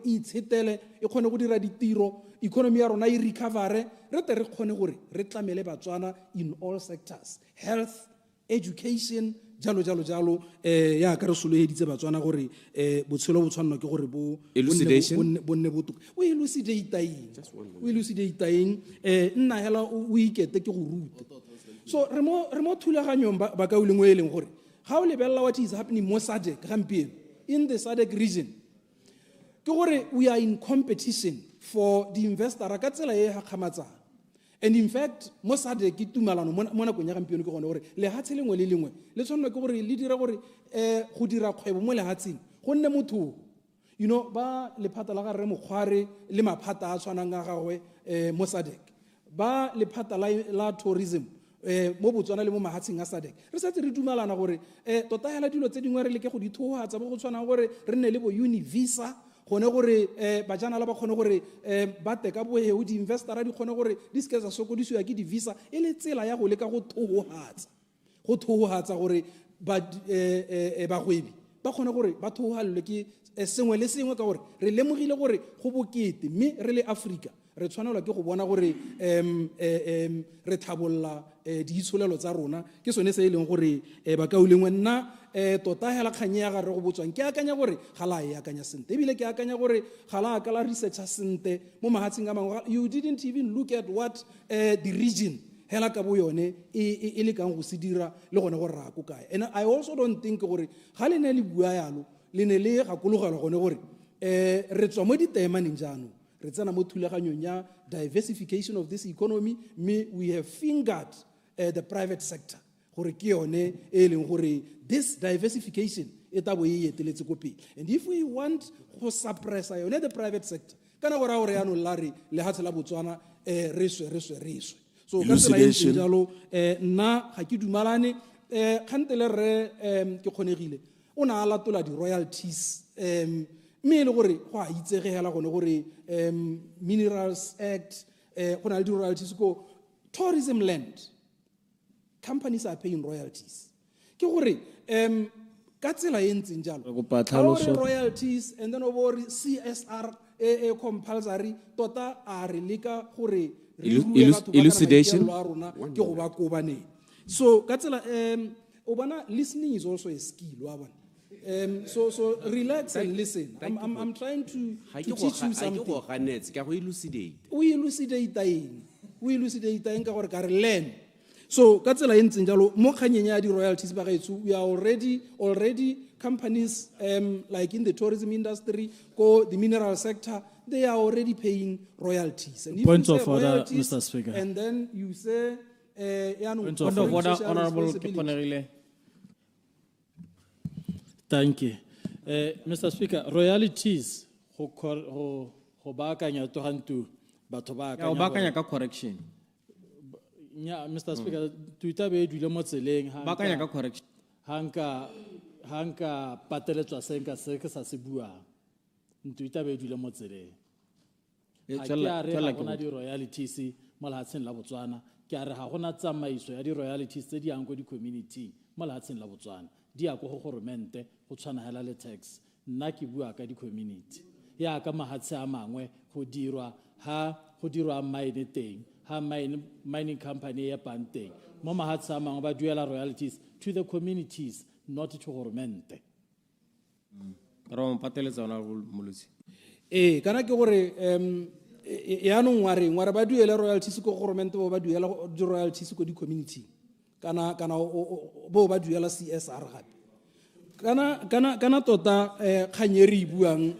recover, in all sectors, health, education, jalo ya ka re soleheditse Batswana gore botshelo bo tshwanna ke gore bo bonne botoka o elucidate nna hela o ikete ke go ruta. So re mo thulaganyong ba ka uleng o eleng gore ha o lebella what is happening mo SADC gampieno in the SADC region ke gore we are in competition for the investor ka tsela e ha khamatsana. And in fact, most of the tumalano mona ko nyaga mpieno ke gone gore le hatse lengwe le lengwe le tshwanela ke gore le dira gore go dira kgwebo mo le hatseng go nne motho ba le phata la ga re mogware le maphata a tshwanang ga gagwe mo SADC ba le phata la tourism mo Botswana le mo mahatseng a SADC re sa re dumalana gore tota hela dilo tse dingwe re le ke go di thohatsa bo go tshwana gore re nne le bo Univisa gone gore bajana la ba khone gore ba teka boheu di investor di khone gore di se tsa sokodisiwa ke di visa e le tsela ya go leka go thohatsa gore ba gwebe ba khone gore ba thohallwe ke sengwe le sengwe ka gore re lemogile gore go bokete mme re le Africa re tshwanelwa ke go bona gore re thabolla di itsholelo tsa rona ke sone se e leng gore ba ka ulengwe nna tota hela khanye ya ga re go botswang ke akanya gore ga la e akanya sente ebile ke akanya gore ga la ka la research sente mo mahatsing a mangwe. You didn't even look at what the region hela ka bo yone e le kang go se dira le gone go rako kae. And I also don't think gore ga le ne le bua yalo le ne le gakologela gone gore re tswa mo ditemaneng jaanong re tsena mo thulaganyong ya diversification of this economy. We have fingered the private sector gore ke yone e leng gore this diversification e tabo e eteletse ko pele. And if we want go suppress yone the private sector kana gore a gore yanong la re le hatse la Botswana re swe so ka tsela e jalo nna ga ke dumalane khantele re ke khonegile o na latola di royalties me le gore go a itsege hela gone gore Minerals Act go na le di royalties go tourism land. Companies are paying royalties. Ke gore ka tsela e ntseng jalo royalties and then over CSR compulsory tota a re leka gore elucidation. So listening is also a skill. So relax and listen. I'm trying to teach you something. We elucidate ka gore ka re learn. So katsela entseng jalo mo khanyeng ya di royalties ba gaetsu we are already companies like in the tourism industry go the mineral sector they are already paying royalties. And Point of order, Mr. Speaker. And then you say yaanong Point of order, social Honorable responsibility. Keponerile. Thank you. Mr. Speaker, royalties, ho baakanya togantu, batho ba Ya, o baakanya ka correction. Nya, Mr. Speaker, tuita be dule mo tseleng ha Baakanya ka correction. hanka pateletswa senka se ke sa se buang. Tuita be dule mo tseleng. Ha ke a re ha gona di royalties mo lehatsheng la Botswana. Ke a re ha gona tsamaiso ya di royalties tse di yang go di community mo lehatsheng la Botswana. Di ya go governmente go tshwana hela le tax. Nna ke bua ka di community. Ya ka mahatshe a mangwe go dirwa mine teng, ha mining company ya panteng. Mo mahatshe a mangwe ba duela royalties to the communities, not to governmente. Ro mpateletsa Honorable Molusi. Kana ke gore yaanong wa re ba duele royalties ko government bo ba duela di royalties ko di community kana bo ba duela CSR gape kana tota khanyeri buang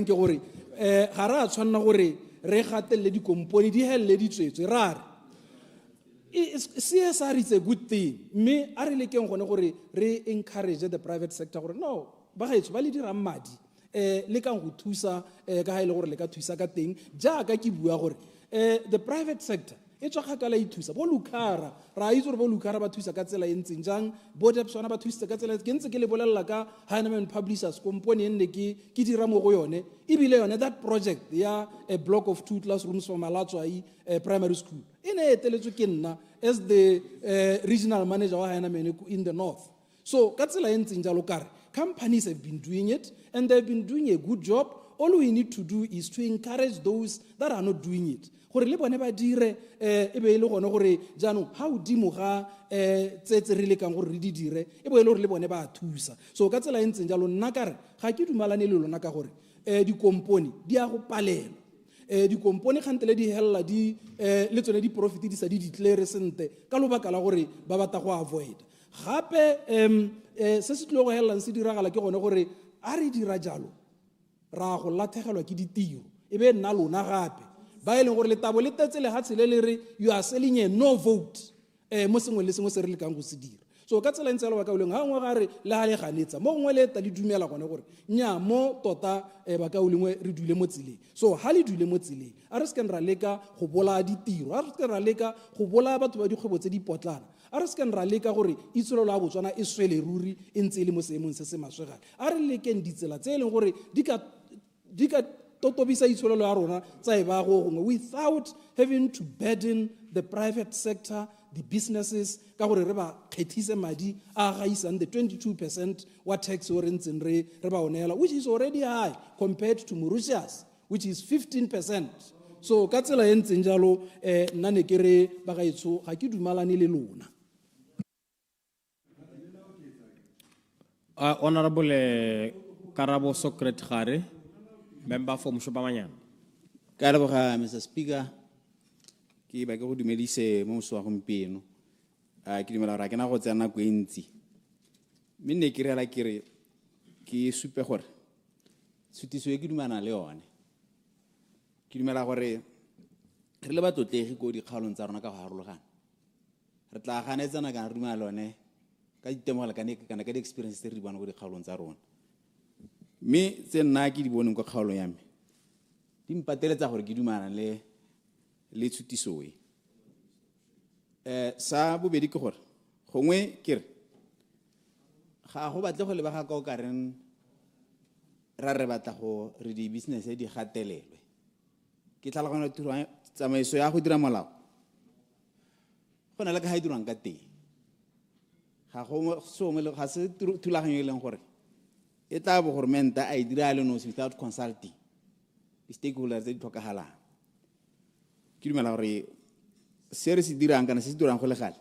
ke gore ga ra tshwanna gore re gatelle di komponi di helle di tswetswe ra CSR is a good thing me a re lekeng gone gore re encourage the private sector gore no ba gaetso ba le dirang madi le ka go thusa ka ha ile gore le ka thusa ka teng jaaka ke bua gore the private sector e tswa kgakala e thusa bo lukara ra itse gore bo lukara ba thusa ka tsela e ntseng jang bo depsona ba thusa ka tsela ke ntse ke le bolella ka Heinemann Publishers company enne ke dira mo go yone e bile yone that project ya a block of 2 classrooms for Malatswai primary school ene eteletswe ke nna as the regional manager wa Heinemann in the north so ka tsela e ntseng jalo kare companies have been doing it and they've been doing a good job. All we need to do is to encourage those that are not doing it. Gore le bone ba dire e be ile gone gore jaanong ha o dimo ga tsetse re le kang gore re di dire e be ile gore le bone ba thusa so ka tsela e ntseng jalo nna kare ga ke dumalane le lona ka gore di komponi di a go palela di komponi gantele di hella di le tsone di profit di sa di declare sente ka lobaka la gore ba batla go avoid gape se se tlo go hella se diragala ke gone gore a re dira jalo ra go lathegelwa ke ditiro e be nna lona gape ba e leng gore letabo le tetse le hatshele le re you are selling a no vote mo sengwe le sengwe se re le kang go se dira so ka tsela ntse ba ka uleng ha ngwe ga re le ha le ganetsa mo ngwe le ta le dumela gone gore nya mo tota ba ka ulengwe re dule mo tseleng so ha le dule mo tseleng a re skeng ra leka go bola ditiro a re skeng ra leka go bola batho ba dikgwebo tse di potlana a re skeng ra leka gore itsholo la Botswana e swele ruri e ntse le mo seemong se se maswegale a re lekeng ditsela tse e leng gore di ka totobisa itsholo ya rona tsa e ba go gongwe without having to burden the private sector the businesses ka gore re ba kgethise madi a gaisang the 22% wa tax o re ntseng re ba onela which is already high compared to Mauritius which is 15%. So ka tsela e ntseng jalo nna ne ke re ba gaetsho ga ke dumalane le lona. Honorable Karabo 𝗠𝗓𝗡𝗦, member for Mshobamanyana. Ka leboga Mr. Speaker. Ke ba ke go dumedise mo moswa gompieno. Ke dumela ra ke na go tsena go ntsi. Mme ne ke rela ke re ke supe gore sutiso e ke dumana le yone. Ke dumela gore re le batotlegi go dikgaolong tsa rona ka go harologana. Re tla ganetsana ka re dumela lone ka ditemogela kana ka di-experience tse re di bona go dikgaolong tsa rona. Mme tse nna ke di boneng go kgaolo ya me di mpateletsa gore ke dumana le tshutiso e. Sa bobedi ke gore gongwe ke re ga go batle go lebega ka o ka reng ra re batla go re di business di gatelelwe. Ke tlhaloganya tsamaiso ya go dira molao go na le ka ga e dirwang ka teng ga go ga se thulaganyo e leng gore e tla bo government a e dira le nosi without consulting the stakeholders tse di tlhokagalang. Ke dumela gore se re se dirang kana se se dirang go le gale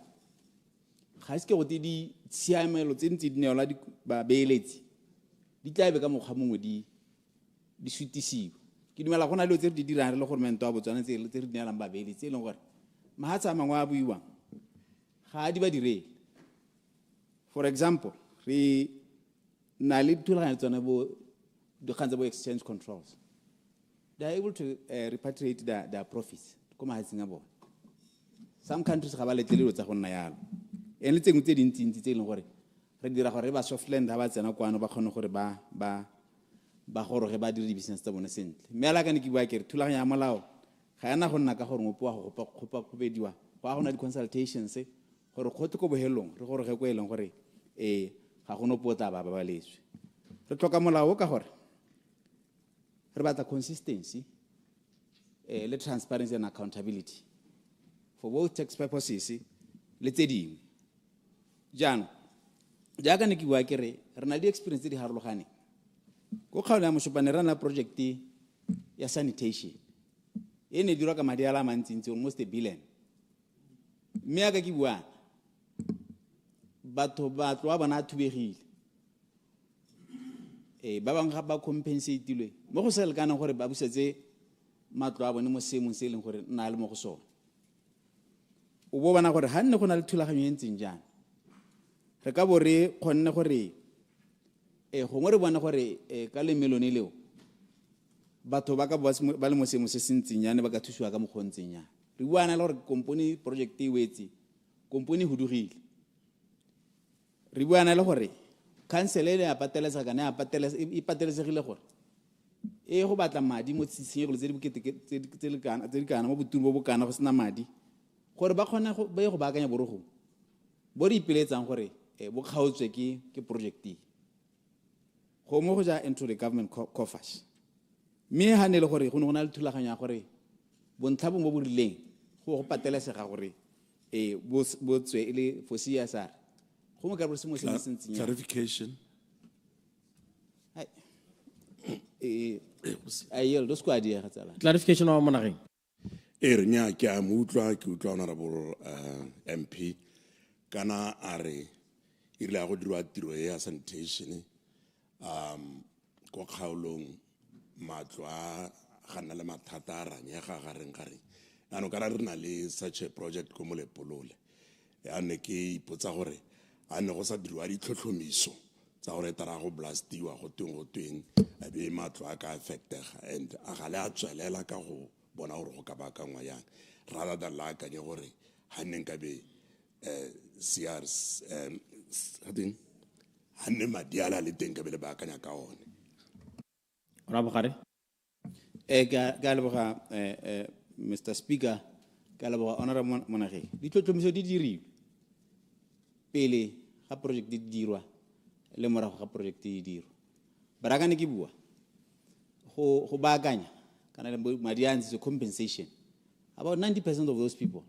ga se ke go di tshiamelo tse ntse di neola babeeletsi di tla be ka mokgwa mongwe di sutisiwa. Ke dumela go na le tse re di dirang re le government wa Botswana tse re di neelang babeeletsi e leng gore mahatsa a mangwe a buiwang ga di ba direle. For example, re na le thulaganyo tsone bo dikgang tsa bo exchange controls. They are able to repatriate their profits ko mahatseng a bone. some countries ga ba letlele tsa go nna yalo ene tsengwe tse dintsi tse leng gore re dira gore ba softland ha ba tsena kwano ba khone gore ba goroge ba dire di-business tsa bone sentle mme ala ka ne ke bua ke re thulaganya ya molao ga yana go nna ka gore ngopo wa go khopediwa go a gona di-consultations gore khote ko bohelong re gore ge ko eleng gore ga go no pota ba baletswe re tloka molao ka gore re batla consistency le transparency and accountability for both tax purposes le tse dingwe jaanong jaaka ne ke bua ke re na di experience di harologane go kgaolo ya moshopane re na project ya sanitation e ne dirwa ka madi a la mantsintsi almost $1 billion mme aka ke bua batho ba tloa bona a thubegile ba bangwe ga ba compensatilwe mo go se lekana gore ba busetse matlo a bone mo seemong se e leng gore nna le mo go sone o bo bona gore ga nne go na le thulaganyo e ntseng jang re ka bo re kgonne gore gongwe re bona gore ka lemelone leo batho ba ka ba le mo seemong se se ntseng jane ba ka thusiwa ka mokgwa o ntseng jang re buana le gore company project e wetse company hudugile re buana le gore council ele ya patelesa kana ya patelesegile gore go batla madi mo tsitshenyego tse di bokete tse di kana mo boturu bo bokana go sena madi gore ba kgona go ba go baakanya borogo bo re ipeletsang gore bo kgaotswe ke project go mo go ja into the government coffers mme ha ne le gore go ne go na le thulaganyo ya gore bontlhabo mo bo rileng go patelesega gore bo tswe ile for CSR go mo ka bo se mo se sentseng clarification ayel do squad ya tsala clarification wa monageng re nya ke a mo utlwa honorable MP kana are ile a go dirwa tiro ya sanitation go kgaolong matlo a gana le mathata a ranyega gareng ano kana re na le such a project ko mo Lepolole ya ne ke ipotsa gore a ne go sa dirwa ditlhotlhomiso tsa gore tara go blastiwa go tweng a be matlo a ka affectega and a gale a tswelela ka go bona gore go ka ba ka ngwa yang rather than la ka gore ha nne ka be CRs ha nne madiala le teng ka be le ba kanya ka one ra bogare ka leboga Mr. Speaker ka leboga honorable monage ditlhotlhomiso di diriwe pele ga project di dirwa le morago ga project di dirwa barakane ke bua go baakanya kana le madi a ntse compensation about 90% of those people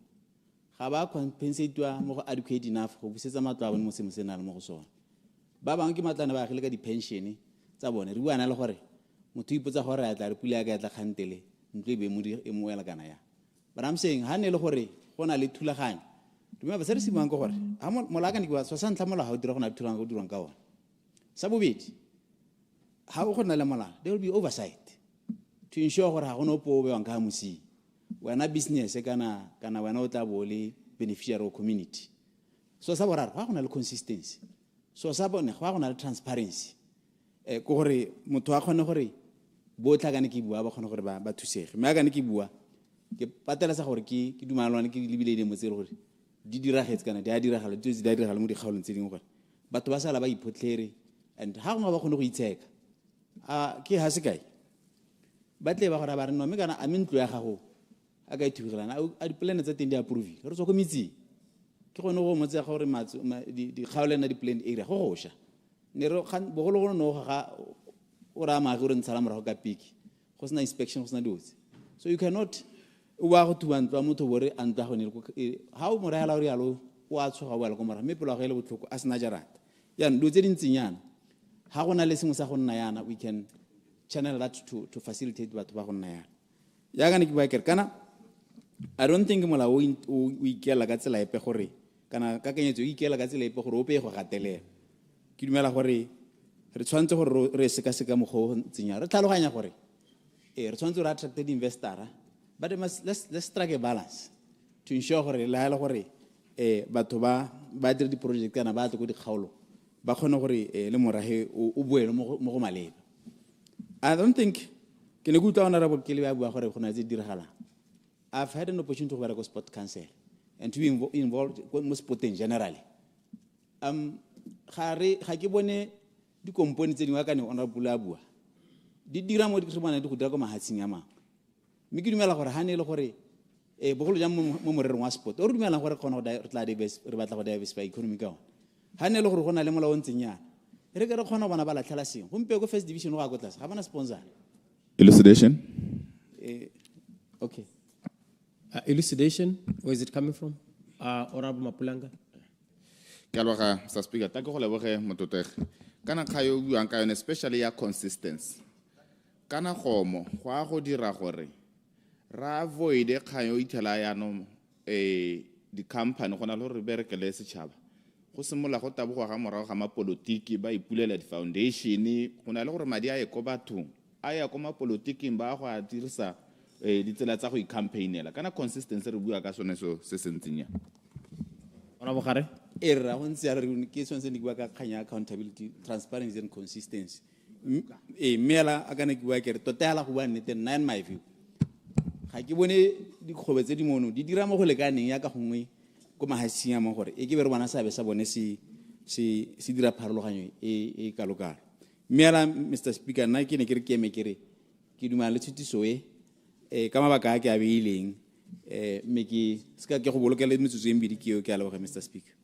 ga ba compensatwa mo go adequate enough go busetsa matlo a bone mo se na le mo go sona ba bangwe ke matlana ba agile ka di-pension tsa bone re buana le gore motho ipotsa gore a tla re pula ya ka tla khantele ntlo e be mo ela kana ya but I'm saying ha ne le gore go na le thulaganyo dumela ba se re simang go gore ha molaka ne ke wa so sa ntla mola ha o dira go na thulaganyo go dirwang ka ona sa bobedi ha go na le mola there will be oversight to ensure gore ha go no po be wang ka mosi wena business kana wena o tla bo le beneficiary of community so sa boraro ga go na le consistency so sa bone ga go na le transparency go gore motho a kgone gore bo tla kana ke bua ba kgone gore ba thusege mme kana ke bua ke patela sa gore ke dumalwane ke lebile mo tsere gore di diragetse kana di a diragala di diragala mo dikgaolong tse dingwe gore batho ba sala ba iphotlhere and ha go ba kgone go itsheka ke ha se kae ba tle ba gore ba re no mme kana a mentlo ya gago a ka ithugelana a di-plan tsa teng di approve re tswa ko metsing ke gone go motse ga gore di kgaolena di-plan area go gosha ne re bogologolo no ga o ra mage gore ntshala morago ka piki go sena inspection go sena dotse so you cannot o ba go thuba ntwa motho bore a ntwa go ne ha o morela gore yalo o a tshoga wa le go mara mme pelo ga ile botlhoko a sena jarata yana do tse dintsinyana ha go na le sengwe sa go nna yana we can channel that to facilitate batho ba go nna yana ya ga ne ke ba ke kana I don't think mola o ikela ka tsela epe gore kana ka kenyetso o ikela ka tsela epe gore o pe go gatelela ke dumela gore re tshwantse gore re seka mo go tsinya re tlhaloganya gore re tshwantse re attract the investor but let's strike a balance to ensure gore la ile gore batho ba dire di project kana ba tlo go di kgaolo ba khone gore le morage o boelo mo go maleba I don't think ke ne go tla ona ra bo ke le ba bua gore go na tse diragala I've had an opportunity to work with sport council and to be involved mo sporteng generally. Ga ke bone di-component tse dingwe ka ne honorable a bua di dira mo di kgrimana di go dira ko mahatsing a mangwe mme ke dumela gore ha ne le gore bogolo jang mo morerong wa sport o re dumela gore kgona re batla go diversify economy ka one ha ne le gore go na le molao o ntseng yana re ke re kgona bona ba latlhela seng gompe ko first division go a go tlase ga bana sponsor. Elucidation. Okay. Elucidation, where is it coming from? Honorable Mapulanga. Kalwaga, Mr. Speaker, take go leboge mototegi. Kana khayo buang ka yone especially ya consistency. Kana gomo go a go dira gore ra avoid khayo ithela ya no di company gona le re berekele setšhaba. Go simola go tabogo ga morago ga mapolitiki ba ipulela di foundation gona le gore madi a ye ko bathong a ya ko mapolitiking ba go a dirisa ditsela tsa go i-campaignela kana consistency re bua ka sone so se sentsinya. Ona bogare Era go ntse ya re ke sone se ne bua ka kganya accountability, transparency and consistency. Mela a kana ke bua ke re tota ya la go bua nnete nna in my view ga ke bone dikgobe tse di mono di dira mo go lekaneng ya ka gongwe ko mahasing a mo gore ke be re bona sabe sa bone se dira pharologanyo e kalokalo. Mela Mr. Speaker nna ke ne ke re ke eme ke re ke dumela le tshutiso ka mabaka a ke a beileng mme ke ska ke go bolokela metsotso e mbedi ke ke a leboga Mr. Speaker.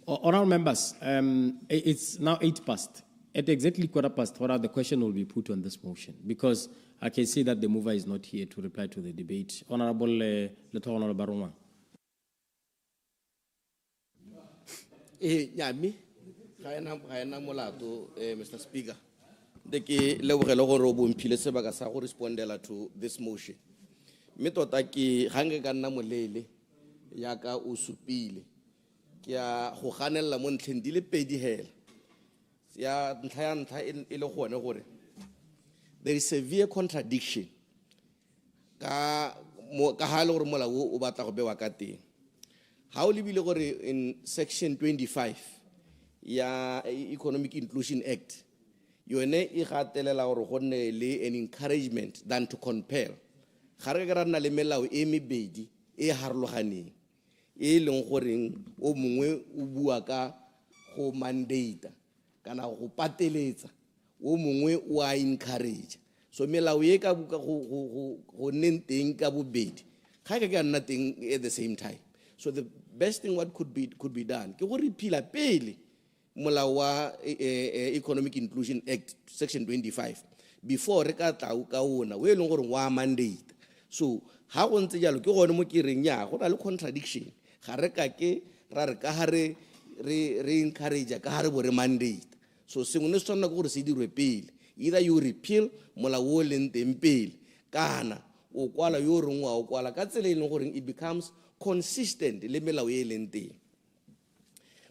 Honorable members, it's now 8 past. At exactly 1:15, the question will be put on this motion because I can see that the mover is not here to reply to the debate. Honorable Honorable Baruma. Yami, ga molato Mr. Speaker. De ke lebogela gore o bomphile sebaka sa go respondela to this motion. Mme tota ke hange ka nna molele ya ka o supile. Ke a go ganella mo ntlheng di le pedi hela. Ya ntlha e le gone gore there is severe contradiction ka ha le gore molao o batla go bewa ka teng. Ha o lebile gore in section 25 ya Economic Inclusion Act yone e gatelela gore go nne le an encouragement than to compel. Ga re ke ra nna le melao e mebedi e harologaneng e leng goreng o mongwe o bua ka go mandate kana go pateletsa o mongwe o a encourage. So melao e ka buka go neng teng ka bobedi ga ke nna teng at the same time. So the best thing what could be done ke go repeala pele molao wa Economic Inclusion Act section 25 before re ka tla ka ona we leng gore wa mandate. So ha go ntse jalo ke gone mo ke reng ya go na le contradiction ga re ka ke ra re ka ha re encourage ka ha re bo re mandate. So sengwe ne sona go re se dirwe pele either you repeal molao o leng teng pele kana o kwala yo reng wa o kwala ka tsela e leng gore it becomes consistent le melao e leng teng.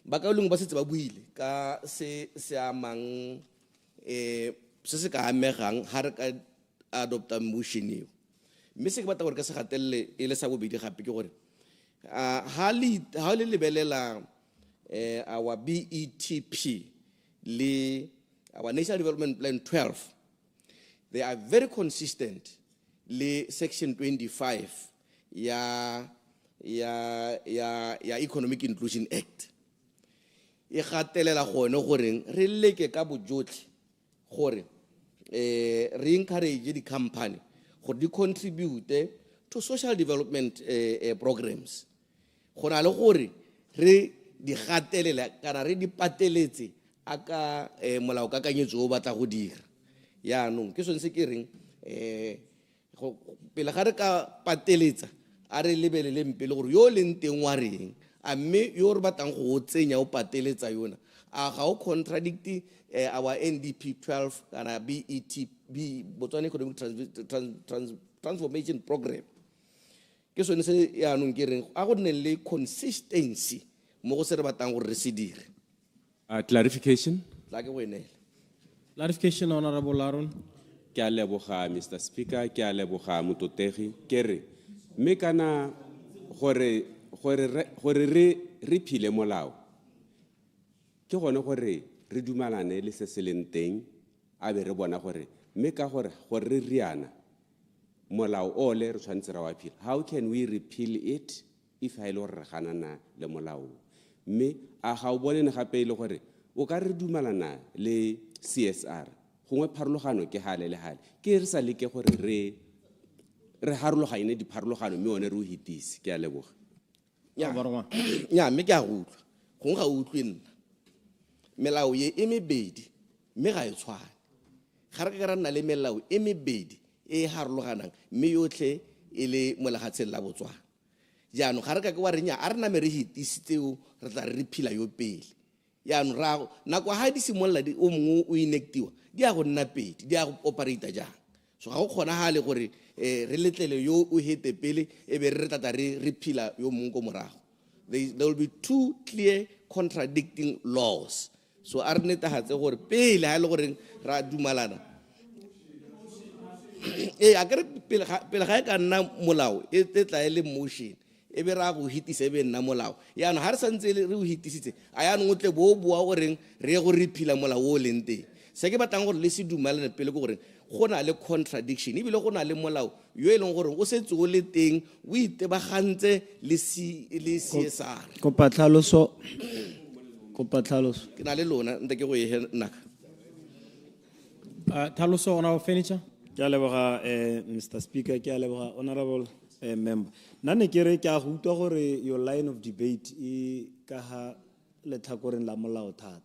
Ba ka leng ba setse ba buile ka se amang se se ka amegang ha re ka adopta motion eo. Mme se ke batla gore ka se gatelele e le sa bobedi gape ke gore ha le lebelela our BETP le our National Development Plan 12 they are very consistent le section 25 ya Economic Inclusion Act. E gatelela gone gore re leke ka bojotlhe gore re encourage di company gore di contribute to social development programs. Gona le gore re di gatelela kana re di pateletse aka molao ka kanyetso o batla go dira. Ya no ke sone se ke reng pele ga re ka pateletsa a re lebelele mpele gore yo leng teng wa reng a mme yo re batlang go tsenya o pateletsa yona a ga o contradict our NDP 12 kana BETP Botswana Economic Transformation Program. Ke sone se ya no ke reng a go nne le consistency mo go se re batlang gore re se dire. Clarification. La ke go enela. Clarification, Honorable Aaron. Ke a leboga Mr. Speaker, ke a leboga mototegi ke re mme kana gore re phile molao ke gone gore re dumalane le se se leng teng a be re bona gore mme ka gore re riana molao ole re tshwanetse ra wa phela. How can we repeal it if ha ile gore re ganana le molao? Mme a ga o bone ne gape ile gore o ka re dumalana le CSR gongwe pharologano ke hale le hale ke re sa leke gore re harologane dipharologano mme one re o hitise. Ke a leboga. nya mme ke a go utlwa gongwe ga o utlwe nna melao ye e mebedi mme ga e tshwane ga re ka ra nna le melao e mebedi e harologanang mme yotlhe e le mo legatsheng la Botswana. Jaanong ga re ka ke wa re nya a re name re hitisitseo re tla re phila yo pele. Jaanong ra nako ha di simolola o mongwe o inactiwa di a go nna pedi di a go operate jang. So ga go kgonagale gore re letlele yo o hete pele e be re tla re phila yo mongwe go morago. There will be two clear contradicting laws. So a re netegatse gore pele ha ile gore ra dumalana a kere pele ga e ka nna molao e tla e le motion e be ra go hitisa e be nna molao. Yaanong ha re santse re o hitisitse a yaanong o tle bo boa goreng re ye go re phila molao o leng teng. Se ke batlang gore le se dumalane pele ke gore go na le contradiction ebile go na le molao yo e leng gore o setse o le teng o itebagantse le CSR. Kopa tlhaloso. Ke na le lona nte ke go e naka. Tlhaloso on our furniture. Ke a leboga Mr. Speaker, ke a leboga honorable member. Nane ke re ke a go utlwa gore your line of debate e ka ha le tlhakoreng la molao thata.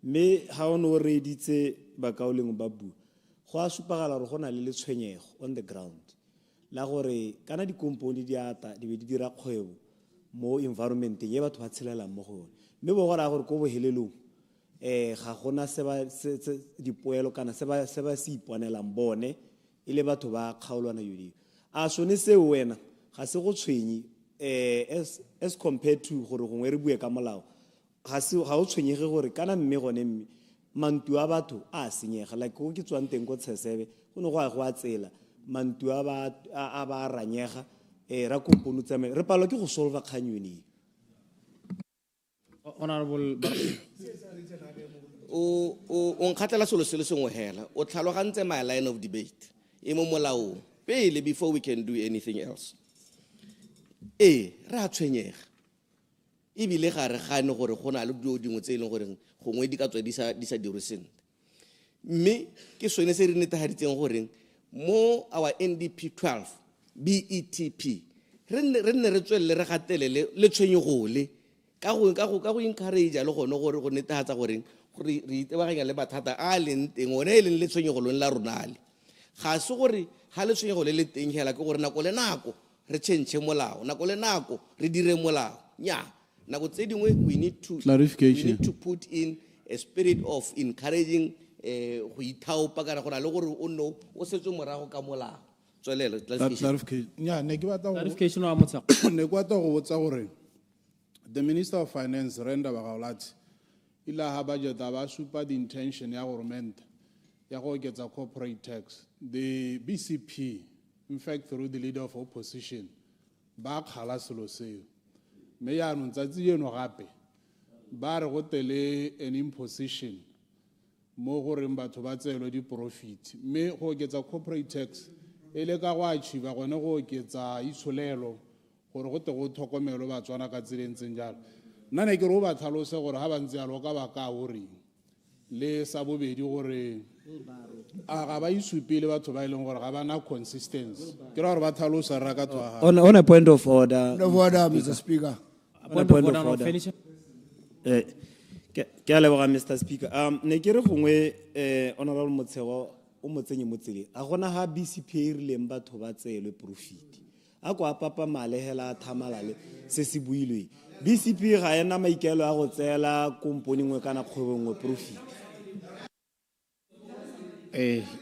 Mme ha o no re editse bakaoleng ba bua go a supagala gore go na le letshwenyego on the ground la gore kana dikompone di ata di be di dira kgwebo mo environmenteng ye batho ba tshelelang mo go yone. Mme bo gore a gore ko bohelelong ga gona dipoelo kana se ba se iponelang bone e le batho ba kgaolwana yodi. A sone seo wena ga se go tshwenyi as compared to gore gongwe re bue ka molao ga o tshwenyege gore kana mme gone mme mantu a batho a senyega like go ke tswang teng go tshesebe go ne go a tsela mantu a ba ranyega ra kompone tsamae re palo ke go solve kgang yone. Honorable o nkgatela selo se le sengwe hela o tlhalogantse my line of debate e mo molaong pele before we can do anything else. Re a tshwenyega ebile ga re gane gore go na le dio dingwe tse e leng gore gongwe di ka tswa di sa dirwe sentle. Mme ke sone se re netahaditseng gore mo our NDP 12 BETP re nne re tswelle re gatelele le tshwenyegole ka go encourage le gone gore go netehatsa gore re itebaganya le mathata a leng teng one e leng le tshwenyegolong la ronale. Ga se gore ha le tshwenyegole le teng hela ke gore nako le nako re change molao nako le nako re dire molao. Nya nako tse dingwe we need to put in a spirit of encouraging go ithaopa kana go na le gore o no o setse morago ka molao. Tswelele clarification. Nya ne ke batla clarification wa motsa ne ke batla go botsa gore the Minister of Finance Renda Bagaolati ila ha budget aba supa the intention ya government ya go oketsa corporate tax. The BCP in fact through the leader of opposition ba khala selo seo me ya no tsatsi eno gape ba re go tele an imposition mo gore batho ba tselo di profit me go oketsa corporate tax ele ka go achieve gone go oketsa itshulelo gore go te go tlhokomelo ba tswana ka tsileng jalo. Nna ne ke ro ba tlhalose gore ha ba ntse ya lo ka ba ka hore le sa bobedi gore a ga ba isupile batho ba ileng gore ga ba na consistency ke ra gore ba tlhalosa ra ka tswa On a point of order. Mr. Speaker. On a point of order. Ke a leboga Mr. Speaker. Ne ke re gongwe honorable Motshego o motsenye motsele a gona ha BCP e rileng batho ba tselwe profit a go apapa malehela thamalale se se builwe BCP ga ena maikelo a go tsela kompone ngwe kana kgwebongwe profit.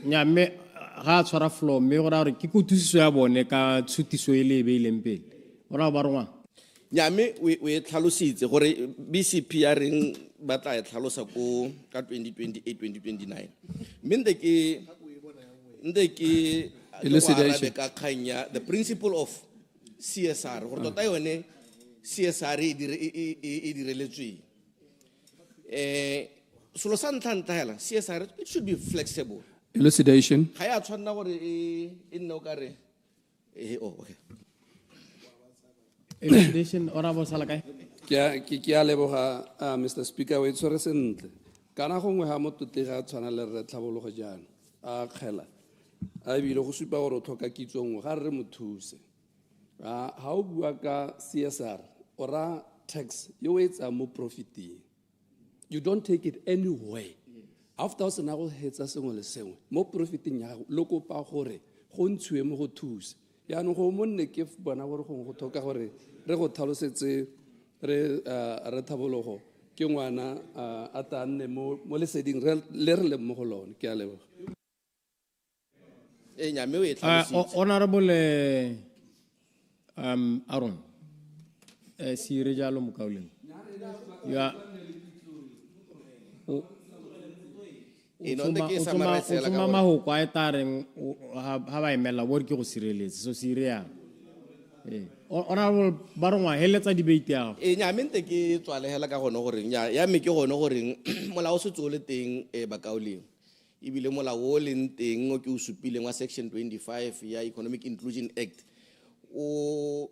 Nya ga tshwara floor mme go ra gore ke kutusiso ya bone ka tshutiso e le beileng pele ora ba rongwa. Nya mme we tlhalositse gore BCP ya reng ba tla tlhalosa ko ka 2028 2029 mme nde ke elucidation ka khanya the principle of CSR gore tota yone CSR e direletswe solo sa ntlha hela CSR it should be flexible. Elucidation. Ga ya tshwanna gore e nne o ka re Okay. Recommendation, Honorable Salakai. Ke a leboga Mr. Speaker we tshwere sentle kana gongwe ha motho tega tshwana le re tlhabologo jana a khela a bile go supa gore o tlhoka kitso nngwe ga re mo thuse ha o bua ka CSR ora tax yo etsa mo profiting you don't take it anywhere after o sena go hetsa sengwe le sengwe mo profiting ya lo kopa gore go ntshiwe mo go thuse yaanong go monne ke bona gore go tlhoka gore re go tlhalosetse re thabologo ke ngwana a ta nne mo leseding le re le mo go lone ke a leboga Honorable Aaron si re jalo mo kauleng ya ma ho kwa etareng ha ba emela bo ke go sireletse so sireya Honorable Barongwa heletsa debate ya nya mente ke tswalehela ka gone gore nya ya me ke gone gore molao se tsole teng bakauleng ibile molao o leng teng o ke o supileng wa section 25 ya Economic Inclusion Act o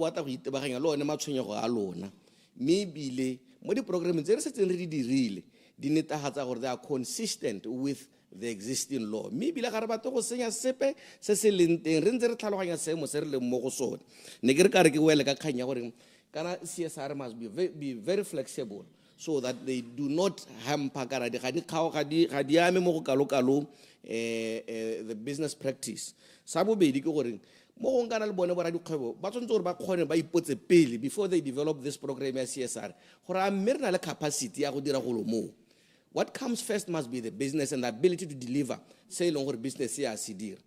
batla go itebaganya le one matshwenyego a lona mme ibile mo di program tse re setseng re di dirile di netagatsa gore they are consistent with the existing law mme ibile ga re batla go senya sepe se se leng teng re ntse re tlhaloganya seemo se re leng mo go sone ne ke re ka re ke wele ka kganya gore kana CSR must be very flexible so that they do not hamper kana ga di ame mo go kalokalo the business practice sa bobedi ke gore mo go nkana le bone bora dikgwebo ba tshwanetse gore ba kgone ba ipotse pele before they develop this program ya CSR gore a mme re na le capacity ya go dira golo mo. What comes first must be the business and the ability to deliver. Say long or business ya sidir.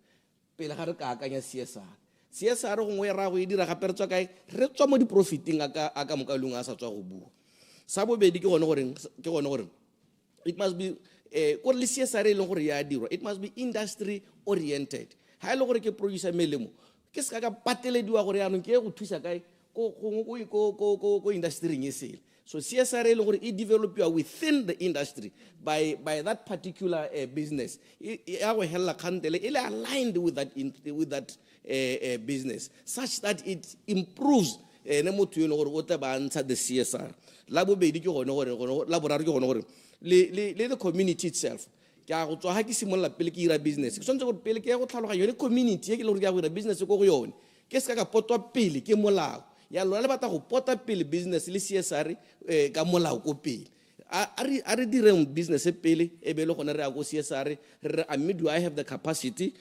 Pele ga re ka akanya CSR. CSR go ngwe ra go dira gape re tswa kae re tswa mo di profiting aka mo kaulung a sa tswa go bua. Sa bobedi ke gone gore it must be ko le CSR e leng gore ya dirwa it must be industry oriented. Ha ile gore ke producer melemo ke se ka patelediwa gore ya no ke go thusa kae ko industry ngesele. So CSR ile gore e develop within the industry by that particular business. Ya go hella khandele ile aligned with that business such that it improves ne motho yo gore o tla ba ntsha the CSR. La bobedi ke gone gore la boraro ke gone gore le the community itself. Ke a go tswa ha ke simolla pele ke ira business. Ke sontse gore pele ke ya go tlhaloganya le community e ke le gore ke ya go ira business go yone. Ke se ka potwa pele ke molao. Ya lona le batla go pota pele business le CSR ka molao ko pele a re direng business pele e be le gone re ya go CSR re do I have the capacity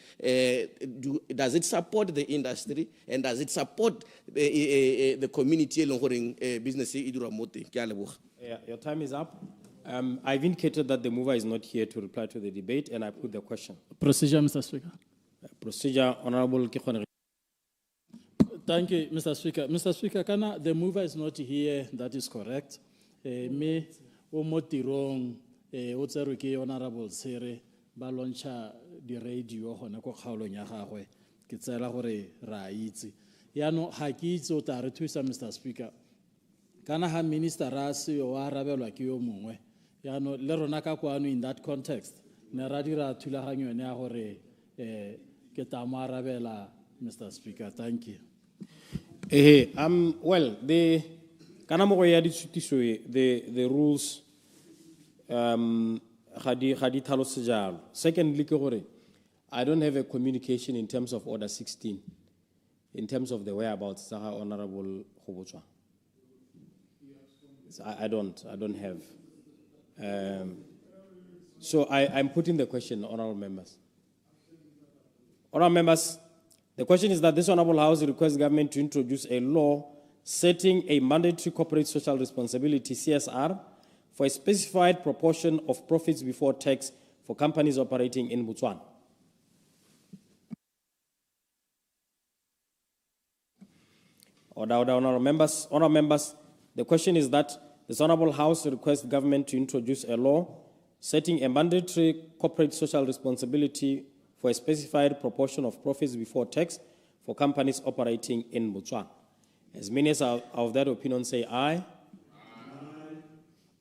does it support the industry and does it support the community e leng gore business e dira mo teng ke a leboga. Your time is up. I've indicated that the mover is not here to reply to the debate and I put the question. Procedure, Mr. Speaker. Procedure, Honorable Kikhone. Thank you, Mr. Speaker. Mr. Speaker, the mover is not here. That is correct. Me, omotirong, otseruke Honorable Sere, ba launcha di radio hona ko kgaolong ya gagwe. Ke tsela gore ra itse. Ya no ha ke itse o tla re thusa Mr. Speaker. Kana ha minister ra se o arabelwa ke yo mongwe. Ya no le rona ka kwano in that context. Ne ra dira thulaganyo ne ya gore ke ta mo arabela Mr. Speaker. Thank you. Well, the rules secondly, I don't have a communication in terms of Order 16, in terms of the whereabouts, Honorable Kgobotswa. I don't have. So I'm putting the question, Honorable members. Honorable members, the question is that this Honorable House requests government to introduce a law setting a mandatory corporate social responsibility, CSR, for a specified proportion of profits before tax for companies operating in Botswana. Honorable members, the question is that this Honorable House requests government to introduce a law setting a mandatory corporate social responsibility for a specified proportion of profits before tax for companies operating in Botswana. As many as are of that opinion say aye. Aye.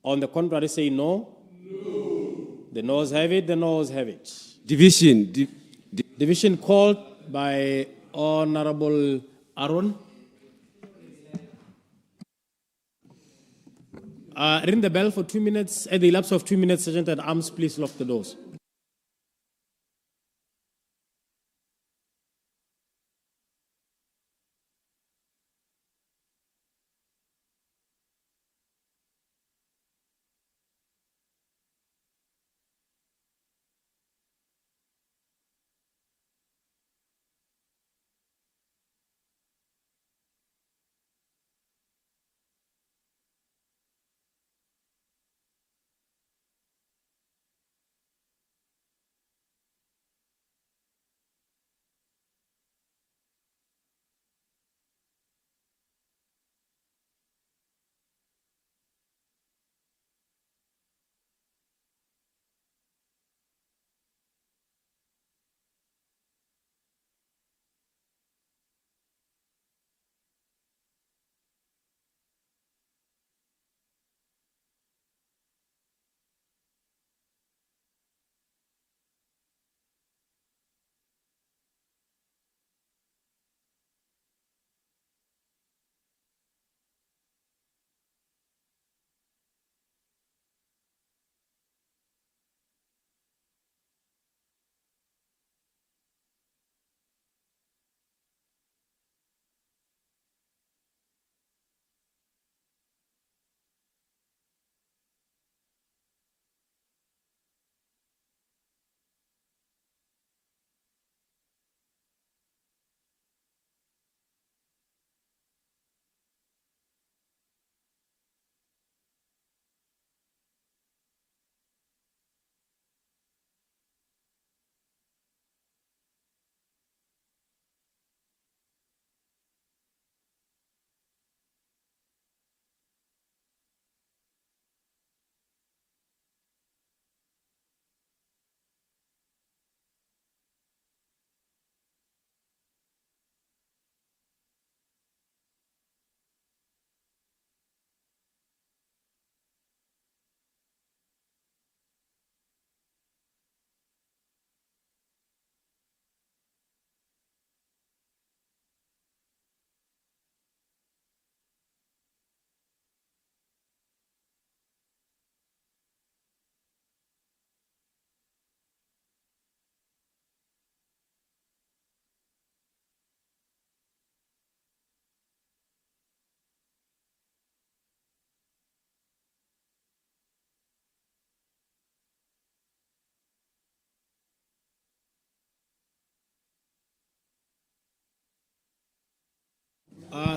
On the contrary say no. No. The noes have it, the noes have it. Division. Division called by Honorable Aaron. Ring the bell for 2 minutes. At the elapse of 2 minutes, Sergeant at Arms, please lock the doors.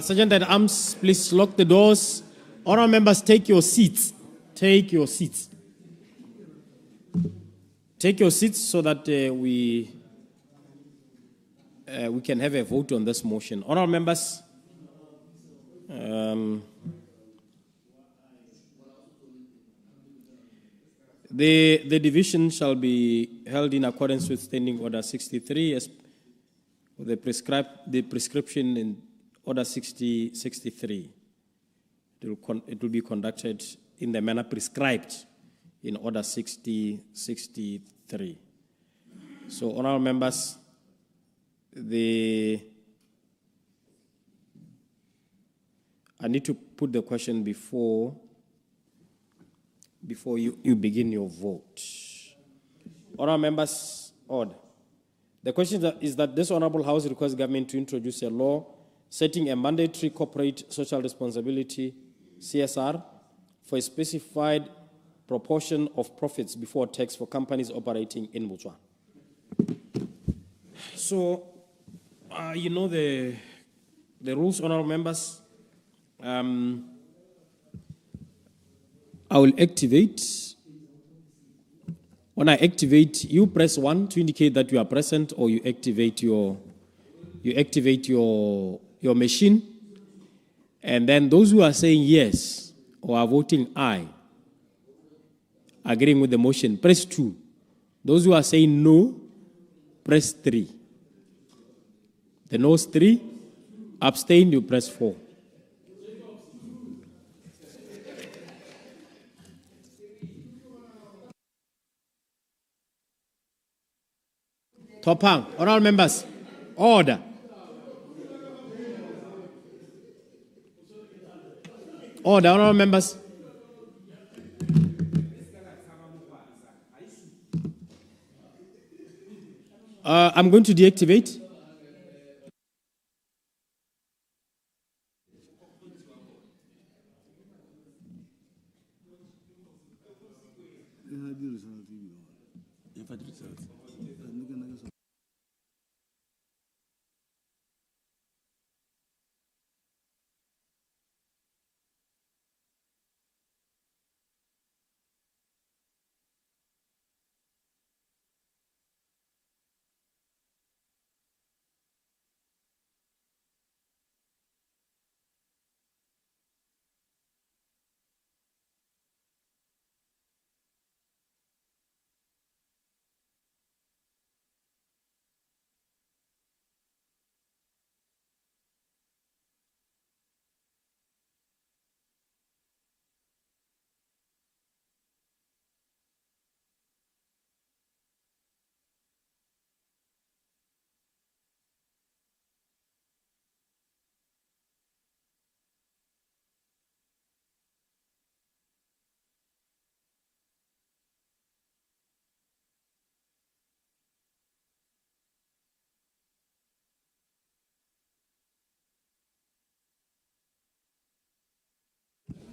Sergeant at Arms, please lock the doors. Honourable members, take your seats. Take your seats. Take your seats so that we can have a vote on this motion. Honourable members, the division shall be held in accordance with Standing Order 63 as the prescription in Order 63. It will be conducted in the manner prescribed in Order 63. So, honourable members, I need to put the question before you begin your vote. Honourable members, order. The question is that this Honourable House requests government to introduce a law setting a mandatory corporate social responsibility, CSR, for a specified proportion of profits before tax for companies operating in Botswana. So, you know the rules, honourable members. I will activate. When I activate, you press 1 to indicate that you are present, or you activate your machine. And then those who are saying yes or are voting aye, agreeing with the motion, press 2. Those who are saying no, press 3. The no's 3, abstain, you press 4. Topang, honourable members, order. Order, honorable members. I'm going to deactivate.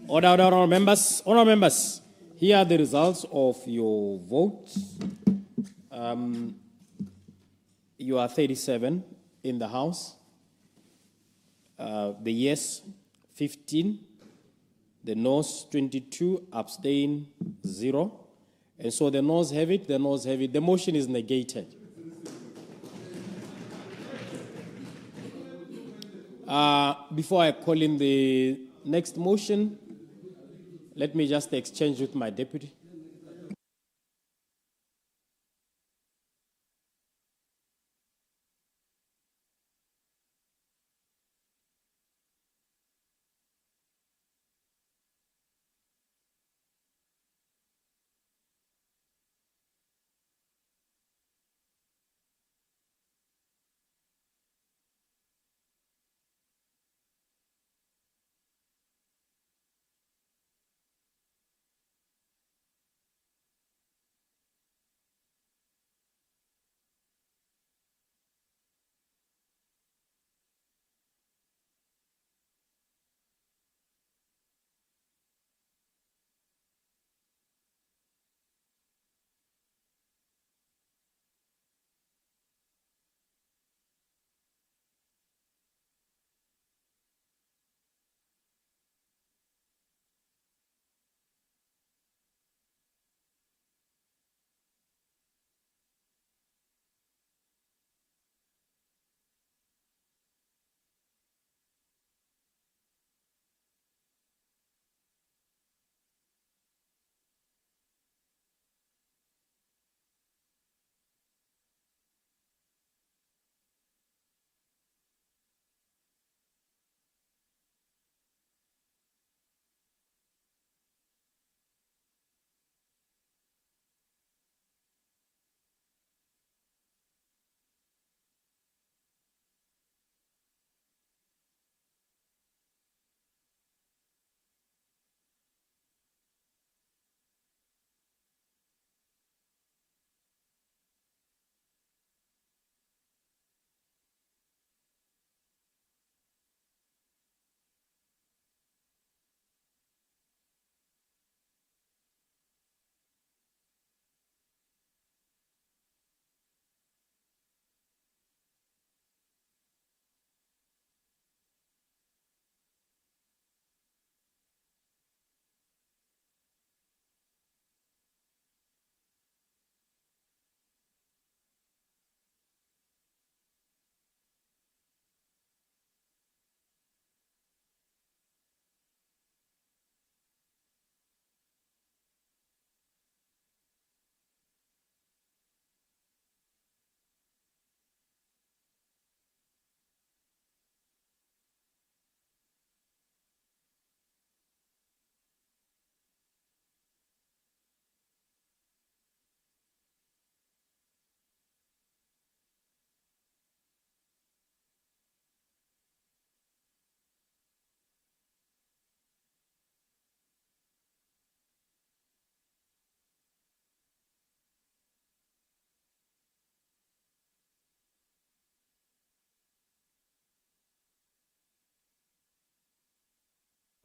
Order, honorable members. Honorable members, here are the results of your votes. You are 37 in the House. The yes, 15. The noes, 22. Abstain, 0. And so the noes have it, the noes have it. The motion is negated. Before I call in the next motion, let me just exchange with my deputy.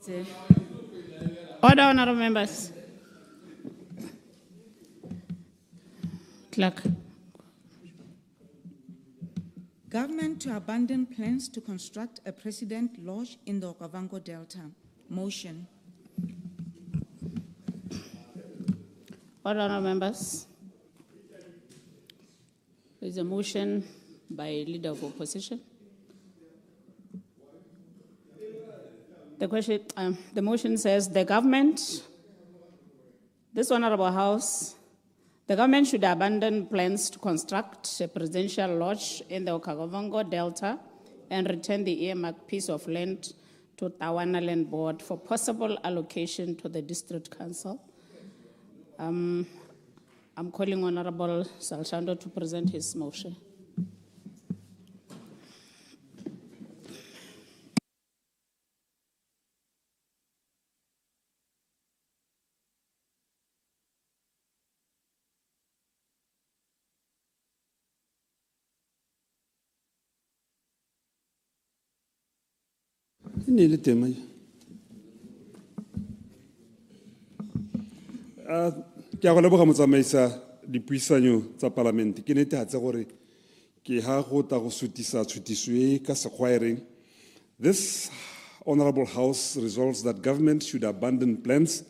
Order, honorable members. Clerk. Government to abandon plans to construct a president lodge in the Okavango Delta. Motion. Order, honorable members. There is a motion by Leader of Opposition. The motion says the government, this honorable house, the government should abandon plans to construct a presidential lodge in the Okavango Delta and return the earmarked piece of land to Tawana Land Board for possible allocation to the District Council. I'm calling Honorable Salshando to present his motion. Ke a go leboga motsamaisa dipuisanyo tsa palamente ke netefatse gore ke ha go ta go sutisa tshutiso e ka sekgwa e reng this honorable house resolves that government should abandon plans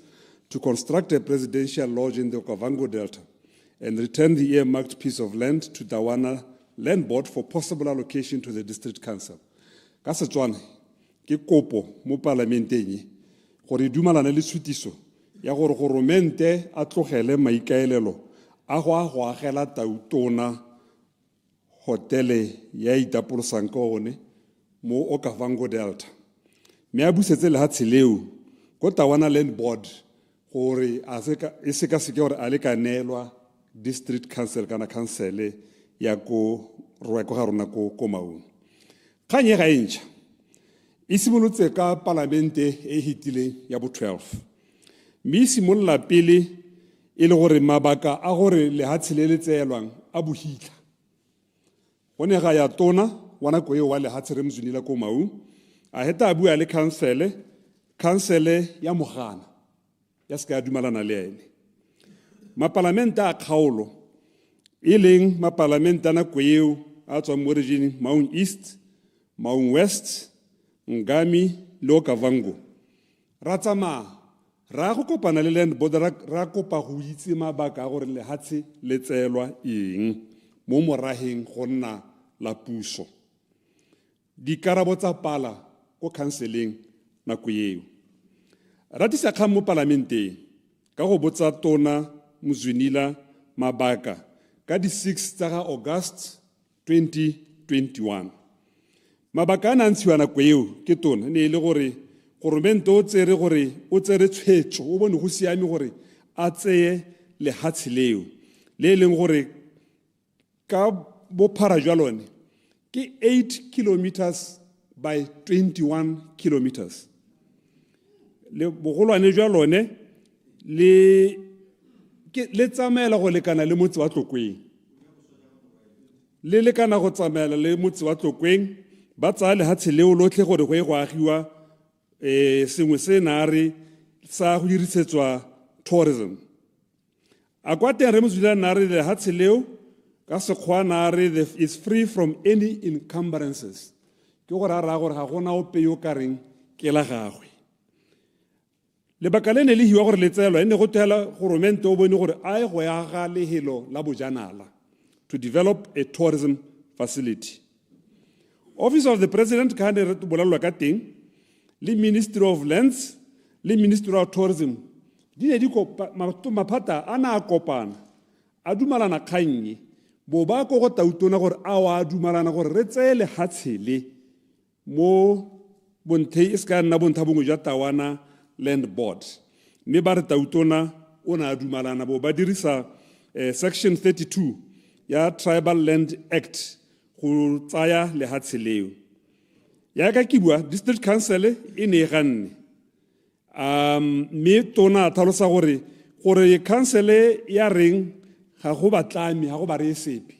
to construct a presidential lodge in the Okavango Delta and return the earmarked piece of land to Tawana Land Board for possible allocation to the District Council. Ka Setswana ke kopo mo parlamenteng gore dumalana le tshutiso ya gore goromente a tlogele maikaelelo a go agela tautona hotele ya itapolosang ka one mo Okavango Delta me a busetse le hatshe leo ko Tawana Land Board gore e se ka gore a le ka neelwa District Council kana council ya ko roeko ga rona ko Maun kgang e ga entšha e simolotse ka parlamente e hitileng ya bo 12 mme simolola pele e le gore mabaka a gore lehatshe le le tseelwang a bohitla go ne ga ya tona wa nako eo wa lehatshe re Mzunila ko Maun a heta a bua le council ya mogana ya se ka ya dumalana le ene mapalamenta a kgaolo e leng mapalamenta a nako eo a tswang mo region Maun East, Maun West, Ngami le Okavango ra tsamaya ra go kopana le Land Board ra kopa go itse mabaka a gore lehatshe le tseelwa eng mo moraheng go nna la puso dikarabo tsa pala ko counseling nako eo ra disa kgang mo parlamenteng ka go botsa tona Mzunila mabaka ka di 6 tsa August 2021 mabaka a ntshiwa nako eo ke tona ne ile gore goromente o tsere gore o tsere tshwetso o bone go siame gore a tseye lehatshe leo le leng gore ka bophara jwa lone ke 8 kilometers by 21 kilometers le bogolwane jwa lone le tsamaela go lekana le motse wa Tlokweng le lekana go tsamaela le motse wa Tlokweng ba tsaya lehatshe leo lotlhe gore go e go agiwa sengwe se nare sa go dirisetswa tourism a kwa teng re Mzunila nare lehatshe leo ka sekgwa nare is free from any encumbrances ke gore a raya gore ga gona ope yo ka reng ke la gagwe lebaka le ne le hiwa gore le tseelwa e ne go thela goromente o bone gore a e go aga lehelo la bojanala to develop a tourism facility. Office of the President ka ne re bolalwa ka teng le Ministry of Lands le Ministry of Tourism di ne di maphata a na a kopana a dumalana kgannye bo ba go tautona gore a wa dumalana gore re tseye lehatshe le mo bonthe iska nna bontha bongwe jwa Tawana Land Board mme ba re tautona o na dumalana bo ba dirisa section 32 ya Tribal Land Act go tsaya lehatshe leo ya ka kibua District Council e ne ganne mme tona a tlhalosa gore council ya reng ga go batlami ga go ba re sepe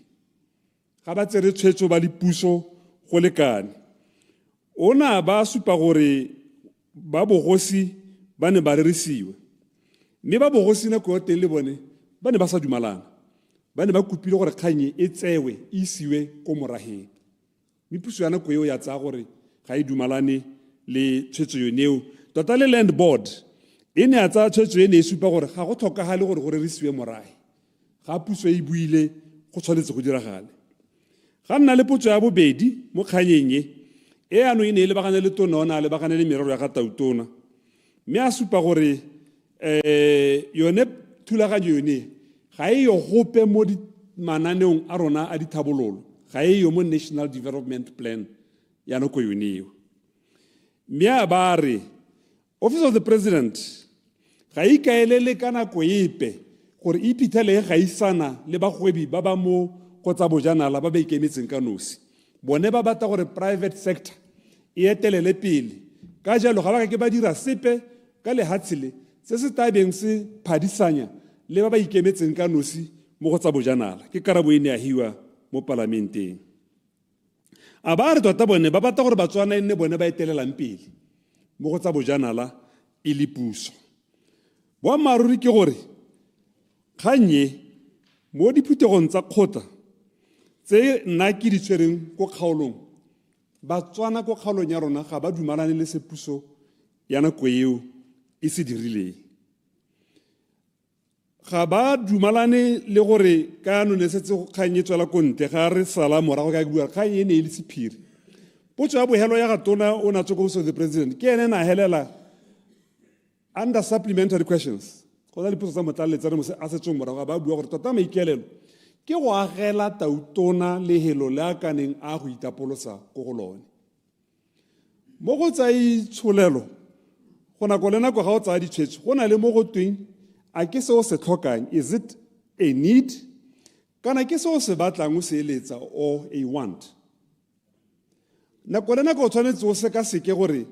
ga ba tsere tshwetso ba dipuso go lekane ona ba supa gore ba bogosi ba ne ba rerisiwe mme ba bogosi nako teng le bone ba ne ba sa dumalana ba ne ba kopile gore kganye e tsewe e isiwe ko morageng mme puso ya nako eo ya tsaya gore ga e dumalane le tshwetso yoneo tota le land board e ne ya tsaya tshwetso e ne e supa gore ga go tlhokagale gore go rerisiwe morage ga puso e buile go tshwanetse go diragale ga nna le potso ya bobedi mo kganyeng e ano e ne e lebagane le tona ona a lebagane le merero ya ga tautona mme a supa gore yone thulaganyo yone ga e yo gope mo mananeong a rona a dithabololo ga e yo mo National Development Plan ya nako yone eo mme a ba re Office of the President ga e ikaelele ka nako epe gore e iphitlhele e gaisana le bagwebi ba ba mo go tsa bojanala ba ba ikemetseng ka nosi bone ba batla gore private sector e etelele pele ka jalo ga ba ke ba dira sepe ka lehatshele se se tabeng se phadisanya le ba ba ikemetseng ka nosi mo go tsa bojanala ke karabo e ne ya hiwa mo parlamenteng a ba re tota bone ba batla gore Batswana e nne bone ba etelelang pele mo go tsa bojanala e le puso boammaaruri ke gore kganye mo diphuthegong tsa kgotla tse nna ke di tshwereng ko kgaolong Batswana ko kgaolong ya rona ga ba dumalane le sepuso ya nako eo e se dirileng ga ba dumalane le gore ka no ne setse go kganye tswela ko ntle ga re sala morago ka bua kganye ne e le sephiri potso ya bohelo ya gatona o na tsoko so the president ke ene na helela under supplementary questions go le potso tsa motlaletsa re mo se a setsong morago ba bua gore tota maikelelo ke go agela tautona lehelo le a kaneng a go itapolosa ko go lone mo go tsa itsholelo go nako le nako ga o tsaya ditshwetso go na le mo go tweng a ke se o se tlhokang is it a need kana ke se o se batlang o se eletsa or a want nako le nako o tshwanetse o se ka seke gore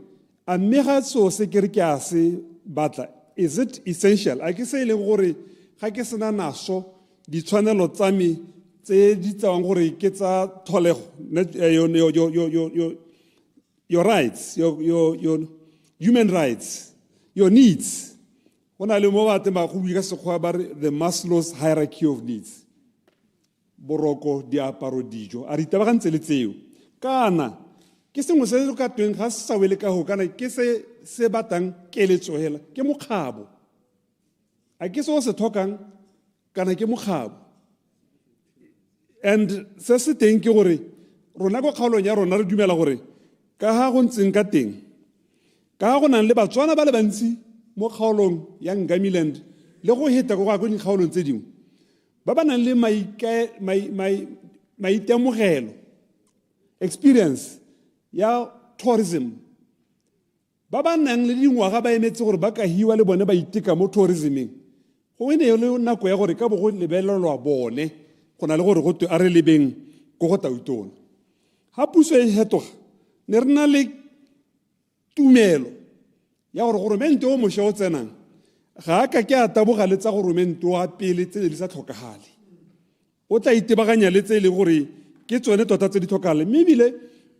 a mme ga se o se ke re ke a se batla is it essential a ke se e leng gore ga ke sena naso ditshwanelo tsa me tse di tsawang gore ke tsa tholego your rights your human rights your needs go na le mo bateng ba go bua ka sekgowa ba re the Maslow's hierarchy of needs boroko diaparo dijo a ditaba ga ntse le tseo kana ke sengwe se se ka tweng ga se sa wele ka go kana ke se batang keletso hela ke mokgabo a ke se o se tlhokang kana ke mokgabo and se se teng ke gore rona go kgaolong ya rona re dumela gore ka ga go ntseng ka teng ka ga go nang le Batswana ba le bantsi mo kgaolong ya Ngamiland le go heta go ga go dikgaolong tse dingwe ba ba nang le maitemogelo experience ya tourism ba ba nang le dingwaga ba emetse gore ba ka hiwa le bone ba iteka mo tourismeng go ene le nako ya gore ka bo go lebelelwa bone go na le gore go a re lebeng go go tautona ha puso e hetoga ne re na le tumelo ya gore goromente o mošwa o tsenang ga ka ke a taboga le tsa goromente wa pele tse di sa tlhokagale o tla itebaganya le tse e leng gore ke tsone tota tse di tlhokagale mme ebile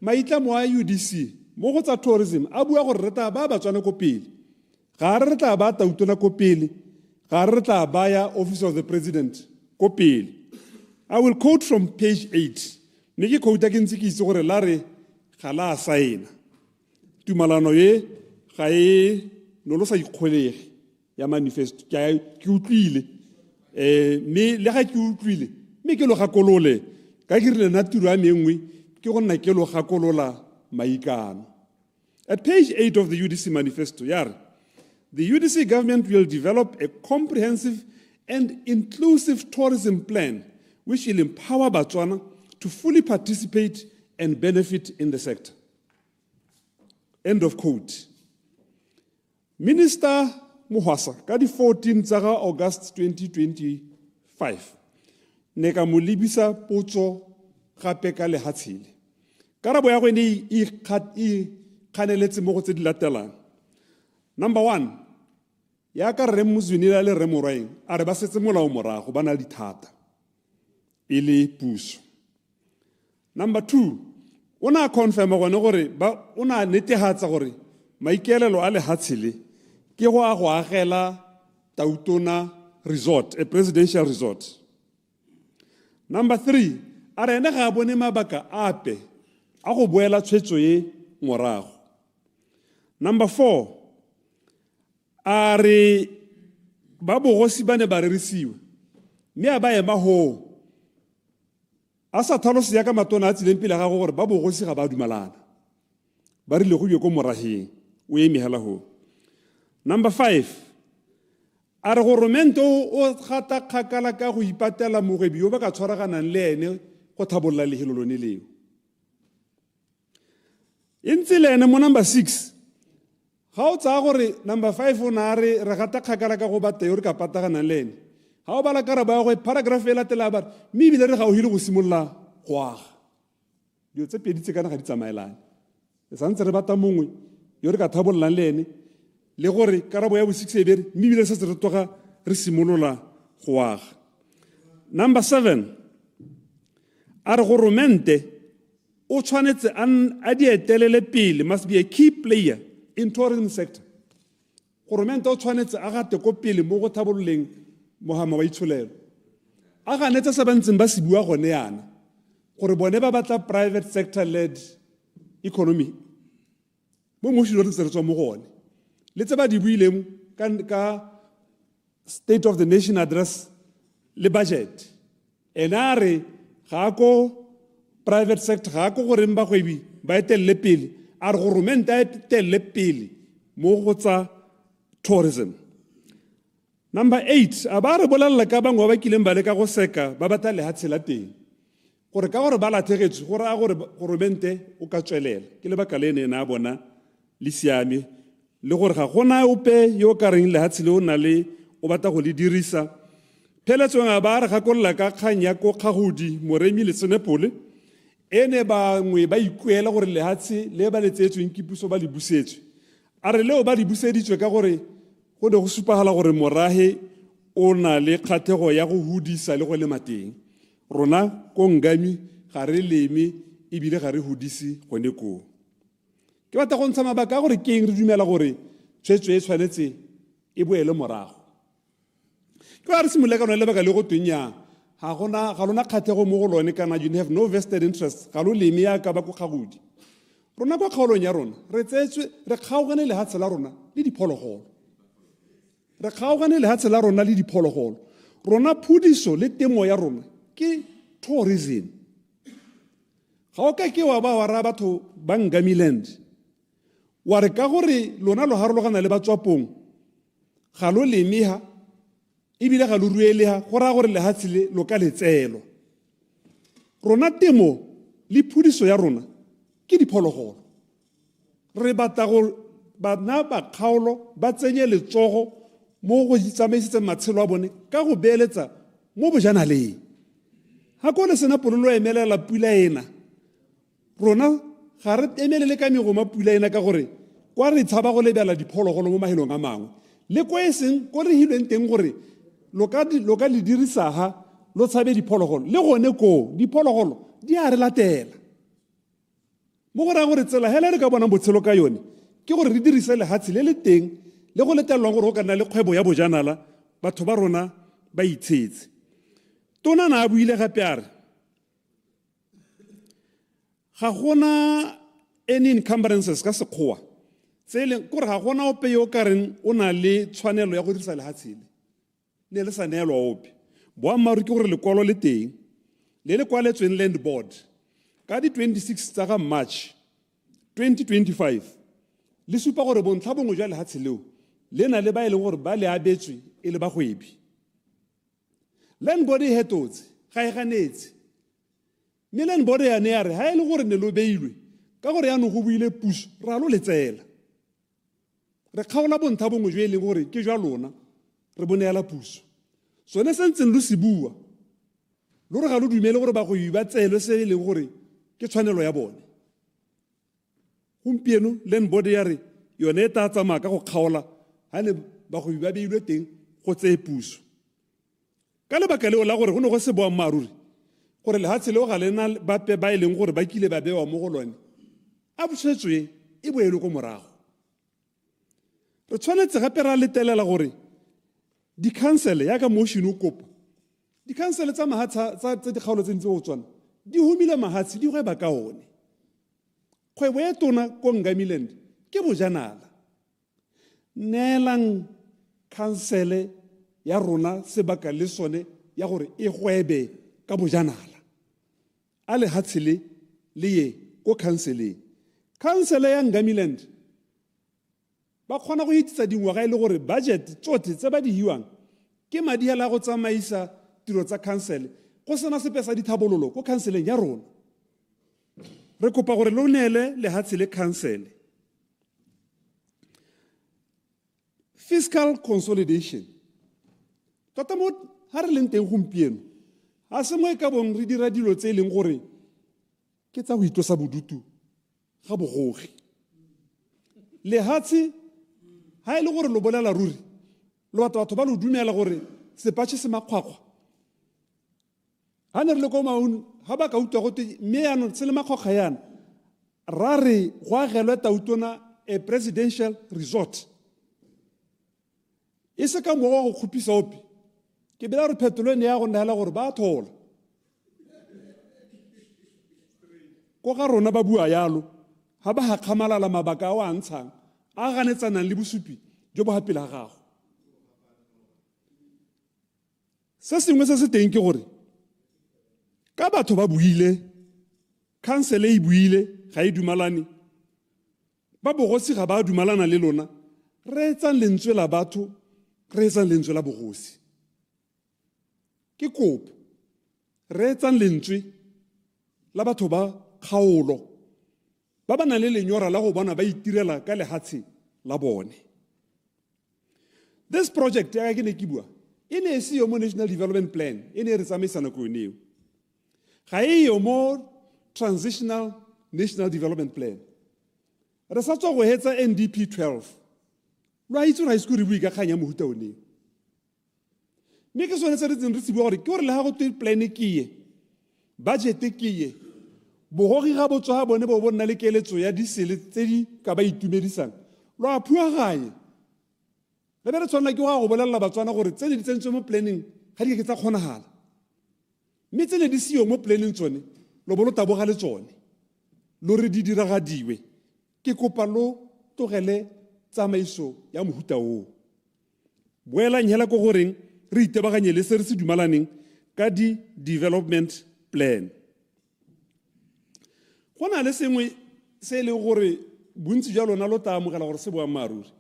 maitlamo a UDC mo go tsa tourism a bua gore re tla ba Batswana ko pele ga re tla ba tautona ko pele ga re tla ba ya Office of the President ko pele I will quote from page 8 ne ke quote ke ntse ke itse gore la re ga la saena tumalano ye ga e no lo sa ikgolege ya manifesto ke utlwile me le ga ke utlwile me ke lo gakolole ka ke rile na tiro ya mengwe ke go nna ke lo gakolola maikano at page 8 of the UDC manifesto yare the UDC government will develop a comprehensive and inclusive tourism plan which will empower Batswana to fully participate and benefit in the sector. End of quote. Minister Mohwasa, ka di 14 tsa August 2025, ne ka mo lebisa potso gape ka lehatshele. Karabo ya go ne e kganeletse mo go tse di latelang. Number 1, ya ka re muzwinela le re morwaeng a re ba setse molao morago ba na le dithata e le puso. Number 2, ona confirm gone gore ba ona netehatsa gore maikaelelo a lehatshe le ke go a go agela Tautona Resort, a presidential resort. Number 3, a re ene ga bone mabaka ape a go boela tshwetso ye morago. Number 4, a re ba bogosi ba ne ba rerisiwa mme a ba ema ho a sa tlhalosa ya ka matona a tsileng pele ga go gore ba bogosi ga ba dumelana ba rile go bje ko morageng o eme hela ho. Number 5, a re goromento o gata kgakala ka go ipatela mogwebi yo ba ka tshwaraganang le ene go thabolla lehelo lone leo. E ntse le ene mo number 6, ga o tsaya gore number 5 o na re gata kgakala ka go bata yo re ka pataganang le ene, ga o bala karabo ya go paragraph e latela ba mme ebile re ga o hile go simolola go aga. Dio tse pedi tse kana ga di tsamaelane. E santse re bata mongwe yo re ka thabollang le ene le gore karabo ya bo 6 e bere mme ebile se re toga re simolola go aga. Number 7, a re goromente o tshwanetse a di etelele pele, must be a key player in tourism sector. Goromente o tshwanetse a gate ko pele mo go thabolleng mohama wa itsholelo. A ganetse se ba ntseng ba se bua gone yana gore bone ba batla private sector led economy mo mo shilo re tsere mo gone le tse ba di buileng ka State of the Nation address le budget. Enare ga ko private sector ga ko gore mba gwebi ba etelle pele, a re goromente a etelle pele mo go tsa tourism. Number 8, a ba re bolella ka bangwe ba kileng ba le ka go seka ba batla lehatshe la teng gore ka gore ba lathegetse gore a gore goromente o ka tswelela ke le baka le ene na bona le siame le gore ga gona ope yo ka reng lehatshe le o na le o batla go le dirisa. Pheletsong a ba re gakolola ka kgang ya ko Kgagodi Moremi le Senepole ene bangwe ba ikuela gore lehatshe le ba le tsetsweng ke puso ba le busetswe. A re leo ba le buseditswe ka gore go ne go supagala gore morahe o na le kgathego ya go hudisa le go le mateng. Rona ko ngami ga re leme ebile ga re hudisi gone ko. Ke batla go ntsha mabaka a gore ke eng re dumela gore tshwetso e tshwanetse e boele morago. Ke a re simoleka no le baka le go twenya ga lona kgathego mo go lone kana you have no vested interest ga lo leme ya ka ba go Kgagodi. Rona kwa kgaolong ya rona re tsetswe re kgaogane le hatshe la rona le diphologolo. Re kgaogane le hatshe la rona le diphologolo. Rona phudiso le temo ya rona ke tourism. Ga o ka ke wa ba wa ra batho ba Ngamiland wa re ka gore lona lo harologana le batswapong ga lo lemeha ebile ga lo rueleha go ra gore lehatshe le lo ka letselo. Rona temo le phudiso ya rona ke diphologolo. Re batla go bana ba kgaolo ba tsenye letsogo mo go tsamaisitse matshelo a bone ka go beeletsa mo bojanaleng. Ha go le sena pololo emelela pula ena rona ga re emelele ka megoma pula ena ka gore kwa re tshaba go lebela diphologolo mo mahelong a mangwe le kwa eseng ko re hilweng teng gore lo ka le dirisa ha lo tshabe diphologolo le gone ko diphologolo di a re latela mo go ra gore tsela hela re ka bona botshelo ka yone ke gore re dirise lehatshe le le teng le go letelelwang gore go ka nna le kgwebo ya bojanala batho ba rona ba itshetse. Tona na a buile gape a re ga gona any encumbrances ka sekgowa tse leng gore ga gona ope yo ka reng o na le tshwanelo ya go dirisa lehatshe le le sa neelwa ope. Boammaaruri ke gore lekwalo le teng le le kwaletsweng land board ka di 26 tsa ga March 2025 le supa gore bontlha bongwe jwa lehatshe leo le na le ba e leng gore ba le abetswe e le bagwebi. Land board e hetotse ga e ganetse mme land board ya ne ya re ha e le gore ne lo beilwe ka gore ya no go buile puso ra lo letsela re kgaola bontlha bongwe jwa e leng gore ke jwa lona re boneela puso sone se ntseng lo se bua le gore ga lo dumele gore bagwebi ba tseelwe se e leng gore ke tshwanelo ya bone. Gompieno land board ya re yone e tla tsamaya ka go kgaola ha ne bagwebi ba beilwe teng go tseye puso ka lebaka leo la gore go ne go se boammaaruri gore lehatshe leo ga lena bape ba e leng gore ba kile ba bewa mo go lone a busetswe e boele ko morago re tshwanetse gape ra letelela gore di-council ya ka motion o kopa di-council tsa mahatsha tsa dikgaolo tse ntse go tswana di humile mahatshe di gweba ka one kgwebo ya tona ko Ngamiland ke bojanala neelang council ya rona sebaka le sone ya gore e gwebe ka bojanala a le hatsele le ye ko councileng ya Ngamiland ba kgona go itsa dingwaga ile gore budget tsotlhe tse ba di hiwang ke madi a la go tsamaisa tiro tsa council go sena sepe sa dithabololo ko councileng ya rona re kopa gore lo neele le hatsele council fiscal consolidation tota mo ha re leng teng gompieno a se mo e ka bong re dira dilo tse leng gore ke tsa go itlosa bodutu ga bogogi le hatsi ha ile gore lo bolela ruri lo batho ba lo dumela gore sepatše se makgwakgwa ha ne re le ko maun ha ba ka utwa go mme yana se le makgwakgwa yana ra re go agelwe tautona a presidential resort e se ka mowa go khupisa opi ke bela re phetolone ya go nela gore ba thola ko ga rona ba bua yalo ha ba hakgamalala mabaka a wa ntshang a ganetsanang le bosupi jo bo hapela gago se sengwe se se teng ke gore ka batho ba buile council e buile ga e dumalane ba bogosi ga ba dumalana le lona re etsang lentswe la batho re etsang lentswe la bogosi ke kopo re etsang lentswe la batho ba kgaolo ba ba nang le lenyora la go bona ba itirela ka lehatshe la bone this project ya ke ne ke bua e ne se yo mo national development plan e ne re tsamaisana ko neo ga e yo mo transitional national development plan re sa tswa go hetsa NDP 12 lo a itse ra isku re bua ka kganya mohuta o neo mme ke sone se re tseng re se bua gore ke gore le ha go twe plan ke ye budget ke ye bogogi ga botswa bone bo bona le keletso ya disele tse di ka ba itumedisang lo a phuaganye le be re tshwana ke go bolela batswana gore tse di tsentswe mo planning ga di ke tsa kgonagala mme tse di seo mo planning tsone lo bolo taboga le tsone lo re di diragadiwe ke kopa lo togele tsamaiso ya mohuta o boela nyela go goreng re itebaganye le se re se dumalaneng ka di development plan go na le sengwe se le gore bontsi jwa lona lo ta amogela gore se boammaaruri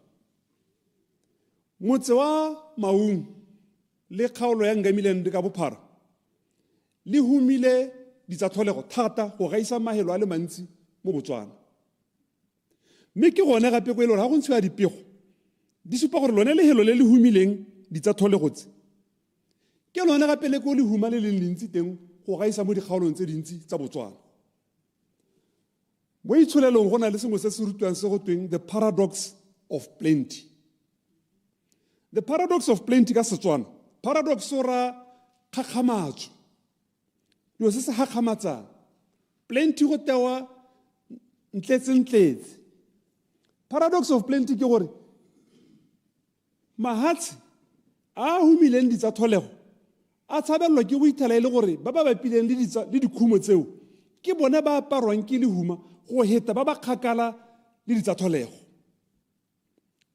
motse wa Maung le kgaolo ya Ngamiland ka bophara le humile ditsatlholego thata go gaisa mahelo a le mantsi mo Botswana mme ke gone gape go ile gore ga go ntshiwa dipego di supa gore lone lehelo le le humileng ditsatlholego tse ke lone gape le ko le huma le leng lentsi teng go gaisa mo dikgaolong tse dintsi tsa Botswana mo itsholelong go na le sengwe se se rutwang se go tweng the paradox of plenty. The paradox of plenty ka Setswana paradox o ra kgakgamatso yo se se gakgamatsang plenty go tewa ntletse paradox of plenty ke gore mahatshe a humileng ditsatlholego a tshabelelwa ke go ithela e le gore ba ba bapileng le dikhumo tseo ke bone ba aparwang ke lehuma go heta ba ba kgakala le ditsatlholego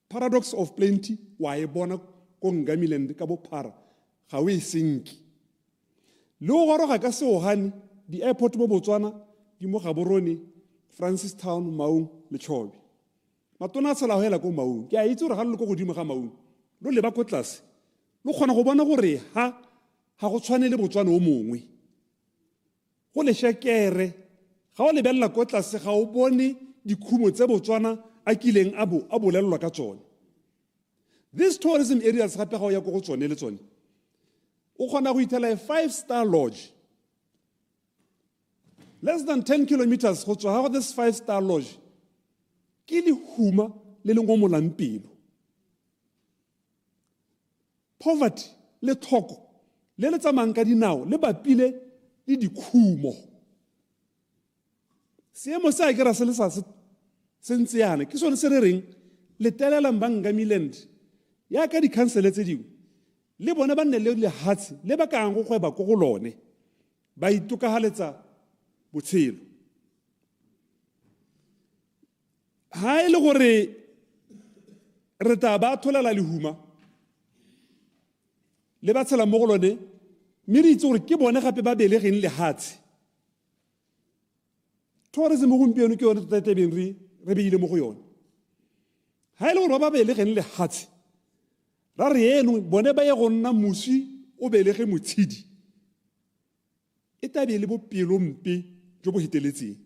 paradox of plenty wa e bona ko Ngamiland ka bophara ga o e senki le go goroga ka Seohane di airport mo Botswana di mo Gaborone Francistown Maung le Chobe matona a tshela hela ko Maung ke a itse gore ga le go godimo ga Maung lo le ba ko tlase lo kgona go bona gore ha go tshwane le Botswana o mongwe go le shekere ga o lebella ko tlase ga o bone dikhumo tse Botswana a kileng a bolelwa ka tsone these tourism areas gape ga o ya go tsone le tsone o kgona go ithela a 5-star lodge less than 10 kilometers go tswa go this 5-star lodge ke lehuma le leng go molampelo poverty le thoko le le tsamayang ka dinao le bapile le dikhumo seemo se a kera se le sa se ntse yana ke sone se re reng le telelang banka miland ya ka di-council tse dingwe le bone ba nne le lehatshe le ba kang go gweba ko go lone ba itokahaletsa botshelo ha e le gore re tla ba tholela lehuma le ba tshela mo go lone mme re itse gore ke bone gape ba belegeng lehatshe tourism gompieno ke yone tetebeng re beile mo go yone ha e le gore ba belegeng lehatshe ra re eno bone ba ye go nna mosi o belege motshedi e tabe le bopelompe jo bo heteletseng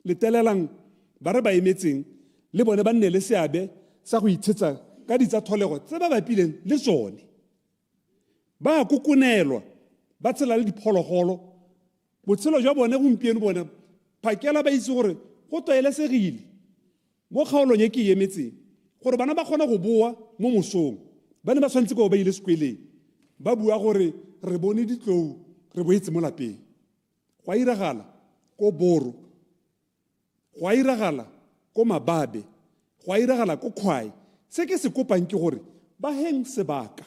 le telelang ba re ba emetseng le bone ba nne le seabe sa go itshetsa ka ditsa tholego tse ba bapileng le tsone ba kokonelwa ba tshela le diphologolo botshelo jwa bone gompieno bone phakela ba itse gore go toelesegile mo kgaolong e ke emetseng gore bana ba kgona go boa mo mosong ba ne ba tshwanetse ko ba ile sekweleng ba bua gore re bone ditlou re boetse mo lapeng go a iragala ko Boro go a iragala ko Mababe go a iragala ko Khwai se ke se kopang ke gore ba heng sebaka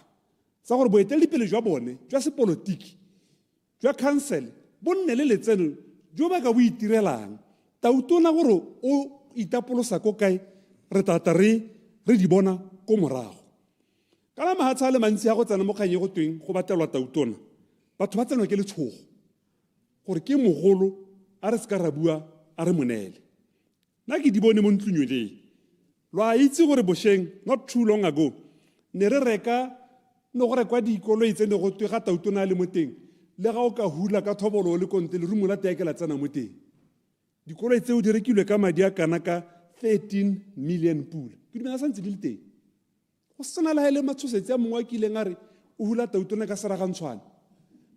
sa gore boeteledipele jwa bone jwa sepolotiki jwa council bo nne le letseno jo ba ka bo itirelang tautona gore o itapolosa ko kae re tata re di bona ko morago ka la mahatsha a le mantsi ya go tsena mo kganye go tweng go batelwa tautona batho ba tsenwa ke letshogo gore ke mogolo a re se ka ra bua a re monele nna ke di bone mo ntlunyoleng lo a itse gore bošeng not too long ago ne re reka ne go rekwa dikoloi tse ne go twe ga tautona a le mo teng le ga o ka hula ka thobolo le konte le rumo la teke la tsena mo teng dikoloi tseo di rekilwe ka madi a kana ka 13 million pula ke dumela santse di le teng go sena la hele matshosetsi a mongwe a kileng a re o hula tautona ka seragantshwana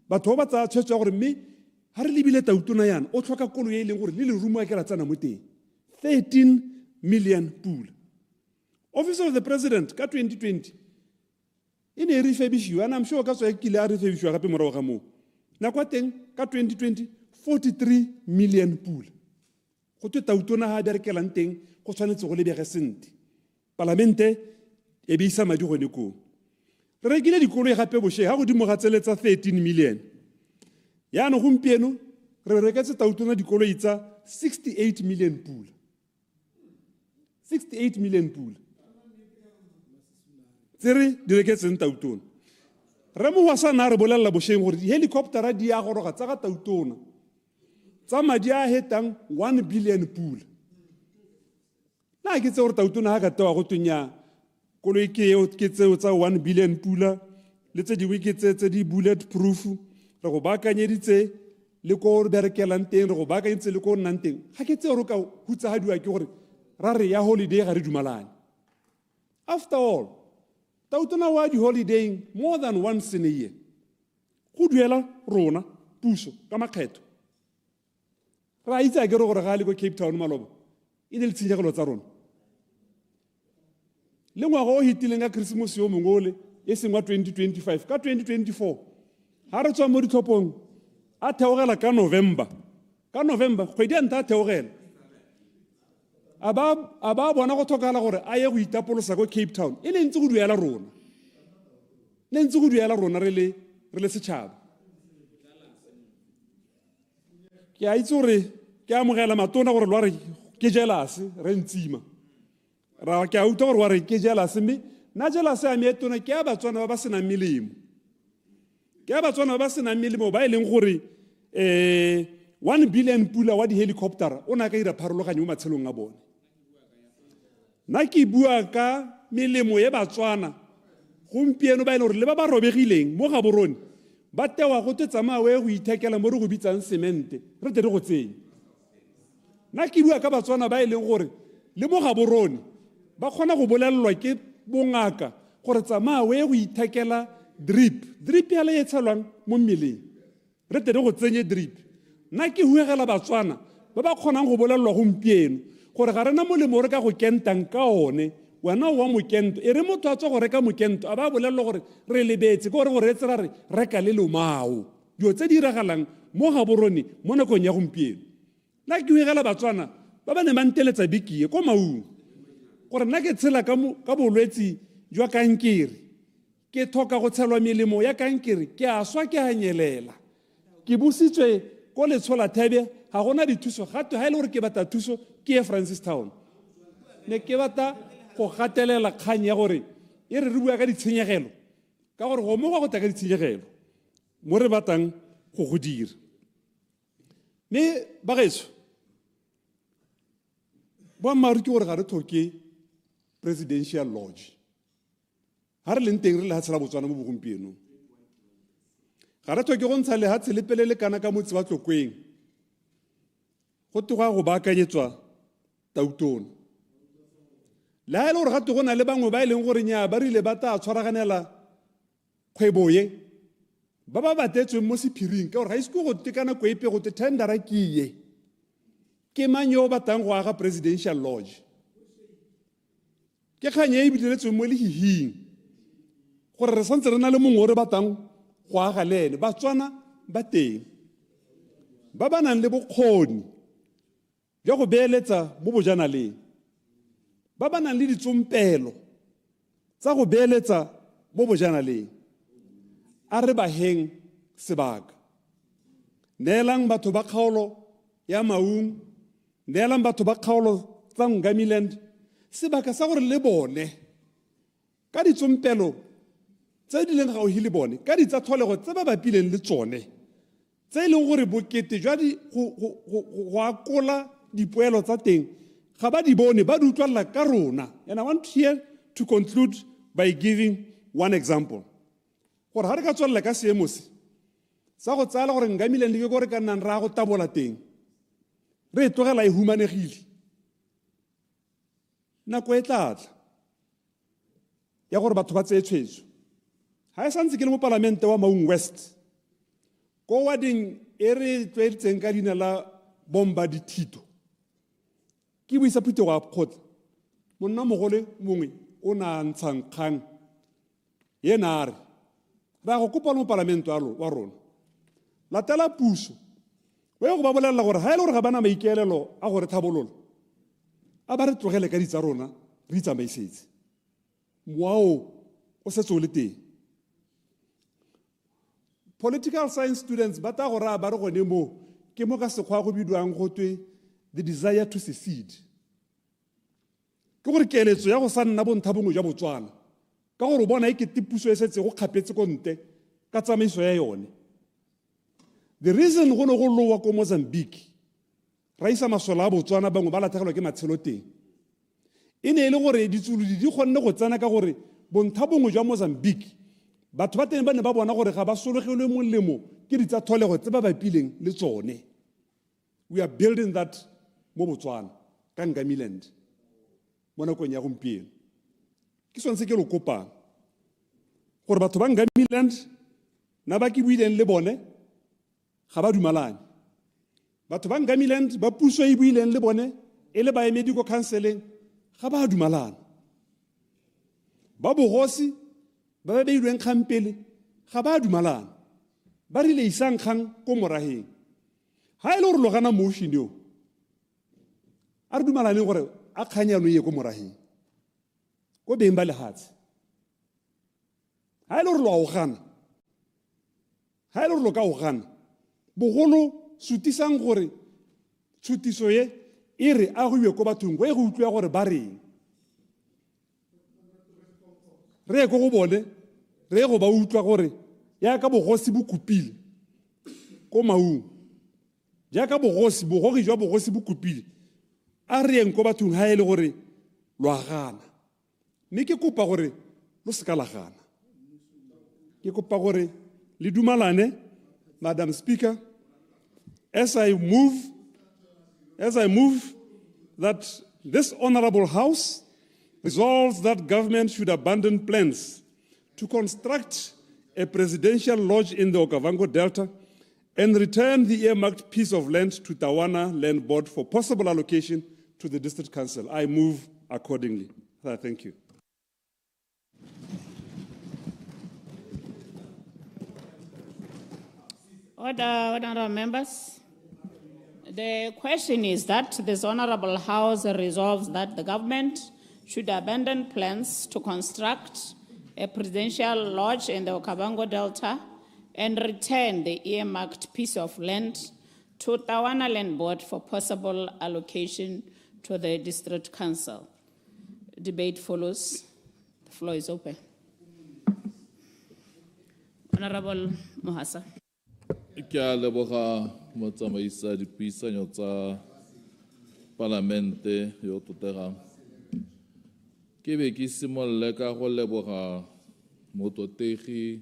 batho ba ba tsaya tshwetso ya gore mme ha re lebile tautona yana o tlhoka koloi e leng gore le lerumo a ke la tsena mo teng 13 million pula office of the president ka 2020 e ne e refurbishiwa and I'm sure ka tswa e kile a refurbishiwa gape morago ga moo nako a teng ka 2020 43 million pula go twe tautona ha a berekelang teng go tshwanetse go lebege sente palamente e be isa madi gone koo re rekile dikoloi gape bošeng ga godimo ga tseletsa 13 million yaanong gompieno re reketse tautona dikoloi tsa 68 million pula 68 million pula tsere di reketseng tautona re mogwasana a re bolelela bošeng gore dihelicoptera di ya goroga tsa ga tautona tsa madi a hetang 1 billion pula na ke tse gore tautona ga ka tewa go twenya koloi ke tseo tsa 1 billion pula le tse dingwe ke tse di bullet proof re go baakanyeditse le ko re berekelang teng re go baakanyeditse le ko nnang teng ga ke tse gore ka hutsagadiwa ke gore ra re ya holiday ga re dumalane after all tautona wa di-holidaying more than once in a year go duela rona puso ka makgetho ra itse a kere gore ga le ko Cape Town maloba e ne le tshenyegelo tsa rona le ngwaga o hitileng ka Christmas yo mongwe ole e seng wa 2025 ka 2024 ha re tswa mo ditlhophong a theogela ka November kgwedi a nta a theogela a ba bona go tlhokagala gore a ye go itapolosa ko Cape Town e ne ntse go duela rona re le setšhaba ke a itse gore ke amogela matona gore lwa re ke jealous re ntsima ra ke a utlwa gore wa re ke jealous mme nna jealous ya me e tona ke a batswana ba ba senang melemo ba e leng gore 1 billion pula wa di-helicoptera o na ka ira pharologanyo mo matshelong a bone nna ke bua ka melemo e batswana gompieno ba e leng gore le ba ba robegileng mo ga borone ba tewa go twe tsamaya e go ithekela mo re go bitsang semente re tle re go tsenye nna ke bua ka batswana ba e leng gore le mo ga borone ba kgona go bolelelwa ke bongaka gore tsamaya e go ithekela drip ya le e tshelwang mo mmeleng re tle re go tsenye drip nna ke huegela batswana ba ba kgonang go bolelelwa gompieno gore ga rena molemo re ka go kentang ka one wena wa mokento e re motho a tswa go reka mokento a ba bolelelwa gore re lebetse ke gore go reetse ra re reka le lomao dio tse di iragalang mo ga borone mo nakong ya gompieno nna ke huegela batswana ba ba ne ba nteletsa bikie ko maung gore nna ke tshela ka bolwetsi jwa kankere ke thoka go tshelwa melemo ya kankere ke a swa ke a nyelela ke busitswe ko letsholathebe ga gona dithuso gato ga e le gore ke batla thuso ke ye Francistown ne ke batla go gatelela kgang ya gore e re bua ka ditshenyegelo ka gore go mo go tla ka ditshenyegelo mo re batlang go go dira mme bagetso boammaaruri ke gore ga re tlhoke presidential lodge ga re leng teng re lehatshe la Botswana mo bogompienong ga re tlhoke go ntsha lehatshe le pele le kana ka motse wa Tlokweng go tloga go baakanyetswa Tautona le ha e le gore gato go na le bangwe ba e leng gore nya ba rile ba tla tshwaraganela kgwebo ye ba ba batetsweng mo sephiring ka gore ga ise go tekana ko epe go te tendera ke mang yo batlang go aga presidential lodge ke kganye e biletsweng mo lehihing gore re santse re na le mongwe re batlang go aga le ene Batswana ba teng ba ba nang le bokgoni bja go beeletsa mo bojanaleng ba ba nang le ditsompelo tsa go beeletsa mo bojanaleng a re baheng sebaka neelang batho ba kgaolo ya Maung neelang batho ba kgaolo tsa Ngamiland sebaka sa gore le bone ka ditsompelo tse di leng gaufi le bone ka ditsa tlholego tse ba bapileng le tsone tse e leng gore bokete jwa go akola dipoelo tsa teng ga ba di bone ba di utlwalela ka rona. And I want here to conclude by giving one example gore ga re ka tswalela ka seemo se sa go tsala gore Ngamiland ke gore ka nnang ra go tabola teng re tlogela e humanegile nako e tlatla ya gore batho ba tseye tshwetso ga e santse ke le mo palamente wa Maung West ko wading e re tlwaeditseng ka leina la Bomba Dithito ke buisa phutego a kgotla monna mogole mongwe o na ntshang kgang ye na re ra go kopa mo palamente wa rona latela puso we go ba bolelela gore ha e le gore ga bana maikaelelo a gore thabololo a ba re tlogele ka ditsa rona re itsamaisetse moao o setse o le teng. Political science students ba ta gore ba re gone mo ke mo ka sekgwa go bidiwang go twe the desire to secede ke gore keletso ya go sa nna bonthabongwe jwa Botswana ka gore bona e ke puso e setse go kgapetse ko nte ka tsamaiso ya yone. The reason go no go lowa ko Mozambique ra isa masola a Botswana bangwe ba latlhegelwa ke matshelo teng e ne e le gore ditsuludi di kgonne go tsena ka gore bonthabongwe jwa Mozambique batho ba teng ba ne ba bona gore ga ba sologelwe molemo ke ditsa tlholego tse ba bapileng le tsone. We are building that mo Botswana ka Ngamiland mo nakong ya gompieno ke sone se ke lo kopang gore batho ba Ngamiland na ba ke buileng le bone ga ba dumalane batho ba Ngamiland ba puso e buileng le bone e le baemedi ko counseling ga ba dumalana ba bogosi ba ba beilweng kgampele ga ba dumalana ba rile isang kgang ko moraheng ha e le gore logana motion yo a re dumalane gore a kganyano ye ko moraheng ko beng ba lehatse ha e le gore lo a o gana ha e le gore lo ka o gana bogolo sutisang gore tshutiso ye e re a go iwe ko bathong go e go utlwa gore ba reng re go go bone re go ba utlwa gore ya ka bogosi bo kupile ko Maung ja ka bogosi jwa bogosi bo kupile a re eng ko bathong ha e le gore lo a gana mme ke kopa gore lo se ka la gana ke kopa gore le dumalane Madam Speaker as I move that this honorable House resolves that government should abandon plans to construct a presidential lodge in the Okavango Delta and return the earmarked piece of land to Tawana Land Board for possible allocation to the District Council. I move accordingly. Thank you. Order, honorable members. The question is that this honorable House resolves that the government should abandon plans to construct a presidential lodge in the Okavango Delta and return the earmarked piece of land to Tawana Land Board for possible allocation to the District Council. Debate follows. The floor is open. Honorable Mohasa. Ke a leboga motsamaisa dipuisanyo tsa Palamente yo totegang. Ke be ke simolle ka go leboga mototegi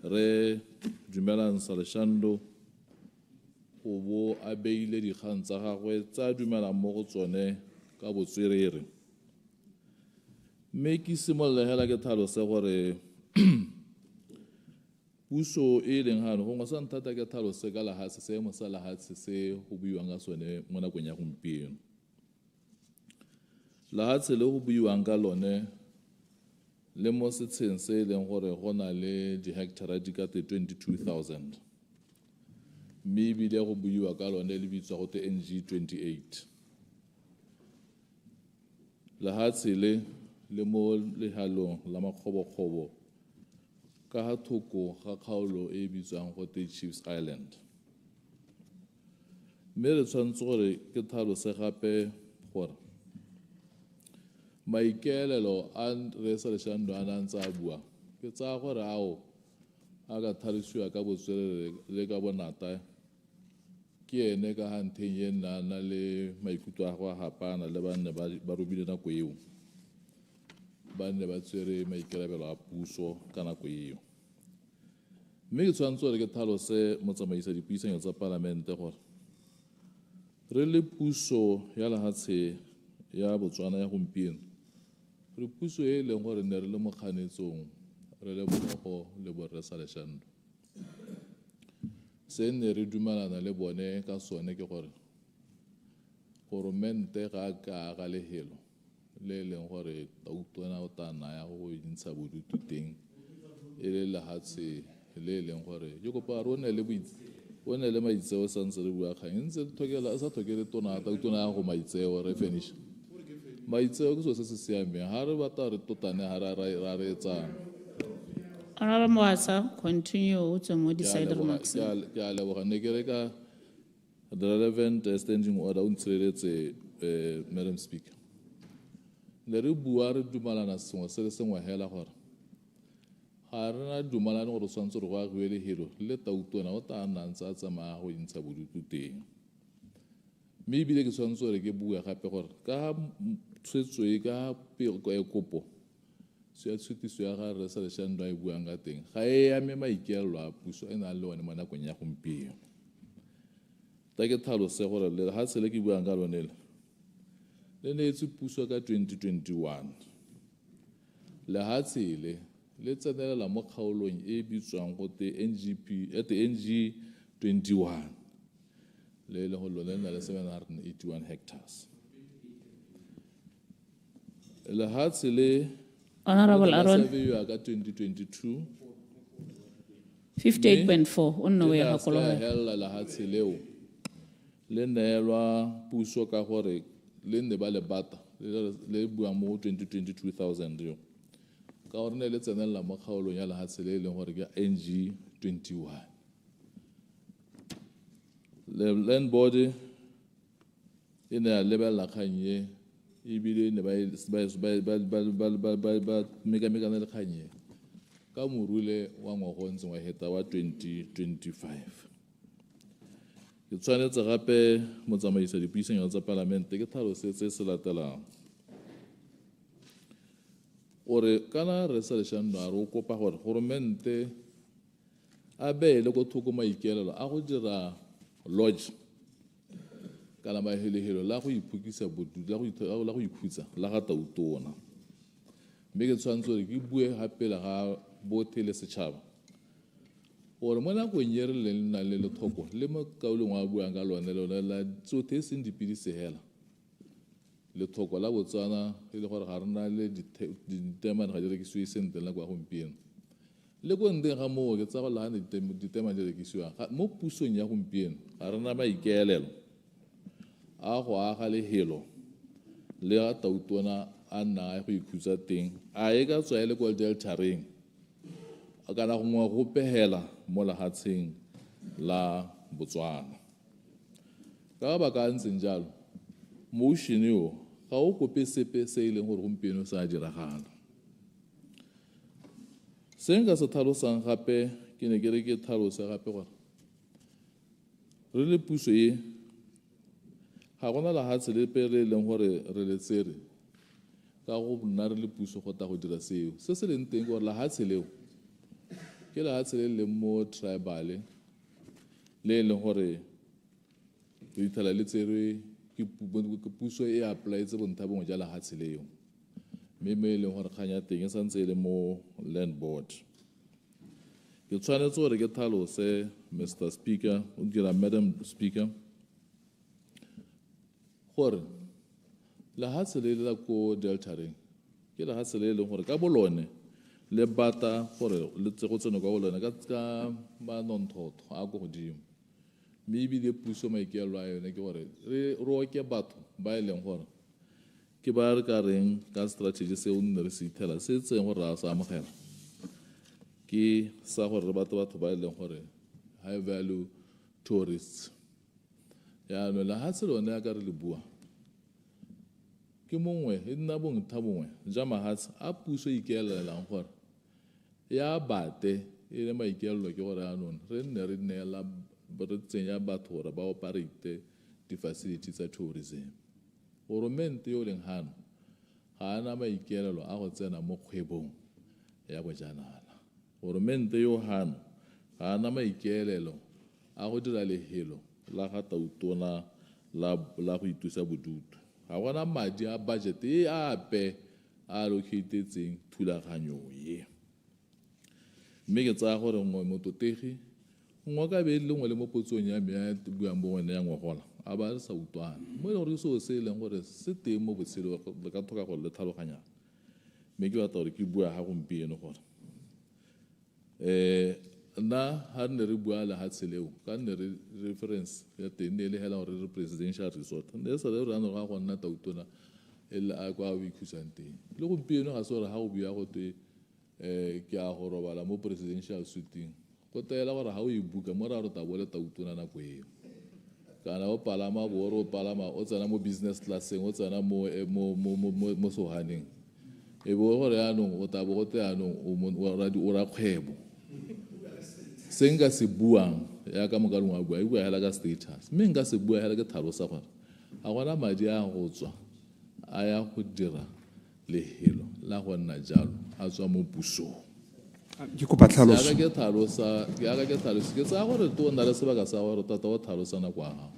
re Dumelang Saleshando go bo a beile dikgang tsa gagwe tsa dumelang mo go tsone ka botswerere. Mme ke simolle hela ke tlhalose gore puso e leng gano gongwe sa nthata ke tlhalose ka lehatshe seemo sa lehatshe se go buiwang ka sone mo nakong ya gompieno. Lehatshe le go buiwang ka lone le mo setsheng se e leng gore go na le dihectara di ka 22,000 mme ebile go buiwa ka lone le bitswa go te NG 28. Lehatshe le mo lehalong la makgobokgobo ka ha thoko ga kgaolo e bitswang go te Chiefs Island. Mme re tshwanetse gore ke tlhalose gape gore maikaelelo a re Saleshando a ntse a bua ke tsa gore ao a ka tlhalosiwa ka botswerere le ka bonata ke ene ka ha ntheng ye na le maikutlo a go a gapana le ba nne ba robile nako eo ba nne ba tswere maikarabelo a puso ka nako eo. Mme ke tshwanetse gore ke tlhalose motsamaisa dipuisanyo tsa Palamente gore re le puso ya lehatshe ya Botswana ya gompieno re puso e leng gore ne re le mo kganetsong re le mmogo le borre Saleshando. Se ne re dumelana le bone ka sone ke gore goromente ga ka ga lehelo le leng gore tautona o ta naya go intsha bodutu teng e le lehatshe le leng gore yo kopa re o ne le maitseo sa ntse re bua kgang ntse tlhokela sa tlhokele tona tautona go maitseo re finish maitseo ke so se se siameng ha re batla re totane ha ra re etsang. Honorable Mohasa, continue to modify the remarks. Ke a leboga ne ke re ka the relevant standing order o ntshireletse Madam Speaker. Ne re bua re dumalana sengwe se le sengwe hela gore ga re na dumalane gore tshwanetse re go agiwe lehelo le tautona o ta nna ntse a tsamaya go intsha bodutu teng. Mme ebile ke tshwanetse gore ke bua gape gore ka tshwetswe ka kopo se ya tshutiso ya ga re Saleshando a e buang ka teng ga e ame maikaelelo a puso e nang le one mo nakong ya gompieno. Ta ke tlhalose gore lehatshe le ke buang ka lone le neetswe puso ka 2021. Lehatshe le tsenelela mo kgaolong e bitswang go te NG 21 le go lone na le 781 hectares. Lehatshe le Honorable Aaron. 2022 58.4 on no ya hakologa. Hela lehatshe leo le neelwa puso ka gore le ne ba le bata le bua mo 22,000 yo ka gore ne le tsenela mo kgaolong ya lehatshe le leng gore ke NG 21. Le land board e ne a lebella kganye ebile ne ba mekamekana le kganye ka morule wa ngwago ntse wa heta wa 2025. Ke tshwanetse gape motsamaisa dipuisanyo tsa Palamente ke tlhalosetse se latelang gore kana re Saleshando a re o kopa gore goromente a beele ko thoko maikaelelo a go dira lodge kana mahelehelo la go iphukisa bodutu la go ikhutsa la ga tautona. Mme ke tshwanetse gore ke bue gape le ga bothe le setšhaba gore mo nakong ye re le nang le lethoko le mo kaolong wa buang ka lone la tsotlhe e seng dipidisi hela lethoko la Botswana e le gore ga re na le ditemane ga di rekisiwe sentle la kwa gompieno le ko nteng ga moo ke tsa go lagana ditemane di rekisiwang mo pusong ya gompieno ga re na maikaelelo a go aga lehelo le ga tautona a nna go ikhutsa teng a e ka tswa e le ko deltareng a kana gongwe go pegela mo lehatsheng la Botswana ka ba ka ntseng jalo motion yo ga o kope sepe se e leng gore gompieno sa diragala se nka se tlhalosang gape ke ne ke re ke tlhalose gape gore re le puso e ga gona lehatshe lepe le e leng gore re le tsere ka go nna re le puso go ta go dira seo se se leng teng gore lehatshe leo ke lehatshe le leng mo tribal le e leng gore re ithala le tsere ke puso e apply-etse bontlha bongwe ja lehatshe leo mme mo e leng gore kganya teng e santse e le mo land board ke tshwanetse gore ke tlhalose Mr. Speaker o dira Madam Speaker gore lehatshe le la ko deltareng ke lehatshe le e leng gore ka bolone le bata gore le tse go tsene kwa bolone ka manonthotho a go godimo mme ebile puso maikaelelo a yone ke gore re oke batho ba e leng gore ke ba re ka reng ka strategy se o nne re se ithela se tseng gore ra sa amogela ke sa gore re batho ba e leng gore high value tourists yaanong lehatshe lone ya ka re le bua ke mongwe e nna bongtha bongwe ja mahatshe a puso ikaelelang gore ya bate e le maikaelelo ke gore yaanong re nne re neela re tsenya batho gore ba operate di-facility tsa tourism goromente yo leng gano ga ana maikaelelo a go tsena mo kgwebong ya bojanala goromente yo gano ga ana maikaelelo a go dira lehelo la ga tautona la go itusa bodutu ga gona madi a budget e ape a allocatetseng thulaganyo ye mme ke tsaya gore mototegi ngwa ka be le ngwe le mo potsong ya me ya buang bo ngwane ya ngwagola a ba sa utlwana mo e le gore seo se e leng gore se teng mo botshelo le ka thoka gore le tlhaloganyana mme ke batla gore ke bua ga gompieno gore nna ga nne re bua lehatshe leo ka nne re reference ya teng ne e le hela gore re presidential resort ne e sa le re ano ga go nna tautona e le a kwa o ikhusang teng le gompieno ga se gore ga go bua gote ke a go robala mo presidential suiting go taela gore ga o e buka mo ra re ta bole tautona nako eo kana o palama bore o palama o tsena mo business classeng o tsena mo sohaneng e bo gore yaanong o tabo go te yaanong o ra kgwebo se nka se buang ya ka mokalong wa bua e bua hela ka status mme nka se bua hela ke tlhalosa gore a gona madi a go tswa a ya go dira lehelo la go nna jalo a tswa mo pusong ke kopa tlhaloso ke tlhalosa ke tsaya gore to nna le sebaka sa gore tata o tlhalosana kwa gago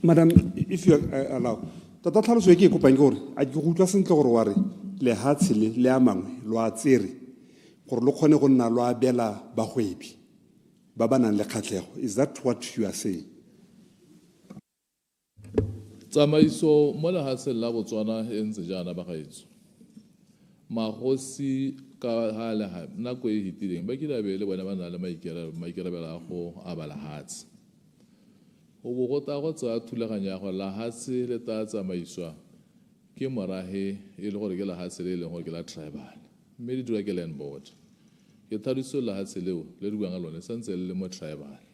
Madam, if you allow tata tlhaloso e ke e kopang ke gore a ke go utlwa sentle gore wa re lehatshe le a mangwe lo a tsere gore lo kgone go nna lo abela bagwebi ba ba nang le kgatlhego is that what you are saying tsamaiso mo lehatsheng la Botswana e ntse jaana ba gaetso magosi ka ha le ha nako e hitileng ba kila be le bona ba na le maikerabelo a go aba lehatshe o bo go ta go tsa thulaganya go lehatshe le ta tsamaiswa ke morahe e le gore ke lehatshe le leng gore ke la tribal mme di dira ke land board ke thadiso lehatshe leo le di buang ga lone santse le mo tribal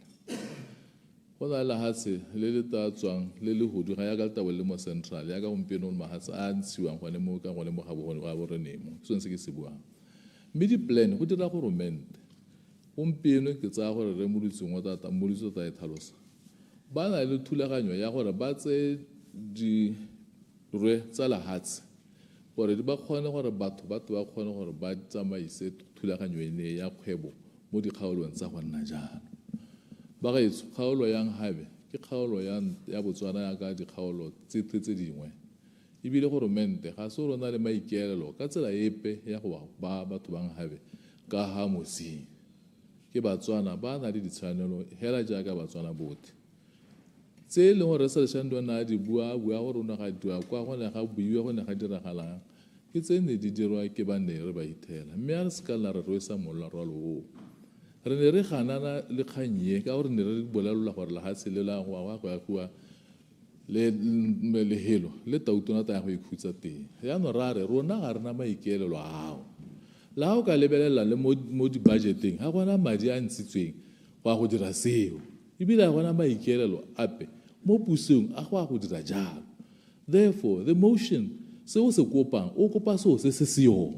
go na lehatshe le le ta tswang le le hudu ga ya ka tabo le mo central ya ka gompieno le mahatse a ntshiwang gone mo ka gone mo ga borenemo se se ke se buang mme di plan go dira go romente gompieno ke tsaya gore re moditsong wa tata moditso ta e tlhalosa ba na le thulaganyo ya gore ba tse di rwe tsa lehatshe gore di ba kgone gore batho ba kgone gore ba tsamaise thulaganyo ene ya kgwebo mo dikgaolong tsa go nna jalo ba gaetso kgaolo yang habe ke kgaolo ya Botswana ya ka dikgaolo tse dingwe ebile go romente ga se rona le maikaelelo ka tsela epe ya go ba batho bang habe ka ha mosi ke Batswana ba na le ditshwanelo hela jaaka Batswana bote tse le gore se shando na di bua gore ona ga dua kwa gone ga buiwa gone ga diragalang ke tse ne di dirwa ke ba ne re ba ithela mme a se ka la re rwesa mollo rwalo re ne re ganana le kgang ye ka gore ne re bolelelwa gore lehatshe le la go le helo le tautona ta go ikhutsa teng yaanong ra re rona ga rena maikaelelo ao la ga o ka lebelela le mo di-budgeteng ga gona madi a ntshitsweng go a go dira seo ebile ga gona maikaelelo ape mo pusong a go dira jalo. Therefore the motion seo se kopang o kopa seo se se seyo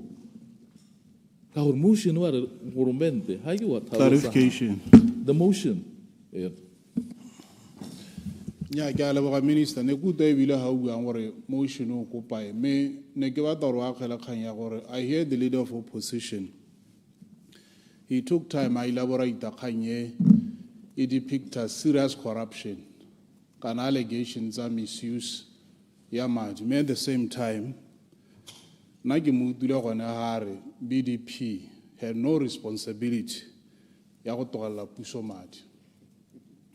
ka gore motion wa re goromente ga ke wa Clarification. the motion nya ke a leboga minister ne kuta ebile ha o buang gore motion o kopae me ne ke batla gore a kgela kgang ya gore I hear the leader of opposition. He took time a elaborate kgang ye e depicts serious corruption kana allegations of misuse ya madi me at the same time na ke mo dula gone ha re BDP had no responsibility ya go togela puso madi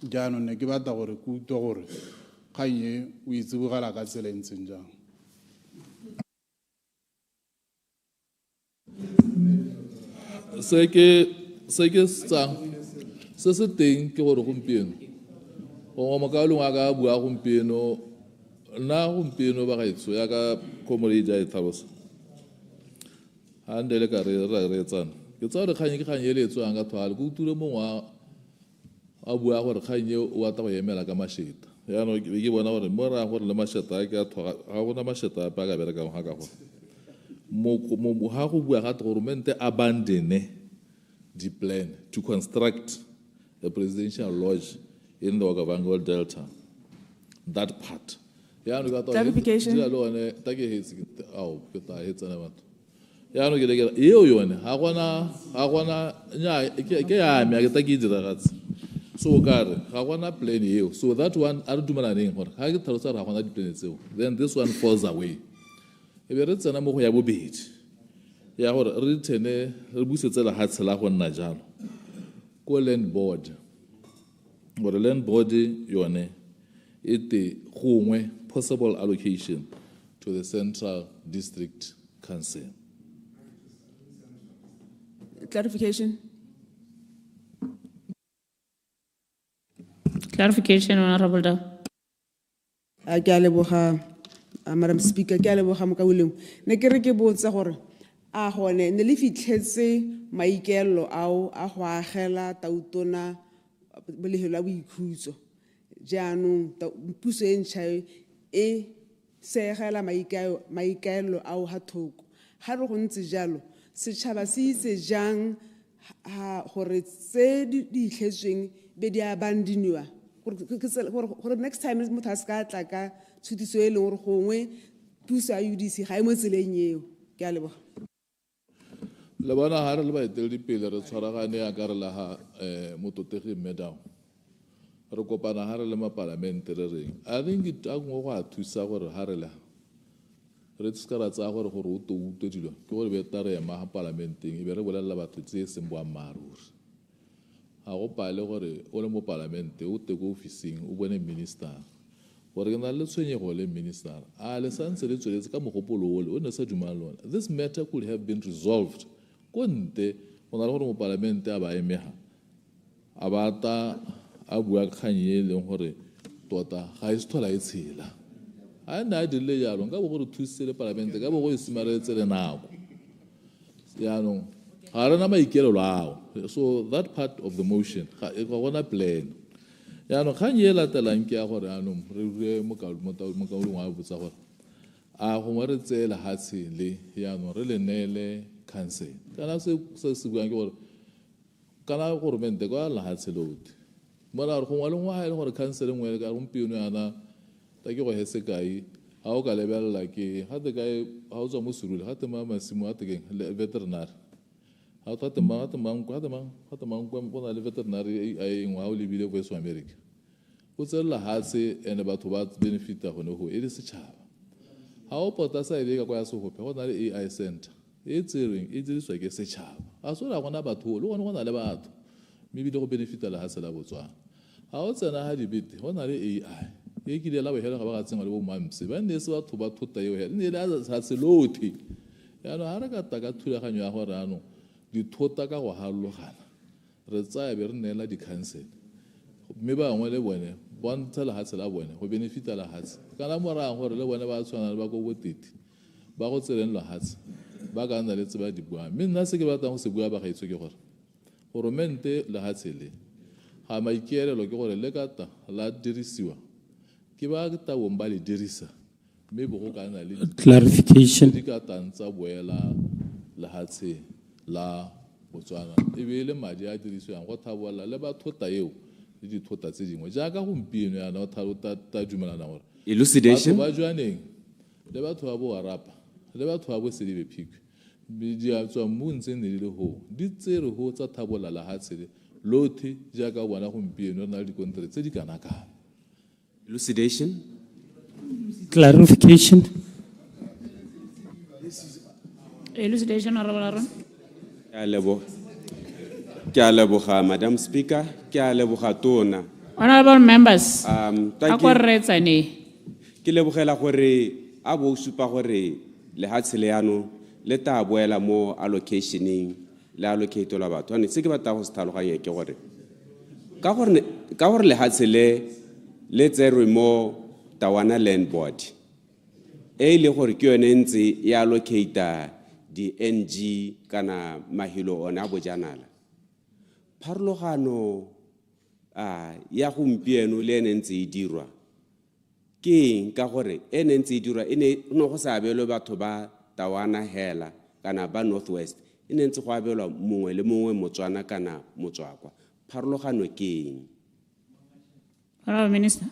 jaanong ne ke batla gore ke utlwe gore kgang ye o e tsibogela ka tsela e ntseng jang. se ke tsang se se teng ke gore gompieno go mokaolong a ka bua gompieno nna gompieno ba gaetsho ya ka comrade a e tlhalosa ga ndele ka re tsana ke tsa gore kgang ke kgang e le etswang ka thwale ke utule mongwe a bua gore kgang e o batla go emela ka mašeta yaanong ke bona gore mo raya gore le mašeta a ke a thoga ga gona mašeta ape a ka berekang ga ka gore ga go bua ga goromente abandone the plan to construct a presidential lodge in the Okavango Delta. That part. Clarification. So plan so that one I do then this one falls away. If you read some more ya bobedi ya gore re tene re busetse la hatshe la go nna jalo ko land board gore land board yone ite gongwe possible allocation to the Central District Council. Clarification. Clarification, Honorable Dow. Madam Speaker, ke a leboga mokauleng. Ne ke re ke botsa gore a gone ne le fitlhetse maikaelelo ao a go agela tautona bolehelo la boikhutso jaanong puso e ntšha e segela maikaelelo ao ga thoko ga re go ntse jalo setšhaba se itse jang gore tse di itlhetsweng be di abandoniwa gore next time motho a se ka tla ka tshutiso e leng gore gongwe puso ya UDC ga e mo tseleng eo. Ke a leboga. Le bona ha re le baeteledipele re tshwaragane ya ka re la ha mototegi medao re kopana ha re le mapalamente re reng I think it a go a thusa gore ha re la re tska ra tsa gore o to uto dilo ke gore beta re ma ha parlamenteng e be re bolela batho tse se mboa maruri ha go pale gore o le mo parlamente o te go officing o bone minister gore ke na le tshwenyego le minister a le santse le tsweletse ka mogopolo o ne sa dumalo this matter could have been resolved konte ona le gore mo parlamente a ba emeha a bata a bua kganye le gore tota ga e sthola e tshela a na dile yalo nka bo go thuse le parlamente ka bo go isimaretse le nako yaanong ga rena maikelo lao so that part of the motion ga e gona plan yaanong kganye e latelang ke ya gore yaanong re mokaolong wa botsa gore a go mo re tsela hatshe le yaanong re le nele council kana se buang ke gore kana goromente kwa la hatshe lote mara go ngwa le ngwa ile gore council ngwe ka gompieno yana ta ke go hese kai ha o ka lebella ke ha te kai ha o tswa mo surule ha te mama simo ha te ke veterinary ha ta te mama kwa bona le veterinary ai ngwa o lebile go South America o tsela hatshe ene batho ba benefita gone go e le setšhaba ha o pota sa ile ka kwa ya sogo pe go na le AI center e tsereng e diriswa ke setšhaba a so la gona batho le gona go na le batho maybe le go benefita la hatshe la Botswana ha o tsena ha dibete go na le AI e ke le la bohela ga ba ga tsenga le bo mamse ba ne se batho ba thota yo he ne le a se lothi ya no ha re ka ta ka thulaganyo ya gore ano di thota ka go halogana re tsaya be re neela di-council mme bangwe le bone bontsha lehatshe la bone go benefita lehatshe kana morago gore le bone ba tshwana le ba ko boteti ba go tseleng lehatshe ba ka nna le tse ba di buang mme nna se ke batlang go se bua bagaetso ke gore goromente lehatshe le ga maikaelelo ke gore le kata la dirisiwa ke ba tabong ba le dirisa mme bo go ka nna le Clarification. di ka tantsa boela lehatshe la Botswana e be le madi a dirisiwang go thabolla le bathota eo le dithota tse dingwe jaaka gompieno yana ta dumelana gore Elucidation. batho ba jwaneng le batho ba bo Arapa le batho ba bo Sedibe Phiko di a tswa mo ntseng ne le ho di tsere ho tsa thabolla lehatshe le lotlhe jaaka bona gompieno re na le dikontere tse di kana kana. Elucidation. Clarification. Elucidation, Honorable Aaron. Ke a leboga, Madam Speaker. Ke a leboga tona. Honorable members, Ke lebogela gore a bo supa gore lehatshe le ano le ta boela mo allocationing le allocate la batho. Ane se ke batla go se tlhaloganya ke gore ka gore lehatshe le tserwe mo Tawana Land Board e le gore ke yone ntse e allocate di NG kana mahilo ona bojanala pharologano ya gompieno le ene ntse e dirwa ke ka gore ene ntse e dirwa ene no go sa abelwe batho ba Tawana hela kana ba Northwest ene ntse go abelwa mongwe le mongwe Motswana kana Motswakwa pharologano ke Honorable Minister.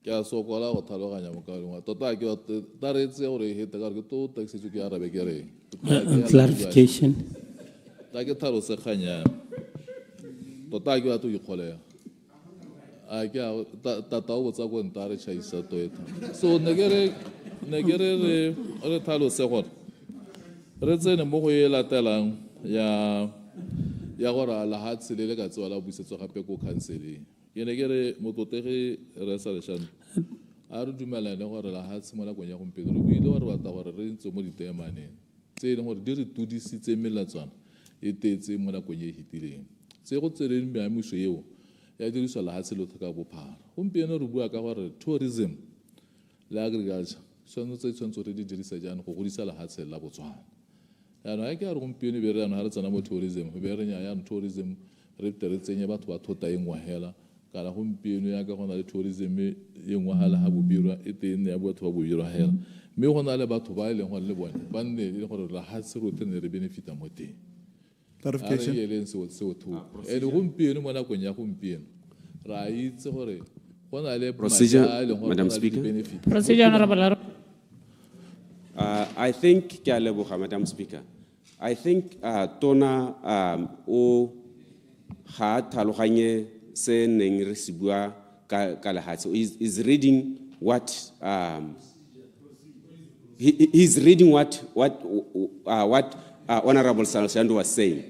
Ke a sokola go tlhaloganya mo kaolong tota ke taretse gore he ta ke to taxi ke arabe ke re Clarification. ta ke thalo se khanya tota ke batho ke kgolela a ke ta o botsa go ntare chaisa toeta so ne ke re re thalo se gore re tsene mo go e latelang ya gore lehatshe le ka tsewa la busetso gape ko counseling ke ne ke re mototegi re sa leshano a re dumelane gore lehatshe mo nakong ya gompieno re buile gore batla gore re ntse mo diteemaneng tse e leng gore di re tudisitse melatswana e tetse mo nakong e hitileng tse go tseleng meamiso eo ya dirisiwa lehatshe lotlhe ka bophara gompieno re bua ka gore tourism le agriculture tshwanetse re di dirisa jang go godisa lehatshe la Botswana yana ke a re gompieno be re yana re tsena mo tourism be re nya yana tourism re tere tsenye batho ba thota engwa hela kana gompieno ya ka gona le tourism e ngwa hala ha bobirwa e teng ya batho ba bobirwa hela mme go na le batho ba ile go le bone ba nne le gore lehatshe rotlhe ne re benefita mo teng. Clarification. E gompieno mo nakong ya gompieno ra itse gore go na le Procedure, Madam Speaker. Procedure, Honorable Aaron. I think ke a leboga, Madam Speaker. I think tona o ha tlhaloganye se neng re se bua ka lehatshe is reading what he's reading what Honorable Salshando was saying.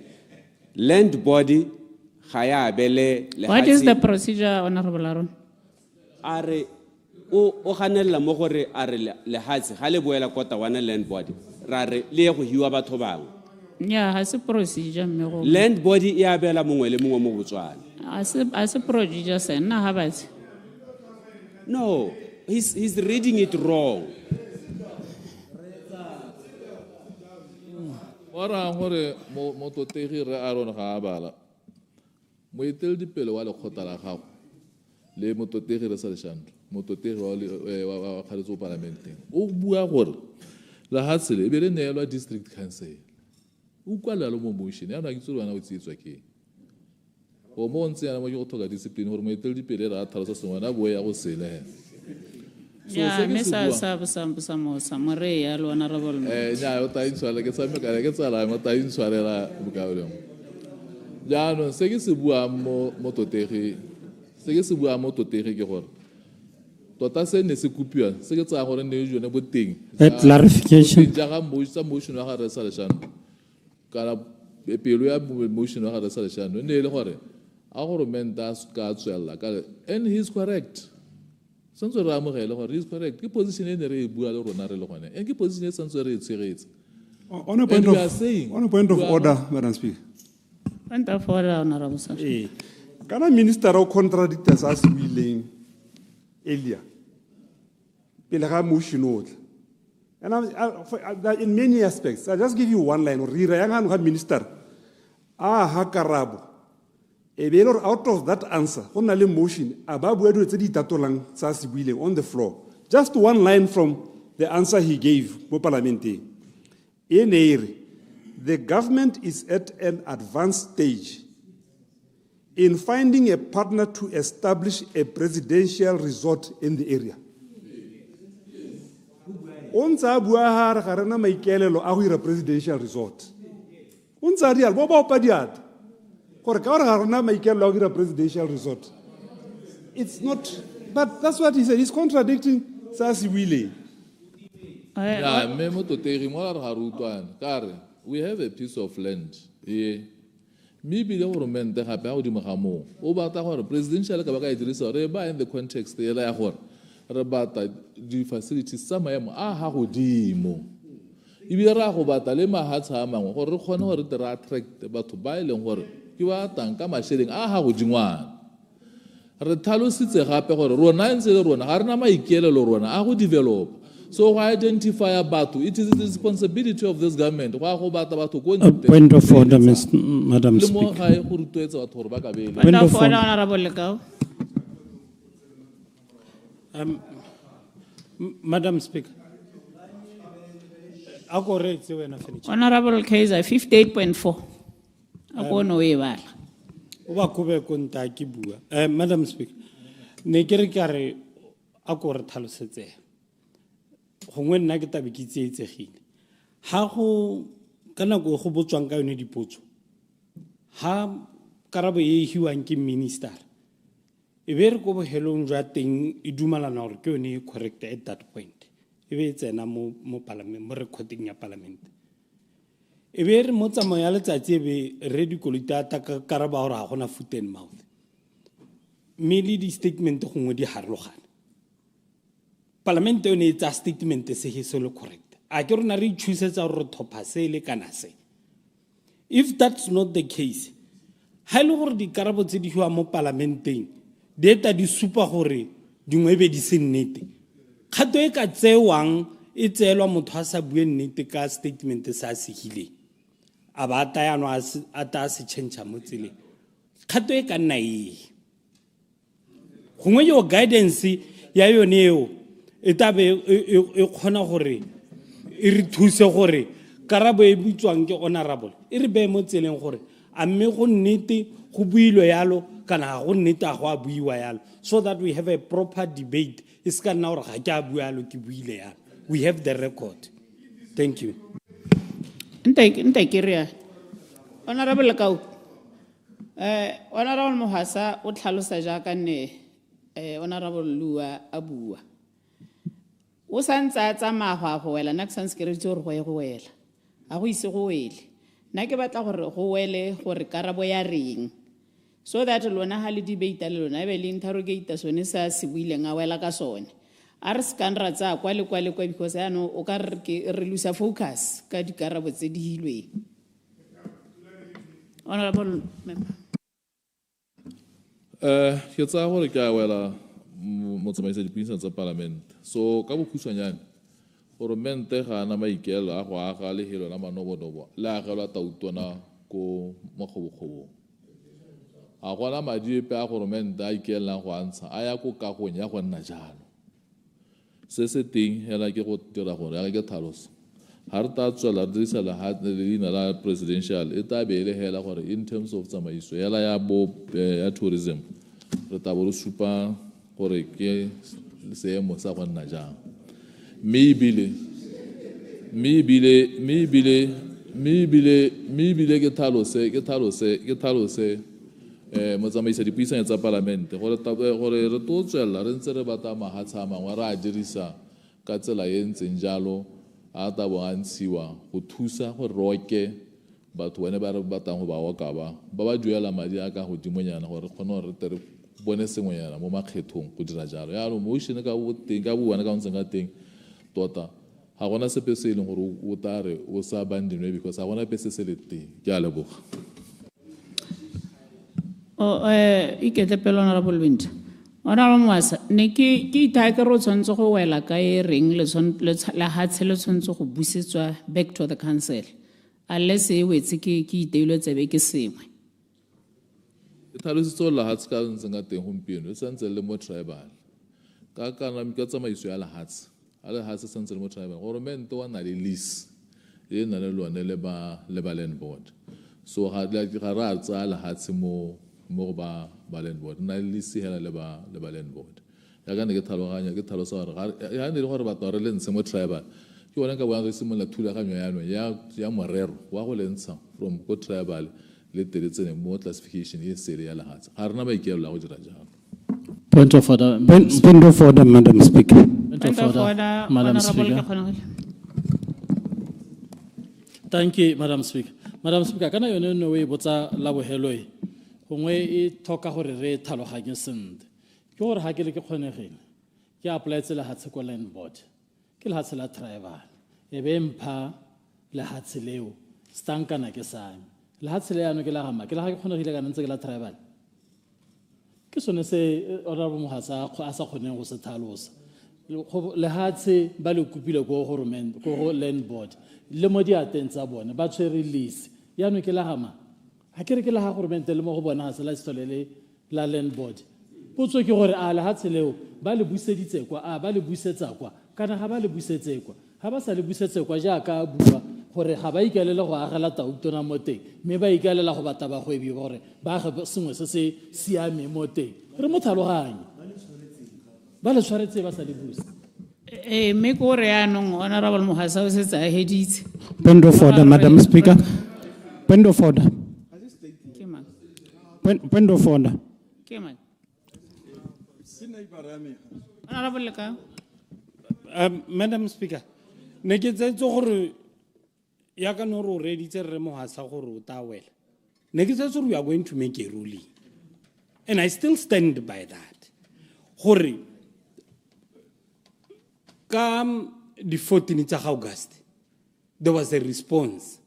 Land body haya bele lehatshe. What is the procedure, Honorable Aaron? Are o ganella mo gore are lehatshe ha le boela kwa Tawana Land Board ra re le go hiwa batho bangwe. Yeah, has a procedure. Land body e abela mongwe le mongwe mo Botswana. As a procedure, sir. Na habas. No, he's reading it wrong. Ora gore mo totegi re a rona ga bala mo eteledi pele wa le khota la gago le mo totegi re sa leshando mo totegi wa khaletso parlamenteng o bua gore la hatsele e be le neelwa district council o kwala lo mo motion ya na ke tsoro bana o tsitswa ke o mo ntse ya mo go thoka discipline gore mo eteledi pele ra thalosa sengwe na boya go sele. Yeah, Mesa Samore, Honorable. Yeah, o ta intshware ke tsame ka ke tsala mo ta intshware la bukaolong. Ja no se ke se bua mo totegi ke gore tota se ne se kupiwa se ke tsa gore ne jone bo teng. Clarification. Ja ga motion wa ga re sa leshano kana pelo ya motion wa ga re sa leshano ne le gore a gore menta ska tswella ka and he is correct. Sanso ra mo gele gore is correct ke position ene re bua le rona re le gone en ke position e sanso re tshegetse on a point of order, Madam Speaker. Point of order, Honorable Sir. Can a minister o contradict us as willing earlier? Pele ga motion otlhe. And in many aspects, I'll just give you one line. Minister, Hakarabo. Out of that answer, on a motion, on the floor. Just one line from the answer he gave, the government is at an advanced stage in finding a partner to establish a presidential resort in the area. Onza buahar karena maikelelo ahuira presidential resort. Onza real boba opadiad. Korkawar karena maikelelo ahuira presidential resort. It's not, but that's what he said. He's contradicting Sasi Wile. Yeah, memo to terimola harutuan. Kare, we have a piece of land. Yeah. Maybe the government they have out dimahamo. Obata hor presidential kabaka idrisa reba in the context they la hor. Rabata the facilities sama ya ha hodimo. Ibira go bata le mahatsa mangwe gore re khone gore re attract batho ba ile gore ke ba tanka masheleng ha godingwana. Re thalositse gape gore rona ntse le rona ga rena maikelelo rona a go develop. So why identify batho? It is the responsibility of this government. Point of order, Madam Speaker. Point of order, Honorable Lekau. Madam Speaker. Honorable Kaiser, 58.4. Madam Speaker, Negerikare Akor Talosete. Hongwe nna ke tabe ke tsietsegile ha go kana go go botswang ka yone dipotso ha karabo e hiwang ke minister e be re go bohelong jwa teng e dumalana gore ke yone correct at that point e be tsena mo parliament mo recording ya parliament e be re mo tsamo ya letsatsi e be re dikolita ta ka karaba gore ga gona foot and mouth mme di statement gongwe di harologana Parliament on its statement is correct. I don't know chooses our topasele canase. If that's not the case, hello the carabot di huamo parlamenting, data di super hore, du maybe di senate. Katoeka tsewang, it's a lo mutasa buenite statement as hile. Abatayano as atasi chencha mutili. Katoeka nai. Who your guidance, yayo neo. Etabe e khona gore e re thuse gore karabo e butswang ke honorable e re be mo tseleng gore a mme go nnete go builo yalo kana go nnete a go a buiwa yalo so that we have a proper debate is ka nna gore ga ke a bua yalo ke buile yalo we have the record. Thank you. Nte ke Honorable Lekau, Honorable Mohasa o tlhalosa jaaka ne Honorable Lua a bua. O santsa tsamaya go wela na ke santse ke re tse gore go wela a go ise go wele na ke batla gore go wele gore karabo ya reng so that lona ha le debate le lona be le interrogate sone sa se buileng a wela ka sone a re skan ra tsa kwa because ya no o ka re lose focus ka dikarabo tse di hilweng. Honorable member. Ke tsa gore ke a wela motsamaisa dipuisano tsa parliament so ka bokhutshwanyane gore mente ga ana maikelo a go aga le helo la manobonobo le a gelwa tautona ko mogobokgobong a gona madi epe a gore mente a ikelang go antsha a ya ko kagong ya go nna jalo se se teng hela ke go dira gore ya ke tlhalosa ha re ta tswela dirisa leina la presidential e ta beele hela gore in terms of tsamaiso hela ya ya tourism re ta bo re supa gore ke seemo sa go nna jang maybe ke tlhalose motsamaisa dipuisano tsa parlamente gore re to tswela re ntse re bata mahatsha mangwe re a dirisa ka tsela e ntseng jalo a ta bo a ntshiwa go thusa go roke batho bone ba re batang go ba oka ba duela madi a ka godimonyana gore kgone gore re tere bone sengwenyana mo makgethong go dira jalo yalo motion ka boteng ka buana ka ntse ka teng tota ga gona sepe se e leng gore o tare o sa abandonwe because ga gona pese se le teng ke a leboga. Ikete pele Honorable Winter. Honorable Mwasa, ne ke ithaya ke re o tshwanetse go wela ka e reng lehatshe le tshwanetse go busetswa back to the council. Unless e wetse ke iteilwe tsebe ke sengwe. Ke tlhalositse lehatshe ka ntse nga teng gompieno e santse le mo tribal ka tsamaiso ya lehatshe a lehatshe santse le mo tribal goromente wa na le lease e na le lone le ba land board so ga ra tsaya lehatshe mo ba land board na le lease hela le ba land board ya ka ne ke tlhalosa gore ya ne le gore batho re le ntshe mo tribal ke bona ka bona re simolla thulaganyo yano ya morero wa go lentsha from go tribal le teretsene mo classification e sele ya lehatshe ga rena maikelo la go dira jalo. Point of order, Madam Speaker. Point of order, Madam Speaker. Thank you, Madam Speaker. Madam Speaker, kana yone no we botsa la boheloi. Gongwe e thoka gore re tlhaloganye send. Ke gore ha ke le ke kgonegeng. Ke apply tsela hatse ko land board. Ke le hatse la tribal. E be mpha le hatse leo. Stanka na ke same. Le hatse le yana ke la gama. Ke la ga ke kgonegile ka ntse ke la tribal. Ke sone se Honorable Mohasa a sa kgoneng go se tlhalosa. Le hatse ba le kupile go government go land board le mo diateng tsa bone ba tshwere lease ya no ke la gama ha ke re ke la ga government le mo go bona se la istolele la land board potso ke gore a le hatse leo ba le buseditse kwa a ba le busetsa kwa kana ga ba le busetse kwa ha ba sa le busetse kwa ja ka bua gore ga ba ikalela go agela tautona mo teng me ba ikalela go bata ba go ebi gore ba ga sengwe se se siame mo teng re mo tlhaloganye ba le tshwaretse ba sa le busa Me ko re anong Honorable Mohasa o setsa heditse. Point of order, Madam Speaker. Point of order. Point of order. Honorable Leka. Madam Speaker. Ne ke tsetso gore ya ka no re reditse re Mohasa gore o ta wela. Ne ke tsetso we are going to make a ruling. And I still stand by that. Gore come the 14th of August, there was a response.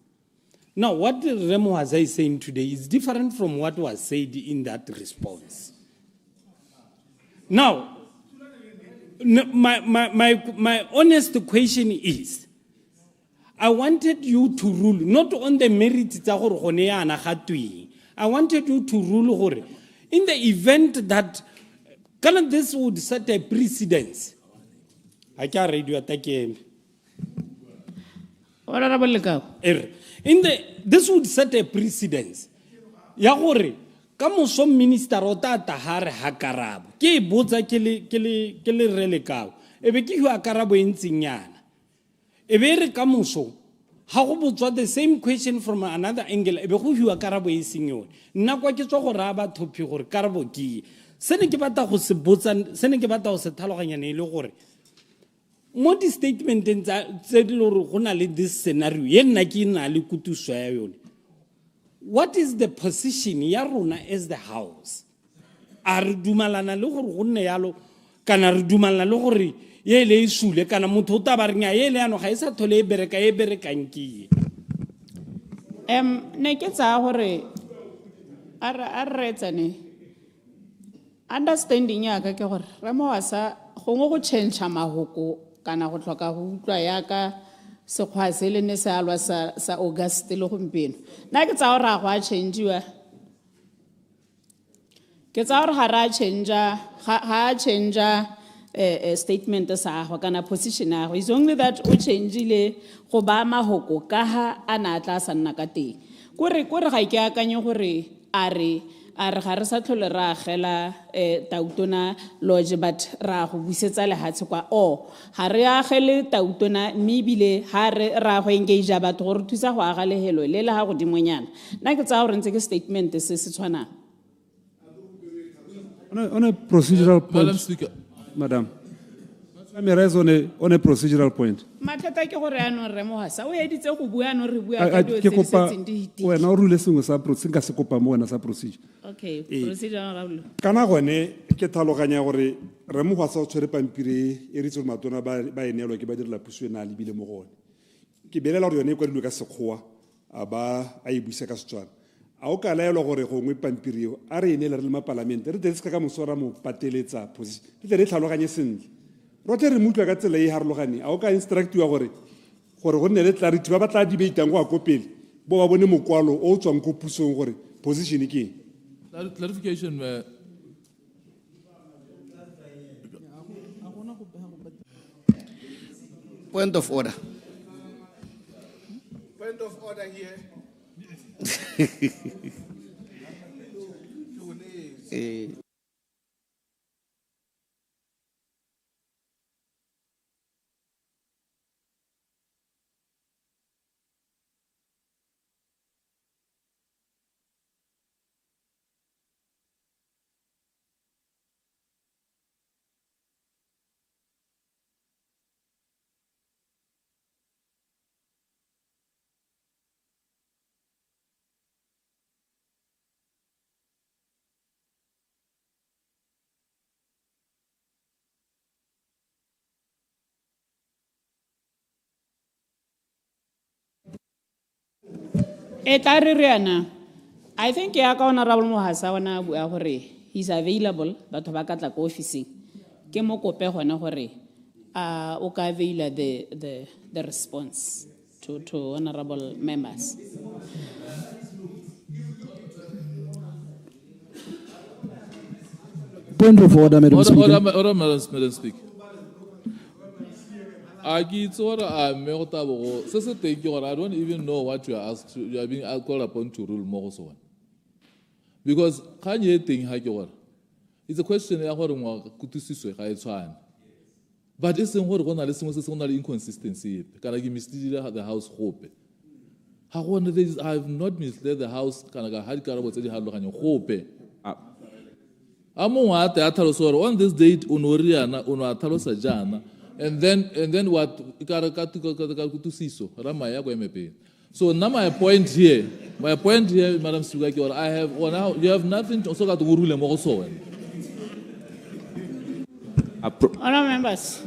Now, what Remo Hazai is saying today is different from what was said in that response. Now, my honest question is, I wanted you to rule not on the merits. I wanted you to rule in the event that this would set a precedence. I can't read you attacking. This would set a precedence. Yagore, come some minister or tata hare hakarab. Ke boza kele relecao. Ebe ki a carabo in Signana. Ebe camuso. How about the same question from another angle? Ebe who a carabo in Signon. Naquakito raba to pure carbo key. Senekibata was a botan, Senekibata was a talogan and lore. What is statement in this scenario? What is the position Yaruna as the house? Are Dumalana Logorune Yalo, Canar Dumala Logori, Yele Sule, Canamututa Barnia, Yeleano, Haisa Tole Bereka Berekanki. Naked Sahore Arretane. Understanding Yakakor, Ramoasa, Hongo change Hamahoko. Kana go tlhoka go utlwa yaka sekgwase le ne se alwa sa August le gompieno na ke tsa gore ga change-wa ke tsa gore ga change statement sa go kana position ya go is only that o changeile go ba mahoko ka ha ana tla sa nna ka teng gore ga ke akanye gore a re ga re sa tlhole ra agela tautona lodge but ra go busetsa lehatshe kwa ga re agele tautona mme ebile ga re ra go engage batho gore thusa go aga lehelo le le ga godimonyana nna ke tsa gore ntse ke statement se se tshwanang on a procedural point, Madam. Let me raise on a procedural point. Mathata ke gore ano re Mohasa o editse go bua ano re bua ka dio tse setseng di hiti. Wena o rule sengwe sa procedure ka se kopa mo wena sa procedure. Okay, procedural Raul. Kana gone ke tlhaloganya gore re Mohasa o tshwere pampiri e ritse matona ba enelo ke ba direla puso ena le bile mo gone. Ke belela gore yone e kwadilwe ka sekgowa a ba a e buisa ka Setswana. a o ka laelwa gore gongwe pampiri eo a re e neele re le mapalamente re tle re seka ka moso ra mo pateletsa position re tle re tlhaloganye sentle rotlhe re mo utlwa ka tsela e e harologaneng a o ka instructiwa gore go nne le clarity ba ba tla debateang go a ko pele bo ba bone mokwalo o o tswang ko pusong gore position ke eng. Clarification, Point of order. Point of order here. I think ya ka Honorable Mohasa wana bua gore he's available batho ba ka tla ko officing ke mo kope gona gore o ka availa the response to honorable members. Point of order, Madam Speaker. Order, Madam Speaker. I don't even know what you are asked. You are being called upon to rule more so on. Because it's a question but it's a inconsistency. Can I mislead the house hope? I have not misled the house. Can I hope? On this date, and then what? So now my point here, Madam Speaker, you have nothing to also to rule also. Honourable members,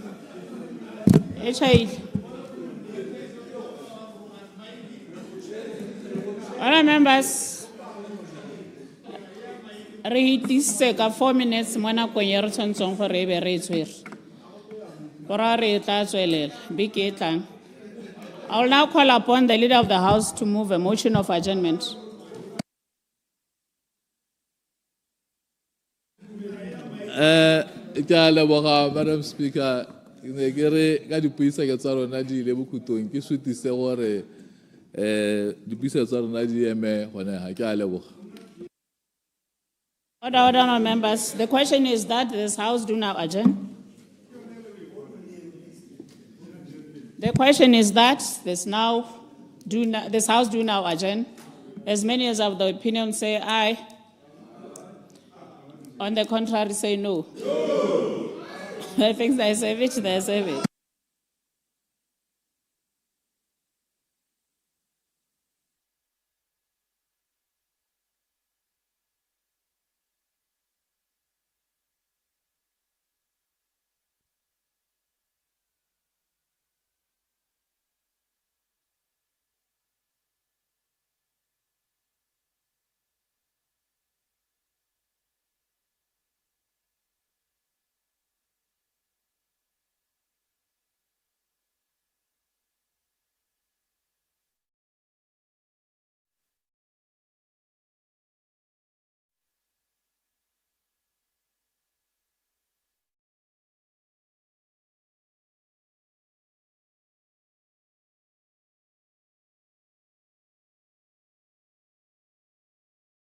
honourable members, read this 4 minutes. Mwana kwenye retsontsong gore e be re tswere. I will now call upon the Leader of the House to move a motion of adjournment. Madam Speaker, Order, members. The question is that this House do now adjourn. The question is that this House do now adjourn. As many as of the opinion say aye. On the contrary, say no. I think they say which they say it.